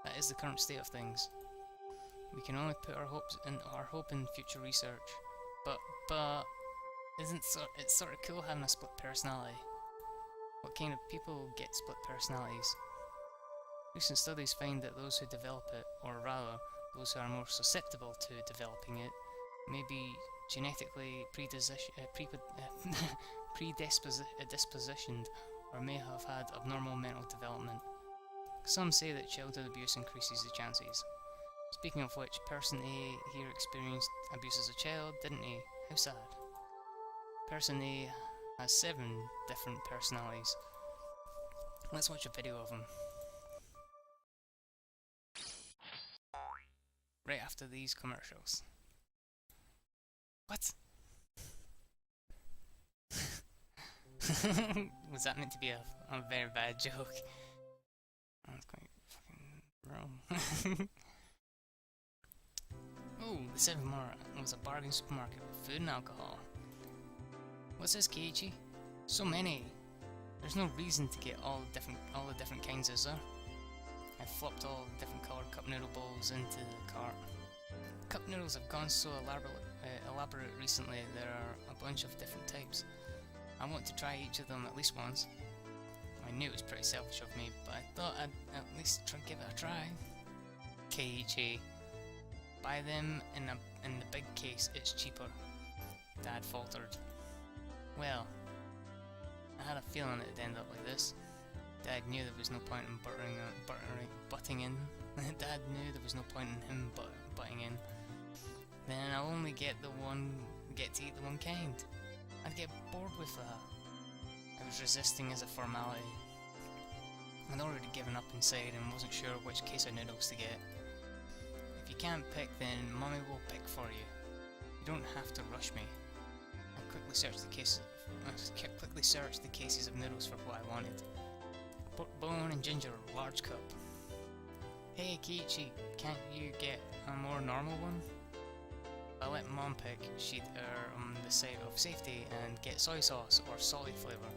that is the current state of things. We can only put our hope in future research. But isn't it's sort of cool having a split personality? What kind of people get split personalities? Recent studies find that those who develop it, or rather, those who are more susceptible to developing it, may be genetically predispositioned or may have had abnormal mental development. Some say that childhood abuse increases the chances. Speaking of which, person A here experienced abuse as a child, didn't he? How sad. Person A has 7 different personalities. Let's watch a video of him. Right after these commercials. What? Was that meant to be a very bad joke? That's quite fucking wrong. Oh, the 7th Mart was a bargain supermarket with food and alcohol. What's this, Keiichi? So many. There's no reason to get all the different kinds, is there? I flopped all the different coloured cup noodle bowls into the cart. Cup noodles have gone so elaborate recently, there are a bunch of different types. I want to try each of them at least once. I knew it was pretty selfish of me, but I thought I'd at least give it a try. Keiichi. Buy them in the big case, it's cheaper. Dad faltered. Well, I had a feeling it'd end up like this. Dad knew there was no point in butting in. Dad knew there was no point in him butting in. Then I'll only get to eat the one kind. I'd get bored with that. I was resisting as a formality. I'd already given up inside and wasn't sure which case of noodles to get. If you can't pick, then Mummy will pick for you. You don't have to rush me. I quickly searched the cases of noodles for what I wanted. Pork bone and ginger, large cup. Hey Keiichi, can't you get a more normal one? I let Mom pick. She'd err on the side of safety and get soy sauce or salty flavour.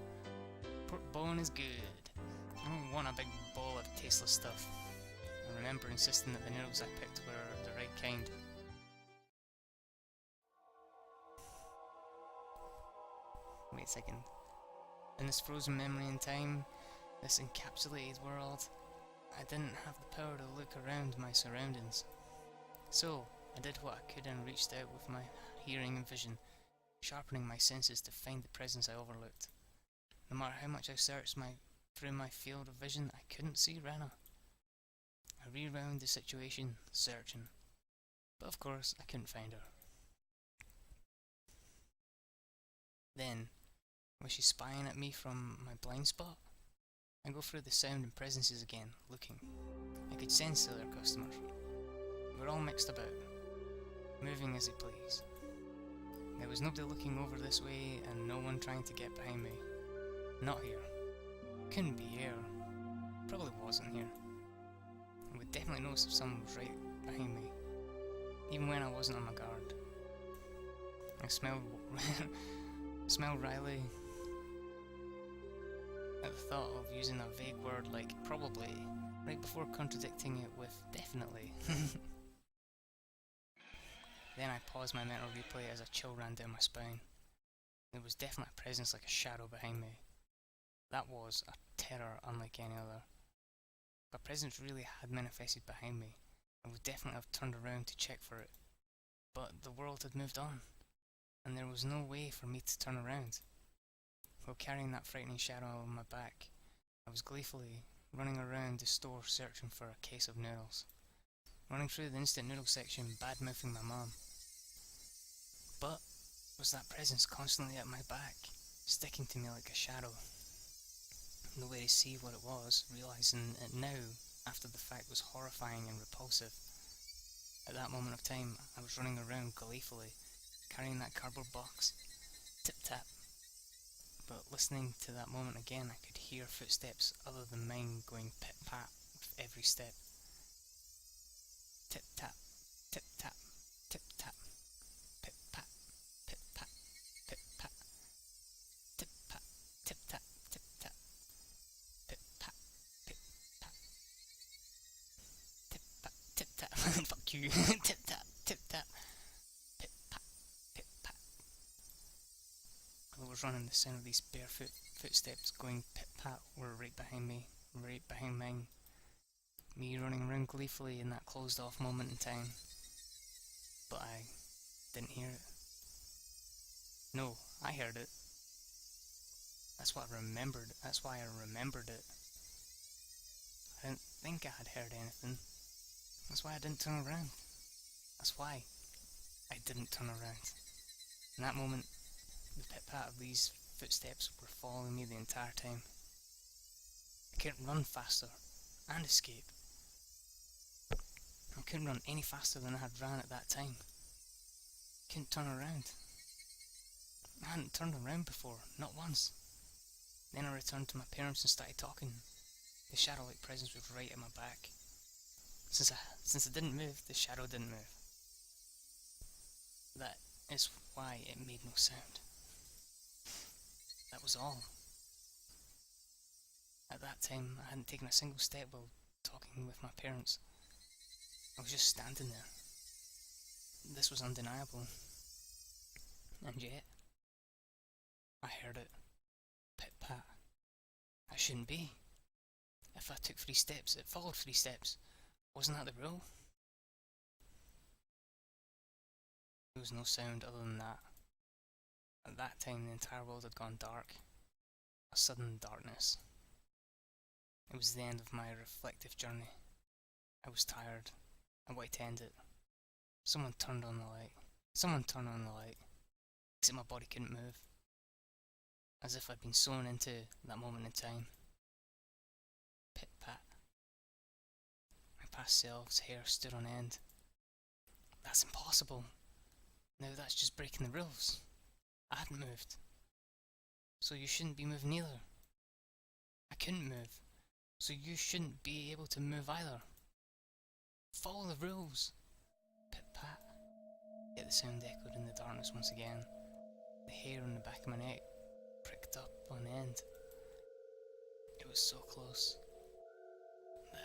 Pork bone is good. I don't want a big bowl of tasteless stuff. I remember insisting that the noodles I picked were the right kind. Wait a second. In this frozen memory in time, this encapsulated world, I didn't have the power to look around my surroundings. So, I did what I could and reached out with my hearing and vision, sharpening my senses to find the presence I overlooked. No matter how much I searched through my field of vision, I couldn't see Rana. I rewound the situation, searching. But of course, I couldn't find her. Then, was she spying at me from my blind spot? I go through the sound and presences again, looking. I could sense the other customers. We were all mixed about, moving as they please. There was nobody looking over this way and no one trying to get behind me. Not here. Couldn't be here. Probably wasn't here. I would definitely notice if someone was right behind me, even when I wasn't on my guard. I smelled Riley at the thought of using a vague word like probably, right before contradicting it with definitely. Then I paused my mental replay as a chill ran down my spine. There was definitely a presence like a shadow behind me. That was a terror unlike any other. If a presence really had manifested behind me, I would definitely have turned around to check for it. But the world had moved on, and there was no way for me to turn around. While carrying that frightening shadow on my back, I was gleefully running around the store searching for a case of noodles. Running through the instant noodle section, bad-mouthing my mom. But was that presence constantly at my back, sticking to me like a shadow? No way to see what it was, realising it now, after the fact, was horrifying and repulsive. At that moment of time, I was running around gleefully, carrying that cardboard box. Tip-tap. But listening to that moment again, I could hear footsteps other than mine going pit-pat with every step. Tip-tap, tip-tap, tip-tap, pit-pat, pit-pat, pit-pat, tip-pat, tip-tap, tip-tap, pit-pat, pit-pat, tip-pat, tip-tap, fuck you, tip-tap, tip-tap, pit-pat, pit-pat. I was running, the sound of these barefoot footsteps going pit-pat were right behind me, right behind mine. Me running around gleefully in that closed-off moment in time. But I didn't hear it. No, I heard it. That's what I remembered. That's why I remembered it. I didn't think I had heard anything. That's why I didn't turn around. That's why I didn't turn around. In that moment, the pit-pat of these footsteps were following me the entire time. I couldn't run faster and escape. I couldn't run any faster than I had ran at that time. I couldn't turn around. I hadn't turned around before, not once. Then I returned to my parents and started talking. The shadow-like presence was right at my back. Since I didn't move, the shadow didn't move. That is why it made no sound. That was all. At that time, I hadn't taken a single step while talking with my parents. I was just standing there. This was undeniable. And yet, I heard it. Pit-pat. I shouldn't be. If I took 3 steps, it followed 3 steps. Wasn't that the rule? There was no sound other than that. At that time, the entire world had gone dark. A sudden darkness. It was the end of my reflective journey. I was tired. I wanted to end it. Someone turned on the light. Someone turned on the light. Except my body couldn't move. As if I'd been sewn into that moment in time. Pit-pat. My past self's hair stood on end. That's impossible. Now that's just breaking the rules. I hadn't moved. So you shouldn't be moving either. I couldn't move. So you shouldn't be able to move either. Follow the rules. Pit-pat. Yet the sound echoed in the darkness once again. The hair on the back of my neck pricked up on end. It was so close. That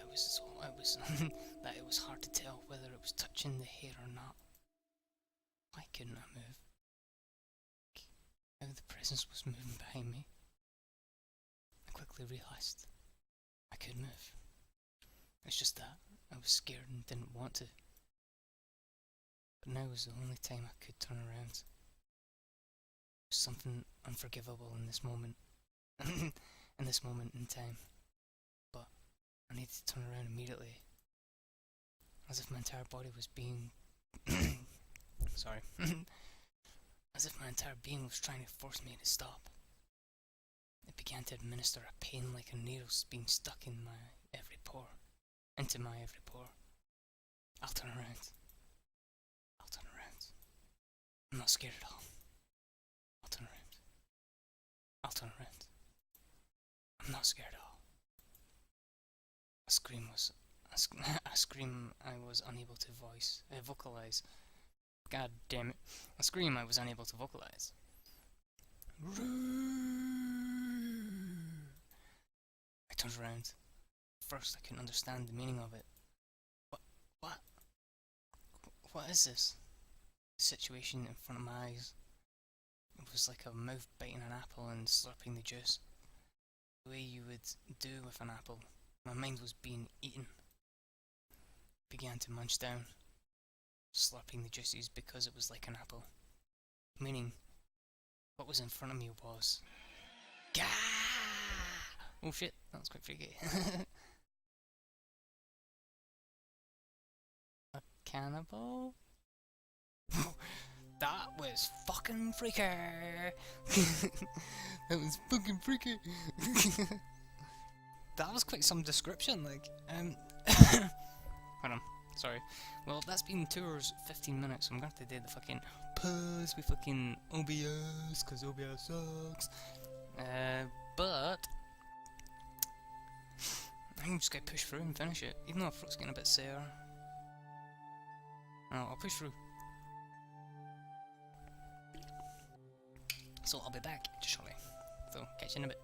it was hard to tell whether it was touching the hair or not. Why couldn't I move? How the presence was moving behind me. I quickly realised I could move. It's just that I was scared and didn't want to. But now was the only time I could turn around. There was something unforgivable in this moment. In this moment in time. But I needed to turn around immediately. As if my entire body was being... Sorry. As if my entire being was trying to force me to stop. It began to administer a pain like a needle being stuck in my every pore. Into my every pore. I'll turn around. I'll turn around. I'm not scared at all. I'll turn around. I'll turn around. I'm not scared at all. A scream I was unable to vocalize. God damn it. A scream I was unable to vocalize. I turned around. First, I couldn't understand the meaning of it. What is this? The situation in front of my eyes. It was like a mouth biting an apple and slurping the juice. The way you would do with an apple. My mind was being eaten. Began to munch down, slurping the juices because it was like an apple. Meaning, what was in front of me was... Gah! Oh shit, that was quite freaky. A cannibal? That was fucking freaky! That was fucking freaky! That was quite some description, like, Hold on, sorry. Well, that's been 2 hours, 15 minutes, so I'm gonna have to do the fucking pause with fucking OBS, cause OBS sucks. But I'm just gonna push through and finish it, even though my throat's getting a bit sore. I'll push through. So I'll be back just shortly. So catch you in a bit.